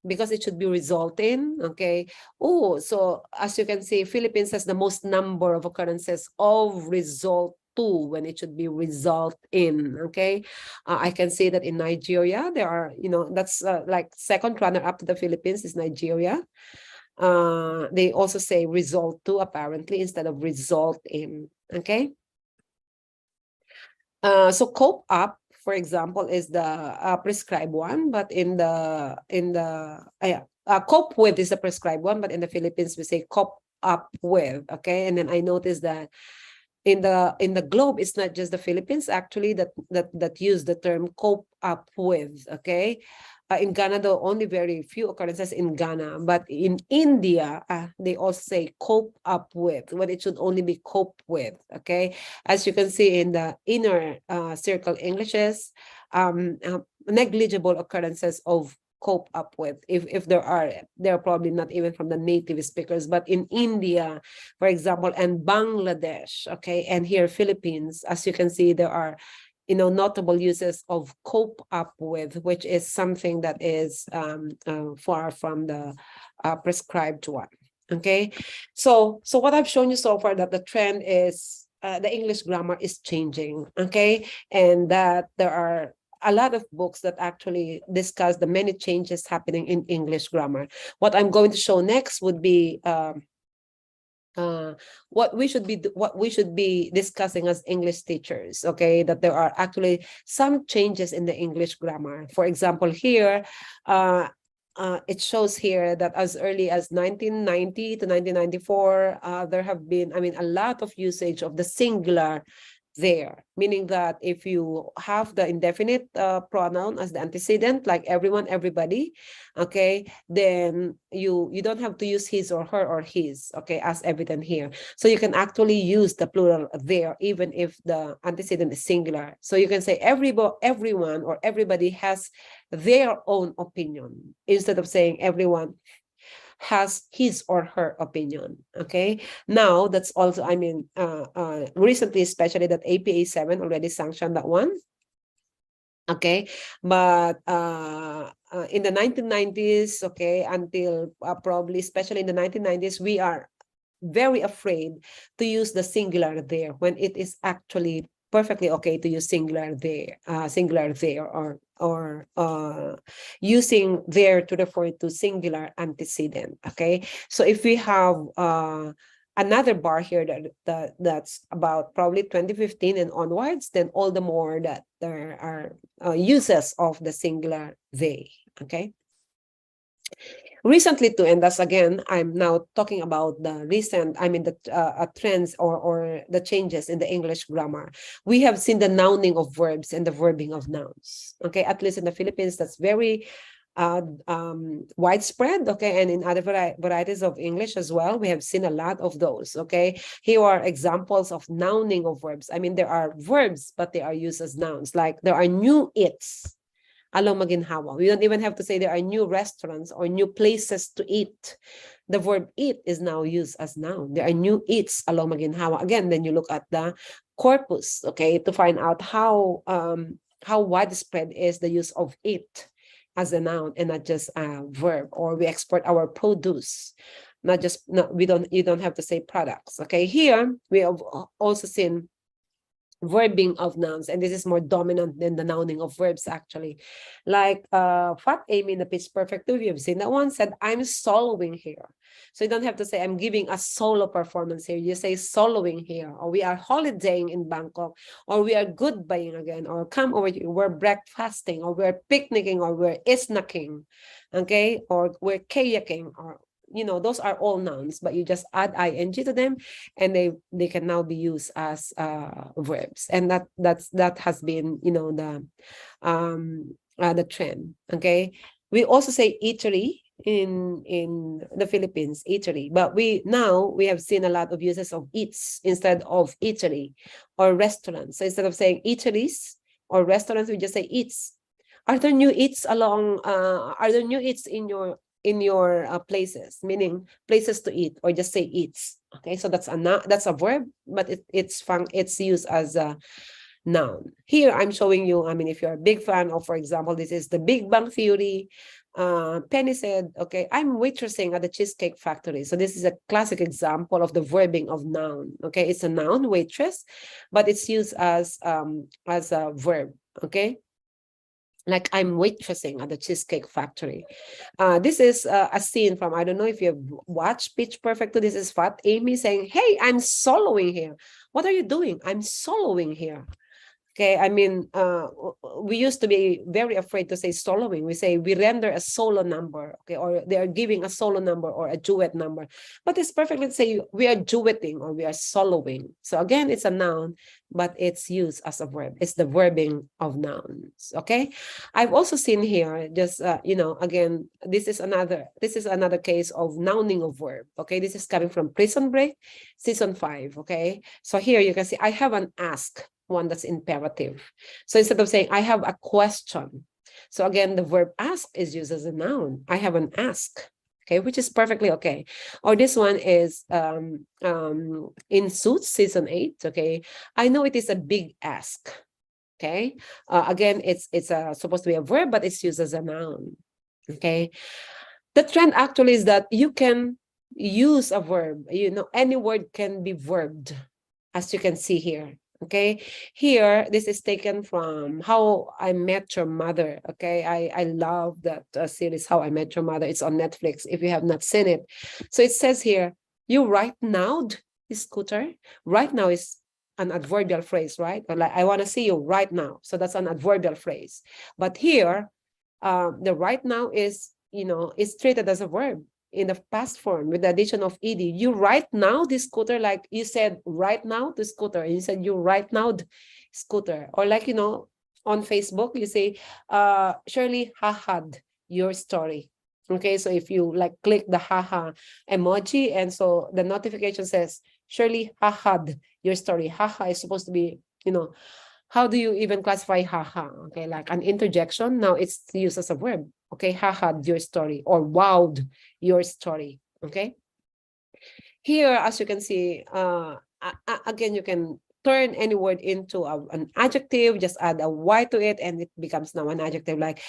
C: because it should be result in, okay. Oh, so as you can see, Philippines has the most number of occurrences of result to when it should be result in, okay. I can say that in Nigeria, there are, that's like second runner up to the Philippines is Nigeria. They also say result to apparently instead of result in, okay. So cope up, for example, is the prescribed one, but cope with is the prescribed one, but in the Philippines we say cope up with, okay. And then I noticed that in the globe, it's not just the Philippines actually that use the term cope up with, okay. In Ghana, there are only very few occurrences in Ghana, but in India, they also say cope up with, when it should only be cope with, okay? As you can see in the inner circle Englishes, negligible occurrences of cope up with. If they're probably not even from the native speakers, but in India, for example, and Bangladesh, okay, and here Philippines, as you can see, there are notable uses of cope up with, which is something that is far from the prescribed one. Okay, so what I've shown you so far, that the trend is the English grammar is changing. Okay, and that there are a lot of books that actually discuss the many changes happening in English grammar. What I'm going to show next would be what we should be discussing as English teachers, okay, that there are actually some changes in the English grammar. For example, here it shows here that as early as 1990 to 1994 there have been, a lot of usage of the singular there, meaning that if you have the indefinite pronoun as the antecedent, like everyone, everybody, okay, then you don't have to use his or her or his, okay, as evident here. So you can actually use the plural there, even if the antecedent is singular. So you can say everyone or everybody has their own opinion, instead of saying everyone has his or her opinion. Okay, now that's also, I mean, recently, especially that APA 7 already sanctioned that one. Okay, but in the 1990s, okay, until probably, especially in the 1990s, we are very afraid to use the singular there when it is actually perfectly okay to use singular there, or using there to refer to singular antecedent. Okay, so if we have another bar here that's about probably 2015 and onwards, then all the more that there are uses of the singular they. Okay. Recently too, and that's again, I'm now talking about the recent, I mean, the trends or the changes in the English grammar. We have seen the nouning of verbs and the verbing of nouns. Okay, at least in the Philippines, that's very widespread. Okay, and in other varieties of English as well, we have seen a lot of those. Okay, here are examples of nouning of verbs. I mean, there are verbs, but they are used as nouns. Like there are new its. Along maginhawa. We don't even have to say there are new restaurants or new places to eat. The verb eat is now used as noun. There are new eats along maginhawa. Again, then you look at the corpus, okay, to find out how widespread is the use of it as a noun and not just a verb. Or we export our produce, not just, no, you don't have to say products. Okay, here we have also seen verbing of nouns, and this is more dominant than the nouning of verbs actually. Like Fat Amy in the Pitch Perfect 2, you've seen that one, said, I'm soloing here. So you don't have to say I'm giving a solo performance here. You say soloing here, or we are holidaying in Bangkok, or we are goodbying again, or come over here, we're breakfasting, or we're picnicking, or we're isnacking, okay, or we're kayaking, or you know, those are all nouns, but you just add ing to them, and they can now be used as verbs, and that has been, you know, the trend. Okay, we also say eatery in the Philippines, eatery, but we have seen a lot of uses of eats instead of eatery or restaurants. So instead of saying eateries or restaurants, we just say eats. Are there new eats along? Are there new eats in your places, meaning places to eat, or just say eats? Okay, so that's a verb, but it's used as a noun. Here I'm showing you, I mean, if you're a big fan of, for example, this is the Big Bang Theory. Penny said, okay, I'm waitressing at the Cheesecake Factory. So this is a classic example of the verbing of noun. Okay, it's a noun, waitress, but it's used as a verb. Okay, like I'm waitressing at the Cheesecake Factory. This is a scene from, I don't know if you've watched Pitch Perfect 2. This is Fat Amy saying, hey, I'm soloing here. What are you doing? I'm soloing here. Okay, I mean, we used to be very afraid to say soloing. We say we render a solo number, okay, or they are giving a solo number or a duet number. But it's perfectly to say we are duetting or we are soloing. So again, it's a noun, but it's used as a verb. It's the verbing of nouns. Okay, I've also seen here, just you know, again, this is another case of nouning of verb. Okay, this is coming from Prison Break, season 5. Okay, so here you can see I have an ask. One that's imperative. So instead of saying I have a question, so again the verb ask is used as a noun. I have an ask, okay, which is perfectly okay. Or this one is in Suits season 8. Okay, I know it is a big ask. Okay, again it's supposed to be a verb, but it's used as a noun. Okay, the trend actually is that you can use a verb. You know, any word can be verbed, as you can see here. Okay, here this is taken from How I Met Your Mother. Okay, I love that series How I Met Your Mother. It's on Netflix if you have not seen it. So it says here, you right now'd, Scooter. Right now is an adverbial phrase, right? Or like I want to see you right now. So that's an adverbial phrase. But here, the right now is, you know, it's treated as a verb in the past form with the addition of ed. You right now the Scooter, like you said right now the Scooter, and you said you right now the Scooter. Or like, you know, on Facebook you say Shirley had your story. Okay, so if you like click the haha emoji, and so the notification says Shirley had your story. Haha is supposed to be, you know, How do you even classify haha? Okay, like an interjection. Now it's used as a verb. Okay, haha, your story, or wowed your story. Okay. Here, as you can see, again, you can turn any word into an adjective, just add a Y to it, and it becomes now an adjective. Like,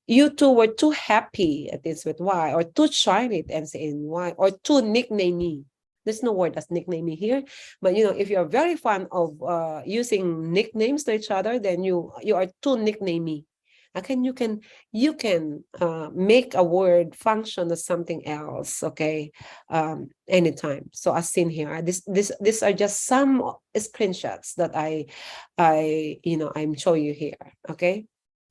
C: you two were too happy, it ends with Y, or too charming, it ends in Y, or too nicknamey. There's no word as nicknamey here, but if you're very fond of using nicknames to each other, then you are too nicknamey. Again, you can make a word function as something else, okay, anytime. So as seen here, these are just some screenshots that I'm showing you here, okay.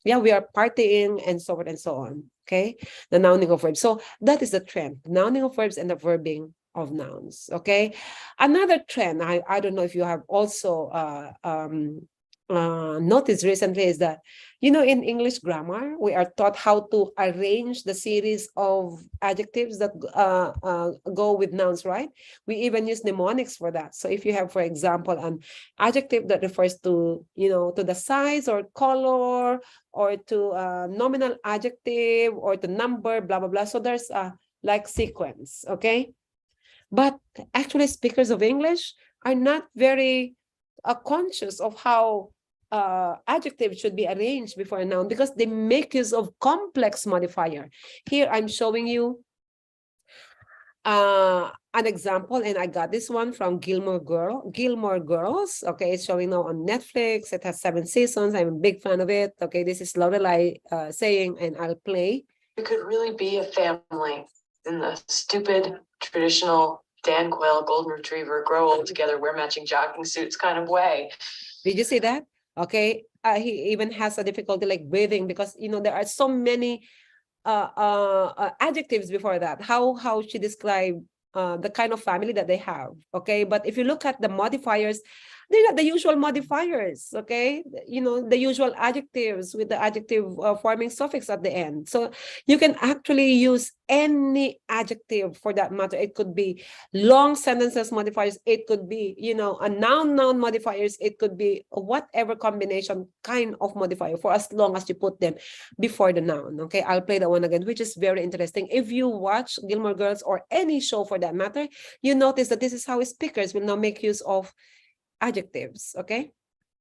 C: Yeah, we are partying and so forth and so on, okay. The nouning of verbs. So that is the trend, the nouning of verbs and the verbing of nouns, okay. Another trend, I don't know if you have also noticed recently, is that in English grammar we are taught how to arrange the series of adjectives that go with nouns, right? We even use mnemonics for that. So if you have, for example, an adjective that refers to to the size or color, or to a nominal adjective, or to number, blah blah blah, so there's a like sequence, okay. But actually, speakers of English are not very conscious of how adjectives should be arranged before a noun, because they make use of complex modifier. Here, I'm showing you an example, and I got this one from Gilmore Girls. Okay, it's showing now on Netflix. It has 7 seasons. I'm a big fan of it. Okay, this is Lorelai saying, and I'll play.
D: We could really be a family in the stupid, traditional Dan Quayle golden retriever, grow old together, wear matching jogging suits kind of way.
C: Did you see that? Okay, he even has a difficulty like breathing, because there are so many adjectives before that. How she described the kind of family that they have. Okay, but if you look at the modifiers, they're not the usual modifiers. Okay, the usual adjectives with the adjective forming suffix at the end. So you can actually use any adjective for that matter. It could be long sentences modifiers. It could be a noun modifiers. It could be whatever combination kind of modifier, for as long as you put them before the noun. Okay, I'll play that one again, which is very interesting. If you watch Gilmore Girls or any show for that matter, you notice that this is how speakers will now make use of adjectives. Okay,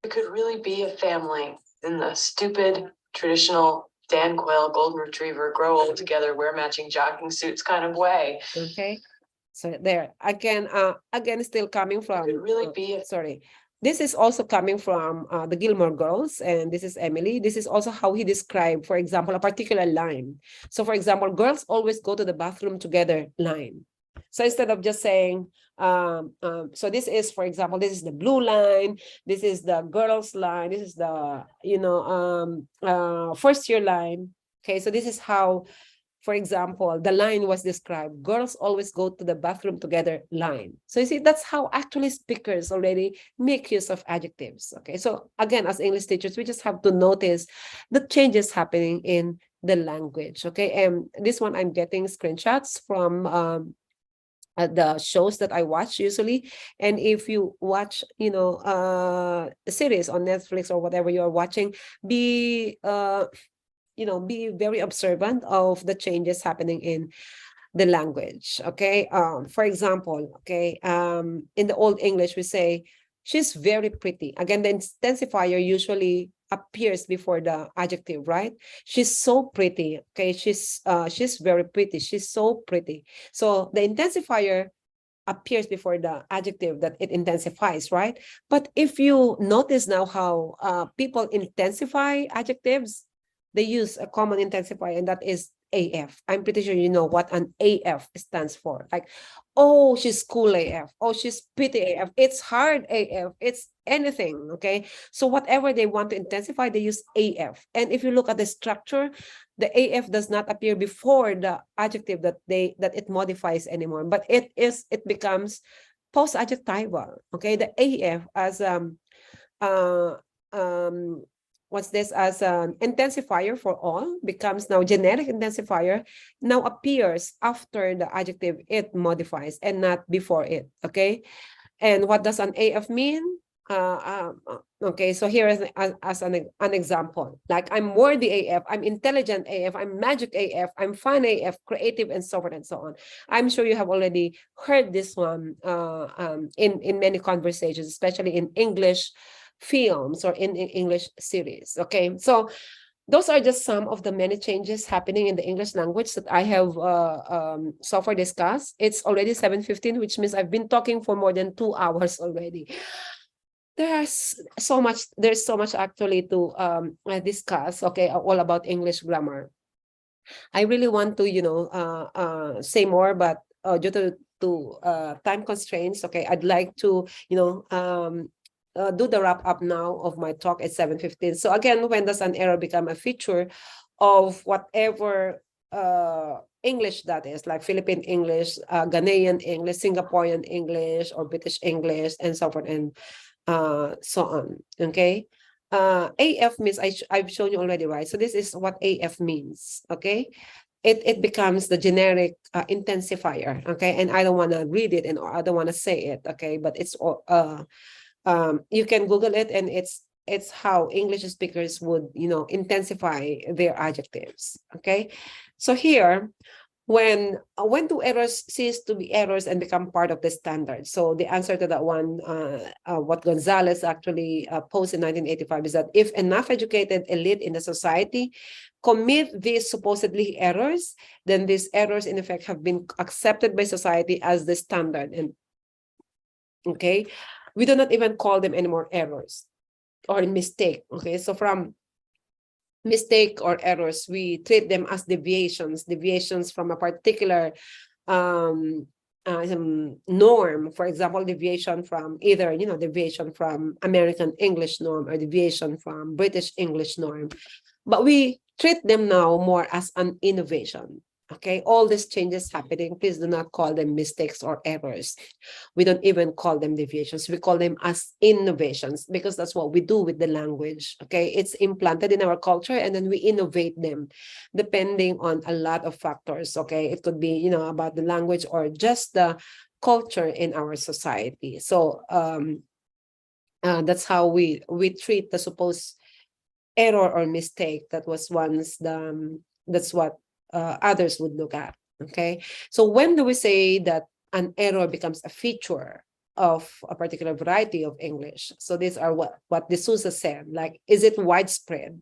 D: we could really be a family in the stupid, traditional Dan Quayle golden retriever, grow old together, wear matching jogging suits kind of way.
C: Okay, so there again, still coming from
D: really be
C: sorry, this is also coming from the Gilmore Girls, and this is Emily. This is also how he described, for example, a particular line. So for example, girls always go to the bathroom together line. So instead of just saying, so this is, for example, this is the blue line, this is the girls line, this is the, first year line. Okay, so this is how, for example, the line was described. Girls always go to the bathroom together line. So you see, that's how actually speakers already make use of adjectives. Okay, so again, as English teachers, we just have to notice the changes happening in the language. Okay, and this one I'm getting screenshots from the shows that I watch usually. And if you watch, a series on Netflix or whatever you are watching, be very observant of the changes happening in the language. Okay, for example, okay, in the Old English we say she's very pretty. Again, the intensifier usually appears before the adjective, right? She's so pretty. Okay, she's very pretty. She's so pretty. So the intensifier appears before the adjective that it intensifies, right? But if you notice now how people intensify adjectives, they use a common intensifier, and that is AF. I'm pretty sure you know what an AF stands for. Like, oh, she's cool AF. Oh, she's pretty AF. It's hard AF. It's anything, okay? So whatever they want to intensify, they use AF. And if you look at the structure, the AF does not appear before the adjective that it modifies anymore, but it becomes post-adjectival, okay? The AF as what's this, as an intensifier for all, becomes now generic intensifier, now appears after the adjective it modifies and not before it, okay? And what does an AF mean? Okay, so here is as an example. Like, I'm worthy AF, I'm intelligent AF, I'm magic AF, I'm fun AF, creative, and so forth and so on. I'm sure you have already heard this one in many conversations, especially in English films or in English series. Okay, so those are just some of the many changes happening in the English language that I have so far discussed. It's already 7:15, which means I've been talking for more than 2 hours already. There's so much actually to discuss, okay, all about English grammar. I really want to, say more, but due to time constraints, okay, I'd like to, do the wrap up now of my talk at 7:15. So again, when does an error become a feature of whatever English that is, like Philippine English, Ghanaian English, Singaporean English, or British English, and so forth and so on. Okay. AF means I've shown you already, right? So this is what AF means. Okay. It becomes the generic intensifier. Okay. And I don't want to read it and I don't want to say it. Okay. But it's you can Google it, and it's how English speakers would, intensify their adjectives. Okay. So here, when do errors cease to be errors and become part of the standard? So the answer to that one, what Gonzalez actually posed in 1985, is that if enough educated elite in the society commit these supposedly errors, then these errors in effect have been accepted by society as the standard. And okay, we do not even call them anymore errors or mistake. Okay, so from mistake or errors, we treat them as deviations from a particular norm. For example, deviation from either, deviation from American English norm or deviation from British English norm. But we treat them now more as an innovation. Okay, all these changes happening, please do not call them mistakes or errors. We don't even call them deviations. We call them as innovations, because that's what we do with the language. Okay, it's implanted in our culture, and then we innovate them depending on a lot of factors. Okay, it could be, about the language or just the culture in our society. So that's how we treat the supposed error or mistake that was once that's what others would look at. Okay, so when do we say that an error becomes a feature of a particular variety of English? So these are what D'Souza said. Like, is it widespread?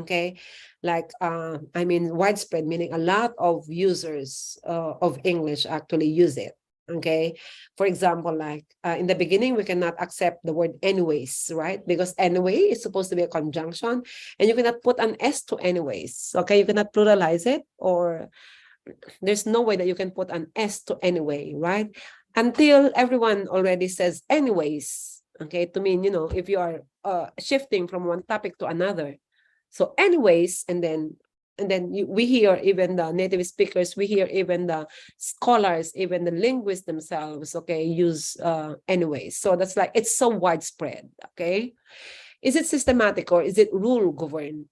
C: Okay, like widespread meaning a lot of users of English actually use it. Okay, for example, like in the beginning, we cannot accept the word anyways, right? Because anyway is supposed to be a conjunction, and you cannot put an S to anyways. Okay, you cannot pluralize it, or there's no way that you can put an S to anyway, right? Until everyone already says anyways. Okay, to mean, if you are shifting from one topic to another. So anyways, and then we hear even the native speakers, we hear even the scholars, even the linguists themselves, okay, use anyways. So that's like, it's so widespread. Okay, is it systematic or is it rule governed?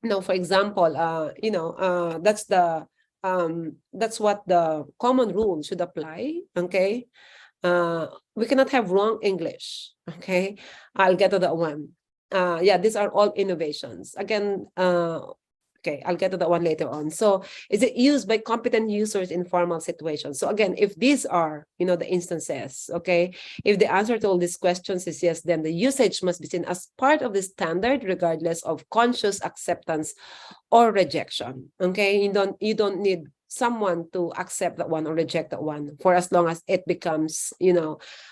C: Now, for example, that's what the common rule should apply. Okay, we cannot have wrong English. Okay, I'll get to that one. These are all innovations. Again, okay, I'll get to that one later on. So is it used by competent users in formal situations? So again, if these are, the instances, okay, if the answer to all these questions is yes, then the usage must be seen as part of the standard, regardless of conscious acceptance or rejection. Okay, you don't need someone to accept that one or reject that one, for as long as it becomes,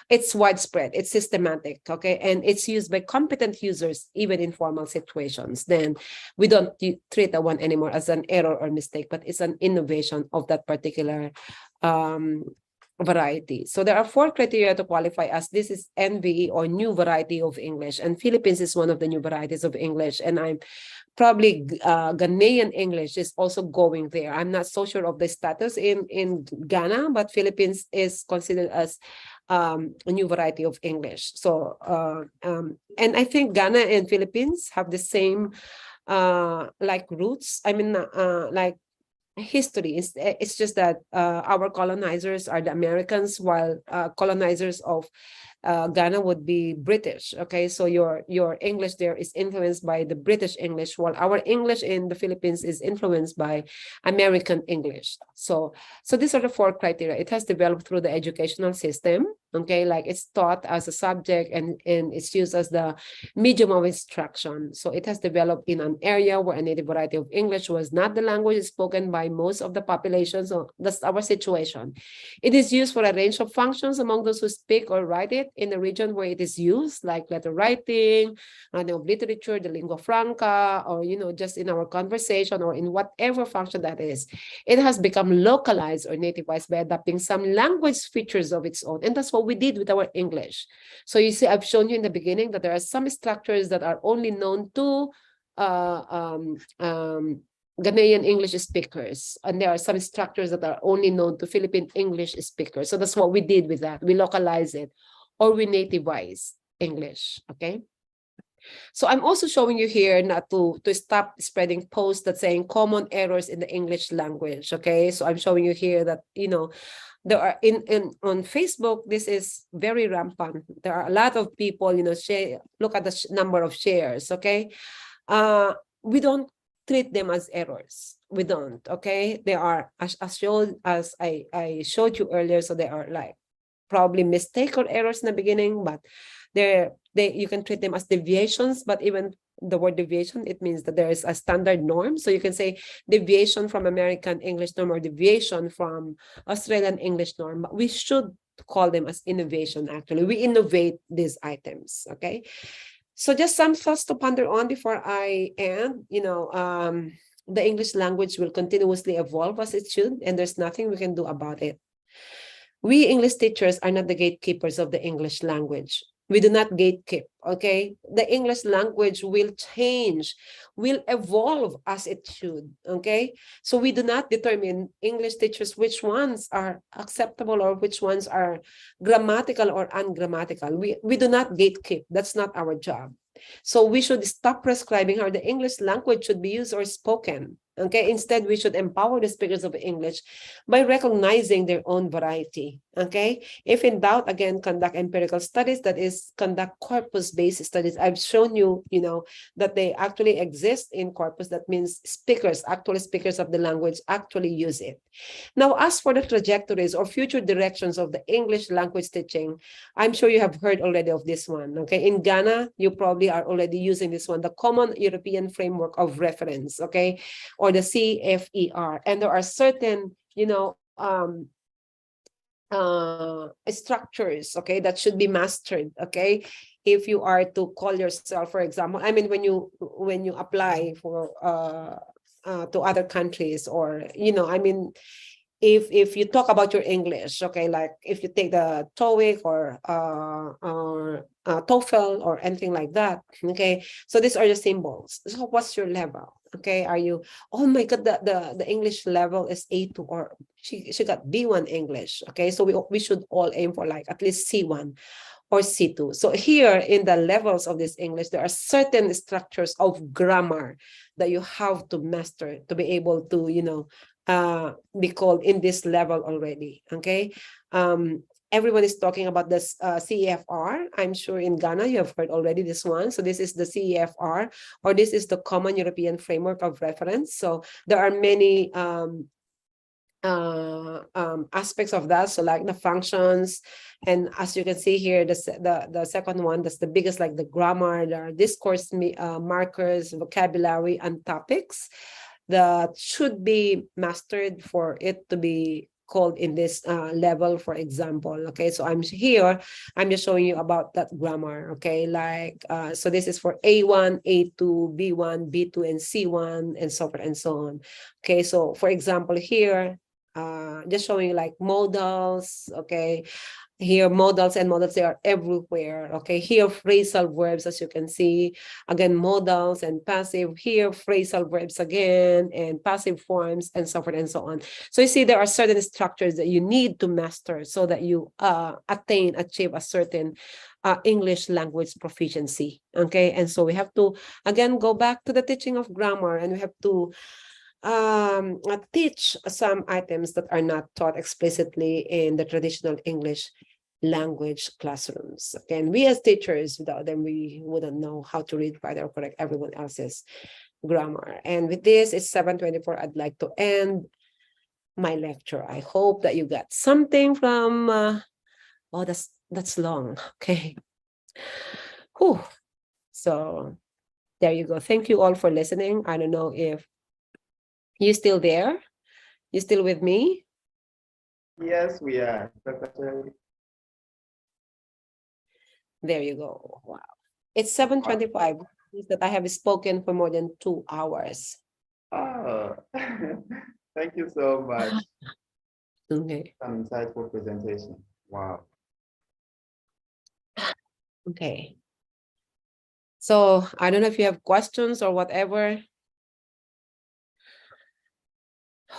C: it's widespread, it's systematic, okay, and it's used by competent users even in formal situations. Then we don't treat that one anymore as an error or mistake, but it's an innovation of that particular variety. So there are 4 criteria to qualify as this is NVE or new variety of English, and Philippines is one of the new varieties of English, and I'm probably Ghanaian English is also going there. I'm not so sure of the status in Ghana, but Philippines is considered as a new variety of English. So and I think Ghana and Philippines have the same like roots. I mean, like history. It's just that our colonizers are the Americans, while colonizers of Ghana would be British. Okay, so your English there is influenced by the British English, while our English in the Philippines is influenced by American English. So these are the 4 criteria. It has developed through the educational system. Okay, like it's taught as a subject and it's used as the medium of instruction. So it has developed in an area where a native variety of English was not the language spoken by most of the population. So that's our situation. It is used for a range of functions among those who speak or write it in the region where it is used, like letter writing, of literature, the lingua franca, or just in our conversation or in whatever function that is. It has become localized or nativized by adopting some language features of its own, and that's what we did with our English. So you see, I've shown you in the beginning that there are some structures that are only known to Ghanaian English speakers, and there are some structures that are only known to Philippine English speakers. So that's what we did with that. We localize it, or we nativize English. Okay. So I'm also showing you here not to stop spreading posts that saying common errors in the English language. Okay, so I'm showing you here that there are on Facebook, this is very rampant. There are a lot of people, share, look at the number of shares. Okay, we don't treat them as errors. We don't. Okay, they are as I showed you earlier. So they are like probably mistake or errors in the beginning, but you can treat them as deviations. But even the word deviation, it means that there is a standard norm. So you can say deviation from American English norm or deviation from Australian English norm. But we should call them as innovation. Actually, we innovate these items. Okay. So just some thoughts to ponder on before I end. The English language will continuously evolve as it should, and there's nothing we can do about it. We English teachers are not the gatekeepers of the English language. We do not gatekeep, okay? The English language will change, will evolve as it should, okay? So we do not determine, English teachers, which ones are acceptable or which ones are grammatical or ungrammatical. We do not gatekeep. That's not our job. So we should stop prescribing how the English language should be used or spoken. Okay, instead, we should empower the speakers of English by recognizing their own variety. Okay, if in doubt, again, conduct empirical studies, that is, conduct corpus-based studies. I've shown you, that they actually exist in corpus. That means speakers, actually speakers of the language, actually use it. Now, as for the trajectories or future directions of the English language teaching, I'm sure you have heard already of this one. Okay, in Ghana, you probably are already using this one, the Common European Framework of Reference. Okay, or the CFER, and there are certain, structures, okay, that should be mastered. Okay, if you are to call yourself, for example, I mean, when you apply for to other countries, or I mean, if you talk about your English, okay, like if you take the TOEIC or TOEFL or anything like that, okay, so these are the symbols. So what's your level? Okay, are you, oh my God, the English level is A2, or she got B1 English. Okay, so we should all aim for like at least C1 or C2. So here in the levels of this English, there are certain structures of grammar that you have to master to be able to, be called in this level already. Okay. Everyone is talking about this CEFR. I'm sure in Ghana you have heard already this one. So this is the CEFR, or this is the Common European Framework of Reference. So there are many aspects of that. So like the functions, and as you can see here, the second one, that's the biggest, like the grammar, there are discourse markers, vocabulary, and topics that should be mastered for it to be called in this level, for example. Okay, so I'm just showing you about that grammar. Okay, like so this is for A1, A2, B1, B2, and C1, and so forth and so on. Okay, so for example here, just showing you like modals. Okay, here modals and modals, they are everywhere. Okay, here phrasal verbs, as you can see, again modals and passive, here phrasal verbs again, and passive forms, and so forth and so on. So you see there are certain structures that you need to master so that you achieve a certain English language proficiency. Okay, and so we have to again go back to the teaching of grammar, and we have to teach some items that are not taught explicitly in the traditional English language classrooms. Okay, and we as teachers, without them, we wouldn't know how to read, write, or correct everyone else's grammar. And with this, it's 7:24. I'd like to end my lecture. I hope that you got something from, oh, that's long. Okay. Whew. So there you go. Thank you all for listening. I don't know if you're still there. You still with me?
B: Yes, we are. Professor.
C: There you go. Wow. It's 7:25. Means that I have spoken for more than 2 hours.
B: Oh, thank you so much.
C: Okay.
B: An insightful presentation. Wow.
C: Okay. So I don't know if you have questions or whatever.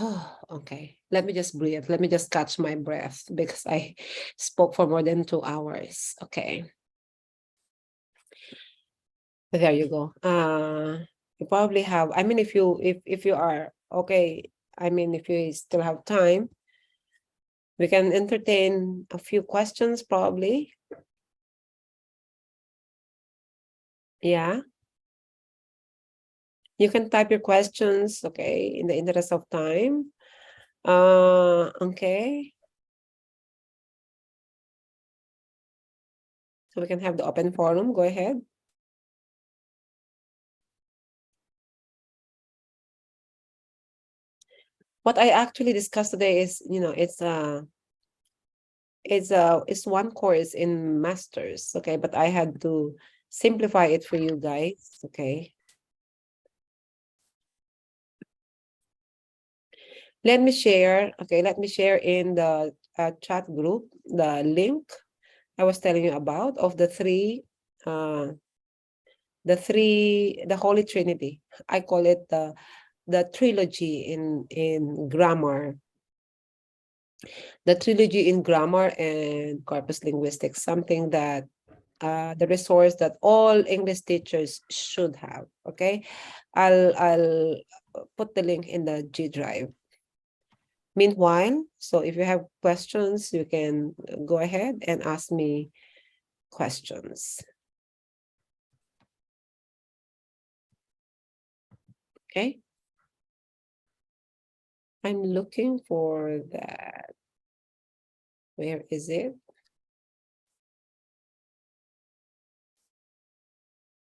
C: Oh, okay. Let me just breathe. Let me just catch my breath because I spoke for more than 2 hours. Okay. There you go. You probably have, I mean, if you are okay, I mean, if you still have time, we can entertain a few questions probably. Yeah. You can type your questions, okay, in the interest of time. Okay. So we can have the open forum. Go ahead. What I actually discussed today is, it's one course in masters, okay, but I had to simplify it for you guys, okay. Let me share in the chat group the link I was telling you about of the Holy Trinity. I call it the trilogy in grammar. The trilogy in grammar and corpus linguistics, something that the resource that all English teachers should have. Okay, I'll put the link in the G Drive. Meanwhile, so if you have questions, you can go ahead and ask me questions. Okay. I'm looking for that. Where is it?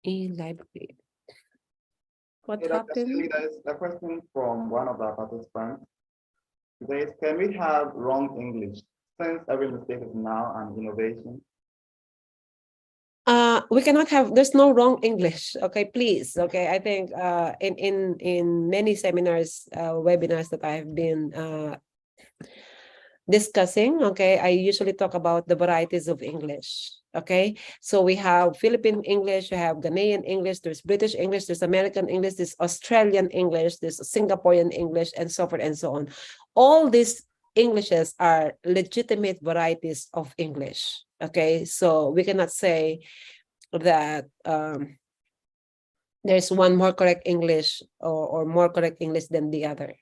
C: E-library. What happened?
B: There is a question from one of our participants. It says, can we have wrong English since every mistake is now an innovation?
C: We cannot have, there's no wrong English, okay, please, okay. I think in many seminars, webinars that I have been discussing, okay, I usually talk about the varieties of English, okay. So we have Philippine English, we have Ghanaian English, there's British English, there's American English, there's Australian English, there's Singaporean English, and so forth and so on. All these Englishes are legitimate varieties of English, okay. So we cannot say that there's one more correct English or more correct English than the other,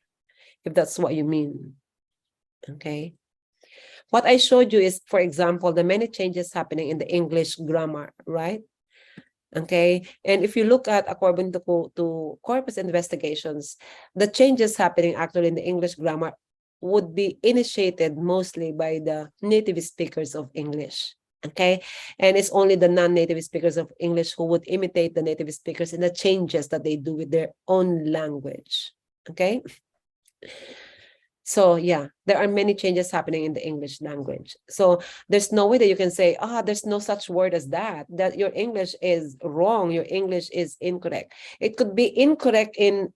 C: if that's what you mean. Okay. What I showed you is, for example, the many changes happening in the English grammar, right? Okay. And if you look at, according to corpus investigations, the changes happening actually in the English grammar would be initiated mostly by the native speakers of English. Okay. And it's only the non-native speakers of English who would imitate the native speakers in the changes that they do with their own language. Okay. So yeah, there are many changes happening in the English language. So there's no way that you can say, there's no such word as that your English is wrong, your English is incorrect. It could be incorrect in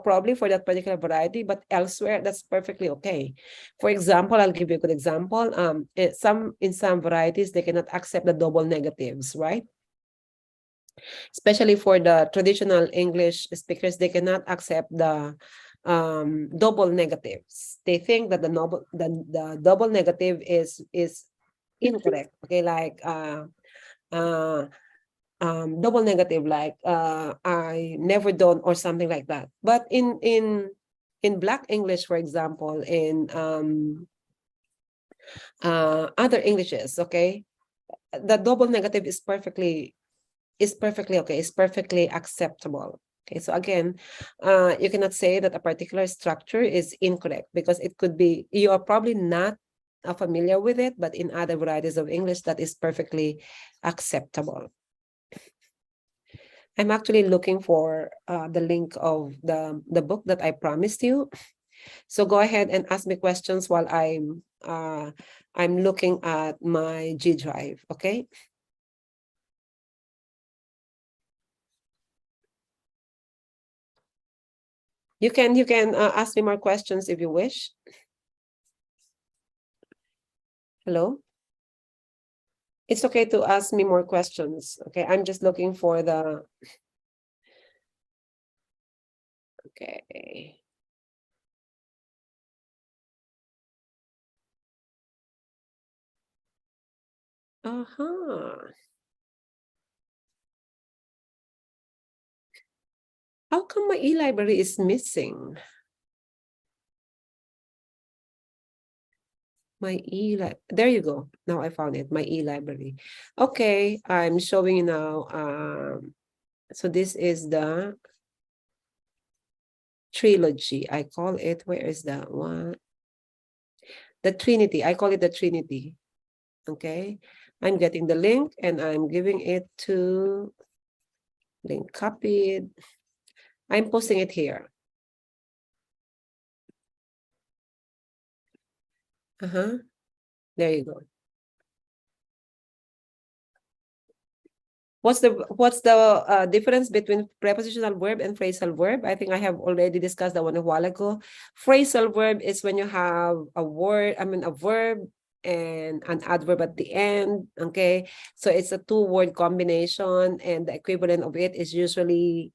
C: probably for that particular variety, but elsewhere that's perfectly okay. For example, I'll give you a good example. In some varieties, they cannot accept the double negatives, right? Especially for the traditional English speakers, they cannot accept the double negatives. They think that the double negative is incorrect. Okay, like double negative, like I never done or something like that. But in Black English, for example, in
E: other Englishes, okay, the double negative is perfectly okay, is perfectly acceptable. Okay, so again, you cannot say that a particular structure is incorrect because it could be, you are probably not familiar with it, but in other varieties of English, that is perfectly acceptable. I'm actually looking for the link of the book that I promised you. So go ahead and ask me questions while I'm looking at my G Drive, okay? You can ask me more questions if you wish. Hello? It's okay to ask me more questions. Okay, I'm just looking for the, okay. How come my e-library is missing? My there you go. Now I found it, my e-library. Okay, I'm showing you now. So this is the trilogy. I call it, where is that one? The Trinity. I call it the Trinity. Okay, I'm getting the link and I'm giving it to link copied. I'm posting it here. There you go. What's the difference between prepositional verb and phrasal verb? I think I have already discussed that one a while ago. Phrasal verb is when you have a word, a verb and an adverb at the end. Okay, so it's a two-word combination, and the equivalent of it is usually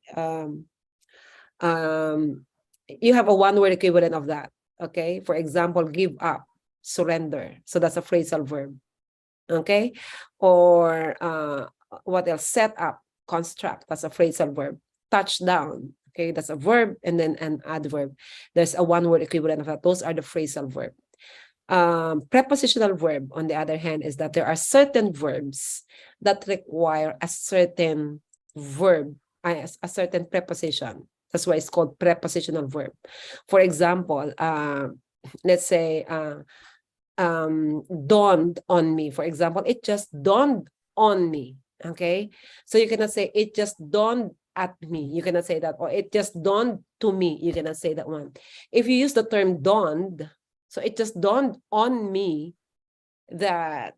E: you have a one-word equivalent of that. Okay, for example, give up, surrender. So that's a phrasal verb. Okay, or what else? Set up, construct. That's a phrasal verb. Touchdown. Okay, that's a verb and then an adverb. There's a one-word equivalent of that. Those are the phrasal verb. Prepositional verb, on the other hand, is that there are certain verbs that require a certain verb, a certain preposition. That's why it's called prepositional verb. For example, let's say dawned on me. For example, it just dawned on me. Okay, so you cannot say it just dawned at me. You cannot say that. Or it just dawned to me. You cannot say that one. If you use the term dawned, so it just dawned on me that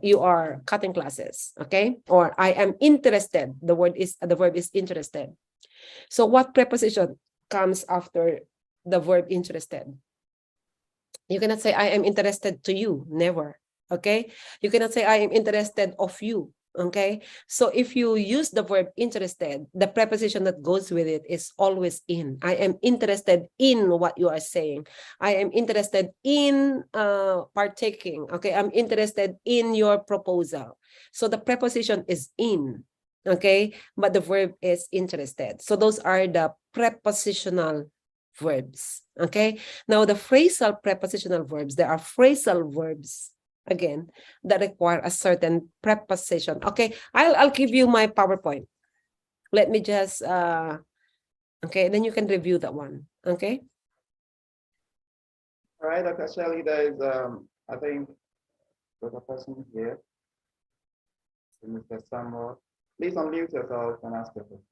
E: you are cutting classes. Okay, or I am interested. The verb is interested. So what preposition comes after the verb interested? You cannot say I am interested to you. Never. Okay, you cannot say I am interested of you. Okay, so if you use the verb interested, the preposition that goes with it is always in. I am interested in what you are saying. I am interested in partaking. Okay, I'm interested in your proposal. So the preposition is in. Okay, but the verb is interested. So those are the prepositional verbs. Okay, now the phrasal prepositional verbs, there are phrasal verbs again that require a certain preposition. Okay, I'll give you my PowerPoint. Let me just okay, then you can review that one. Okay,
B: All right, Dr. Shirley, there is I think there's a person here, Mr. Samuel. Please unmute yourself and ask your question.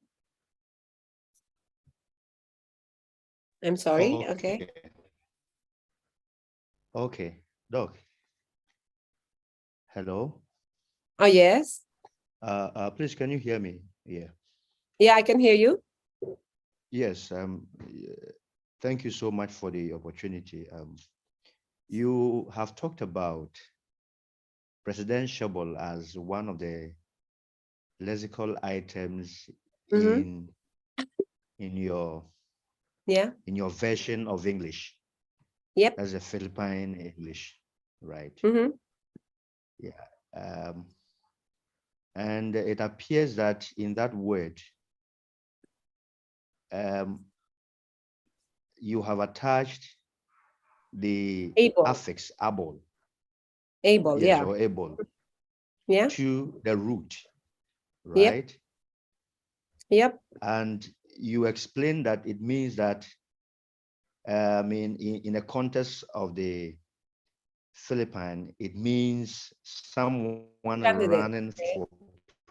E: I'm sorry. Okay.
F: Okay, Doc. Hello.
E: Oh, yes.
F: Please, can you hear me? Yeah.
E: Yeah, I can hear you.
F: Yes. Thank you so much for the opportunity. You have talked about presidentiable as one of the lexical items in your version of English.
E: Yep.
F: As a Philippine English, right? Yeah. And it appears that in that word, you have attached the affix able.
E: Able,
F: yes,
E: yeah.
F: or able,
E: Yeah.
F: to the root,
E: Yep.
F: right?
E: Yep.
F: And you explain that it means that, I mean, in the context of the Philippine, it means someone
E: Candidate.
F: running
E: Okay.
F: for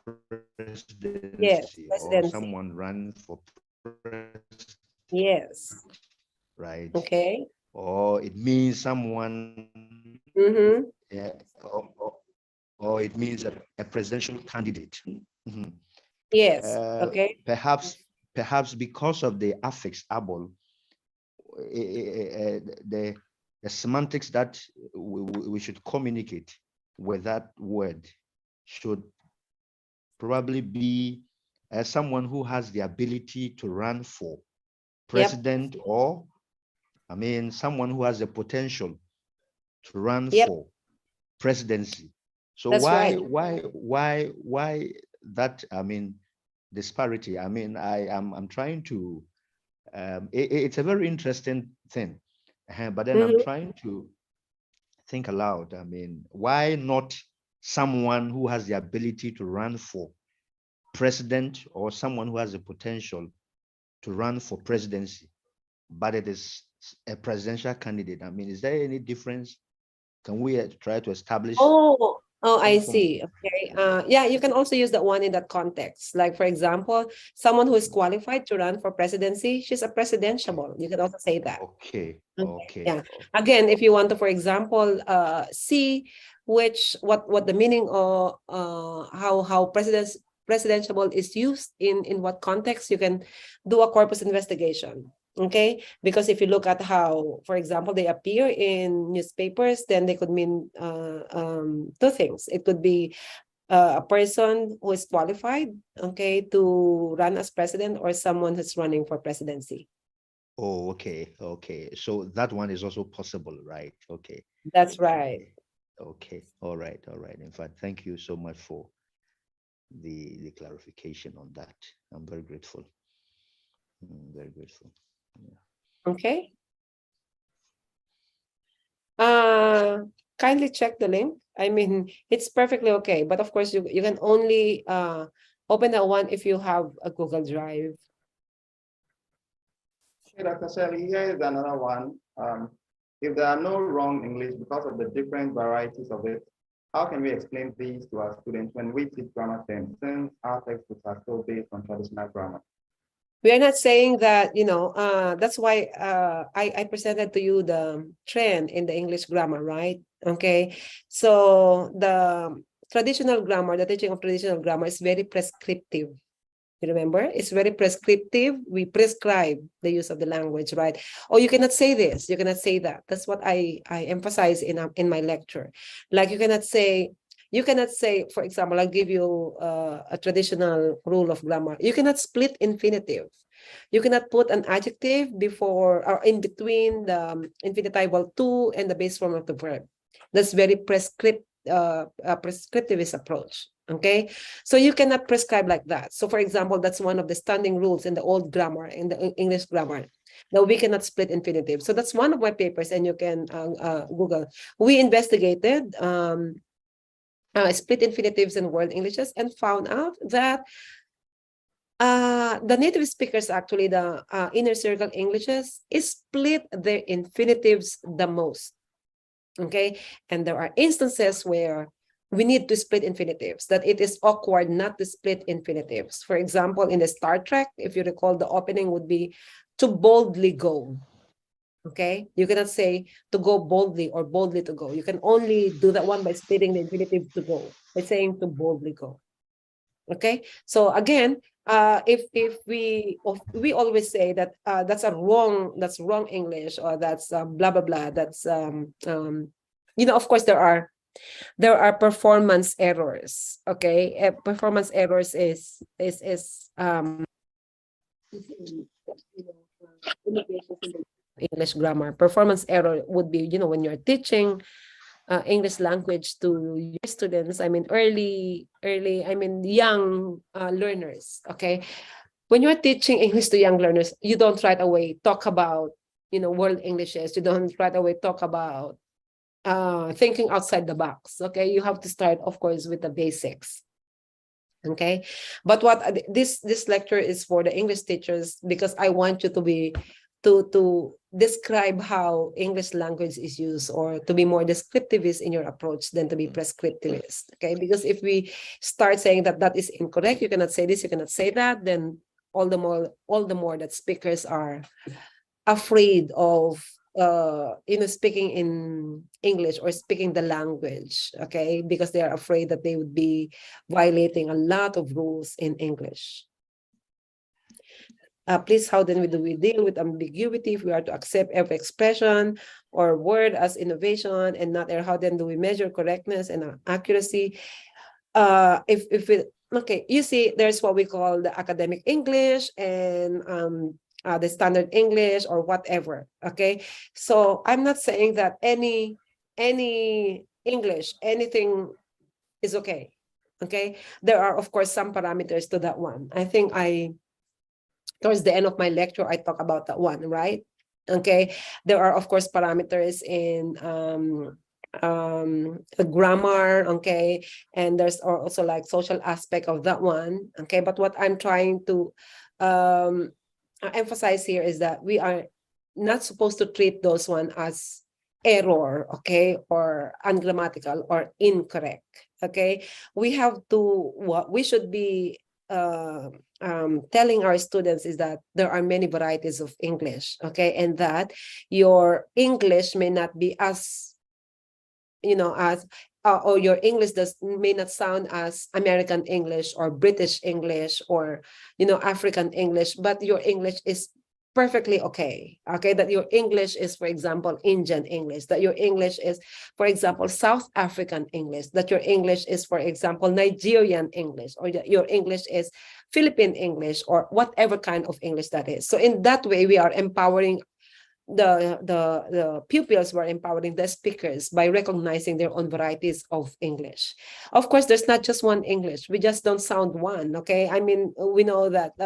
E: Yes.
F: presidency, or
E: Presidency.
F: someone running for president,
E: Yes.
F: right?
E: Okay.
F: Or it means someone,
E: Mm-hmm.
F: yeah, or it means a presidential candidate. Mhm.
E: Yes. Okay.
F: Perhaps because of the affix able, the semantics that we should communicate with that word should probably be someone who has the ability to run for president, or I mean someone who has the potential to run
E: Yep.
F: for presidency. So
E: That's right.
F: why that, I mean, disparity? I mean, I'm trying to it's a very interesting thing, but then I'm
E: Mm-hmm.
F: trying to think aloud. I mean, why not someone who has the ability to run for president, or someone who has the potential to run for presidency, but it is a presidential candidate? I mean, is there any difference? Can we try to establish
E: Oh, I
F: some form of,
E: see. Okay. Yeah, you can also use that one in that context. Like, for example, someone who is qualified to run for presidency, she's a presidentiable. You can also say that.
F: okay,
E: Okay.
F: okay,
E: Yeah. Again, if you want to, for example, see what the meaning of how presidentiable is used in what context, you can do a corpus investigation. Okay, because if you look at how, for example, they appear in newspapers, then they could mean two things. It could be a person who is qualified, okay, to run as president, or someone who's running for presidency.
F: oh, okay, okay. So that one is also possible, right? Okay.
E: That's right.
F: Okay. All right. All right. In fact, thank you so much for the clarification on that. I'm very grateful. Very grateful. Yeah.
E: Okay. Kindly check the link. I mean, it's perfectly okay, but of course you can only open that one if you have a Google Drive.
B: Okay, Dr. Shirley, here is another one. If there are no wrong English because of the different varieties of it, how can we explain these to our students when we teach grammar terms, since our textbooks are still based on traditional grammar?
E: We are not saying that, that's why I presented to you the trend in the English grammar, right? Okay. So the traditional grammar, the teaching of traditional grammar is very prescriptive. You remember? It's very prescriptive. We prescribe the use of the language, right? Oh, you cannot say this. You cannot say that. That's what I emphasize in my lecture. Like you cannot say, for example, I'll give you a traditional rule of grammar. You cannot split infinitive. You cannot put an adjective before or in between the infinitival to and the base form of the verb. That's very prescriptivist approach. Okay, so you cannot prescribe like that. So for example, that's one of the standing rules in the old grammar, in the English grammar, that we cannot split infinitive. So that's one of my papers, and you can Google. We investigated split infinitives in world Englishes and found out that the native speakers, actually the inner circle Englishes, split their infinitives the most. Okay, and there are instances where we need to split infinitives, that it is awkward not to split infinitives. For example, in the Star Trek, if you recall, the opening would be to boldly go. Okay, you cannot say to go boldly or boldly to go. You can only do that one by splitting the infinitive to go, by saying to boldly go. Okay, so again, if we always say that that's wrong English, or that's blah blah blah, that's of course there are performance errors. Okay, performance errors is English grammar. Performance error would be, when you're teaching English language to your students, I mean young learners. Okay, when you're teaching English to young learners, you don't right away talk about world Englishes. You don't right away talk about thinking outside the box. Okay, you have to start, of course, with the basics. Okay, but what this lecture is for the English teachers, because I want you to be to describe how English language is used, or to be more descriptivist in your approach than to be prescriptivist. Okay, because if we start saying that that is incorrect, you cannot say this, you cannot say that, then all the more that speakers are afraid of speaking in English or speaking the language, okay, because they are afraid that they would be violating a lot of rules in English. Please, how then do we deal with ambiguity if we are to accept every expression or word as innovation and not error? How then do we measure correctness and accuracy? If we, okay, you see, there's what we call the academic English and the standard English or whatever. Okay, so I'm not saying that any English, anything is okay. Okay, there are of course some parameters to that one. I think towards the end of my lecture, I talk about that one, right? Okay, there are of course parameters in the grammar, okay, and there's also like social aspect of that one, okay. But what I'm trying to emphasize here is that we are not supposed to treat those one as error, okay, or ungrammatical or incorrect, okay. We have to, what we should be telling our students is that there are many varieties of English, okay, and that your English may not be as, as or your English may not sound as American English or British English or African English, but your English is perfectly okay. Okay, that your English is, for example, Indian English, that your English is, for example, South African English, that your English is, for example, Nigerian English, or that your English is Philippine English, or whatever kind of English that is. So in that way, we are empowering the pupils, were empowering the speakers by recognizing their own varieties of English. Of course, there's not just one English. We just don't sound one, okay? I mean, we know that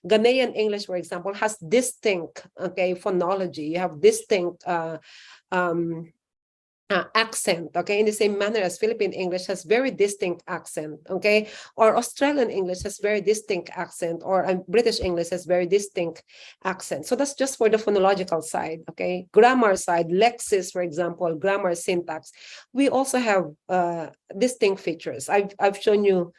E: Ghanaian English, for example, has distinct, okay, phonology. You have distinct accent, okay, in the same manner as Philippine English has very distinct accent, okay, or Australian English has very distinct accent, or British English has very distinct accent. So that's just for the phonological side, okay. Grammar side, lexis, for example, grammar, syntax, we also have distinct features. I've shown you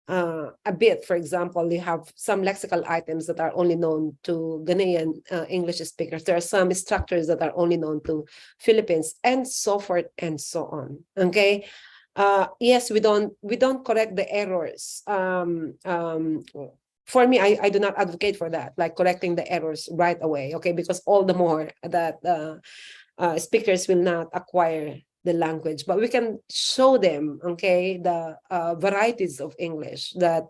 E: a bit. For example, you have some lexical items that are only known to Ghanaian English speakers. There are some structures that are only known to Philippines, and so forth and so on. Okay. Yes, we don't correct the errors. For me, I do not advocate for that, like correcting the errors right away. Okay, because all the more that speakers will not acquire the language, but we can show them, okay, the varieties of English that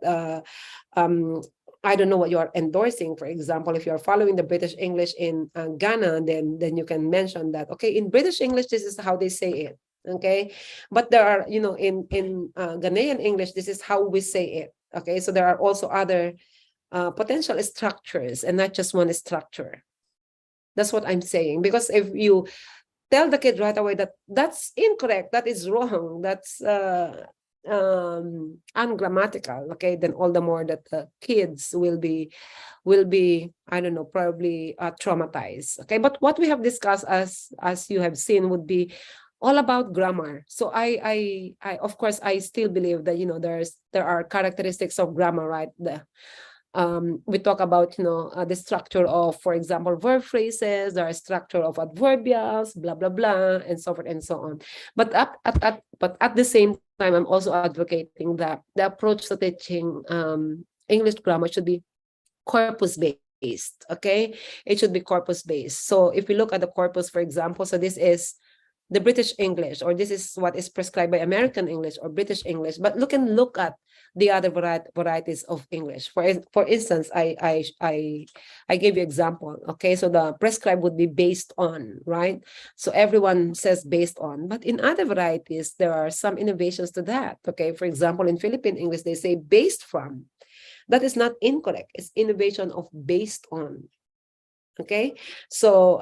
E: I don't know what you are endorsing. For example, if you are following the British English in Ghana, then you can mention that, okay, in British English, this is how they say it, okay, but there are, in Ghanaian English, this is how we say it, okay. So there are also other potential structures and not just one structure. That's what I'm saying, because if you tell the kid right away that that's incorrect, that is wrong, that's ungrammatical, okay, then all the more that the kids will be I don't know, probably traumatized, okay. But what we have discussed, as you have seen, would be all about grammar. So I of course I still believe that there are characteristics of grammar, right? We talk about the structure of, for example, verb phrases. There are structure of adverbials, blah blah blah, and so forth and so on. But at the same time, I'm also advocating that the approach to teaching English grammar should be corpus based. Okay, it should be corpus based. So if we look at the corpus, for example, so this is the British English, or this is what is prescribed by American English or British English. But look at the other varieties of English. For instance, I gave you example. Okay, so the prescribed would be based on, right? So everyone says based on, but in other varieties there are some innovations to that. Okay, for example, in Philippine English they say based from. That is not incorrect. It's innovation of based on. Okay, so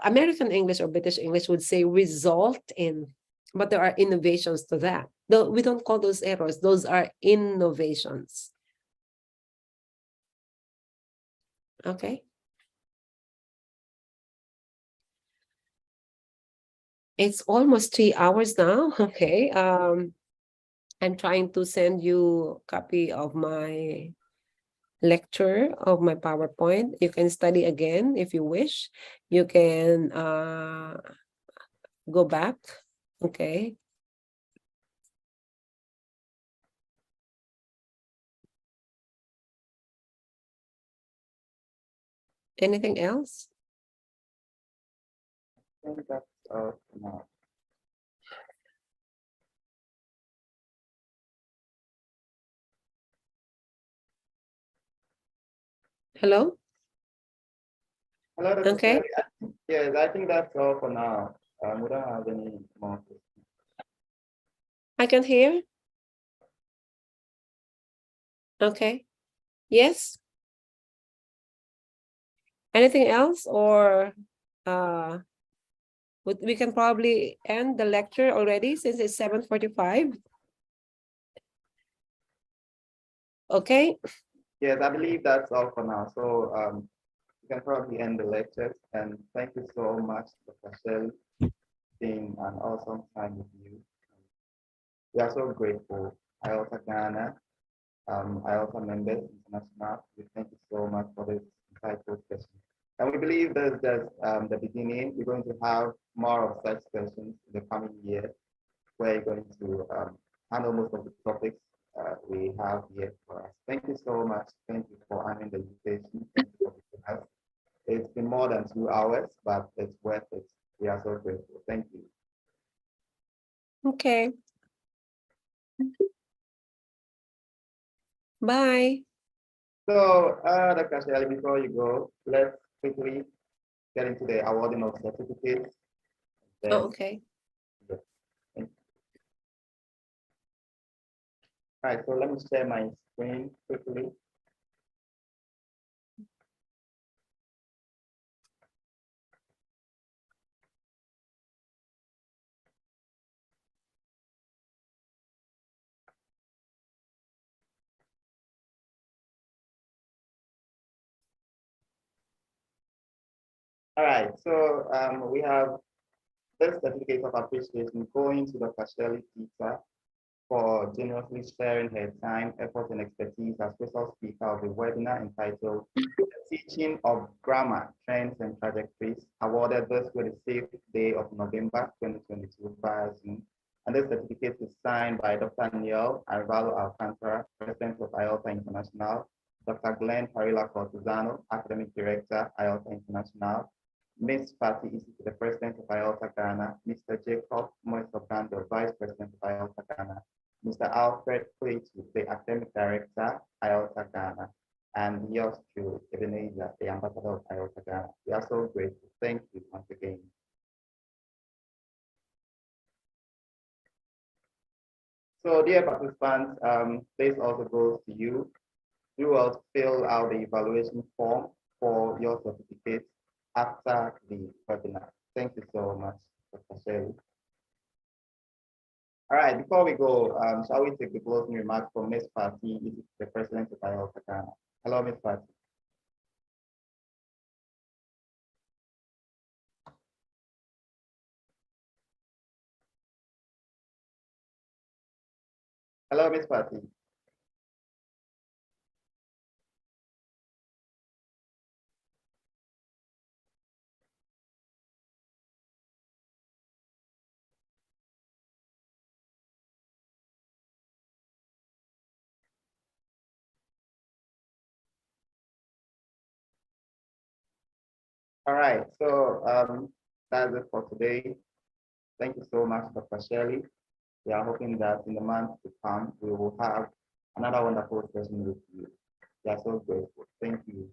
E: American English or British English would say result in, but there are innovations to that. Though we don't call those errors, those are innovations. Okay. It's almost 3 hours now. Okay. I'm trying to send you a copy of my lecture of my PowerPoint. You can study again if you wish. You can go back. Okay. Anything else?
B: I think that's now.
E: Hello?
B: Hello, Dr.
E: Okay.
B: Shirley. Yes, I think that's all for now. We don't have any more questions.
E: I can hear. Okay. Yes. Anything else, or we can probably end the lecture already since it's 7:45. Okay.
B: Yes, I believe that's all for now. So you can probably end the lecture. And thank you so much, Dr. Shirley. It's been an awesome time with you. We are so grateful. I also Ghana, I also members international. We thank you so much for this insightful session. And we believe that that's the beginning. We're going to have more of such sessions in the coming year, where you're going to handle most of the topics we have here for us. Thank you so much. Thank you for honoring the invitation. Thank you for being with us. It's been more than 2 hours, but it's worth it. We are so grateful. Thank you.
E: Okay. Bye.
B: So, Dr. Shirley, before you go, let's quickly get into the awarding of certificates. Then,
E: Oh, okay.
B: yeah. Thank you. All right, so let me share my screen quickly. All right, so we have this certificate of appreciation going to Dr. Shirley Dita for generously sharing her time, effort, and expertise as special speaker of the webinar entitled Teaching of Grammar, Trends, and Trajectories, awarded this with the 6th day of November 2022 via Zoom. And this certificate is signed by Dr. Neil Arvalo Alcantara, President of IELTS International, Dr. Glenn Parilla Cortizano, Academic Director, IELTS International, Ms. Patty Isi, the President of IELTS Ghana, Mr. Jacob Moisobando, Vice President of IELTS Ghana, Mr. Alfred Clayton, the Academic Director, IELTS Ghana, and yours truly, Ebenezer, the Ambassador of IELTS Ghana. We are so grateful. Thank you once again. So, dear participants, this also goes to you. You will fill out the evaluation form for your certificate after the webinar. Thank you so much, Dr. Shirley. All right, before we go, shall we take the closing remarks from Ms. Patty, the President of IELTS Ghana. Hello, Ms. Patty. Hello, Ms. Patty. All right, so that's it for today. Thank you so much, Dr. Shirley. We are hoping that in the months to come, we will have another wonderful session with you. We are so grateful. Thank you.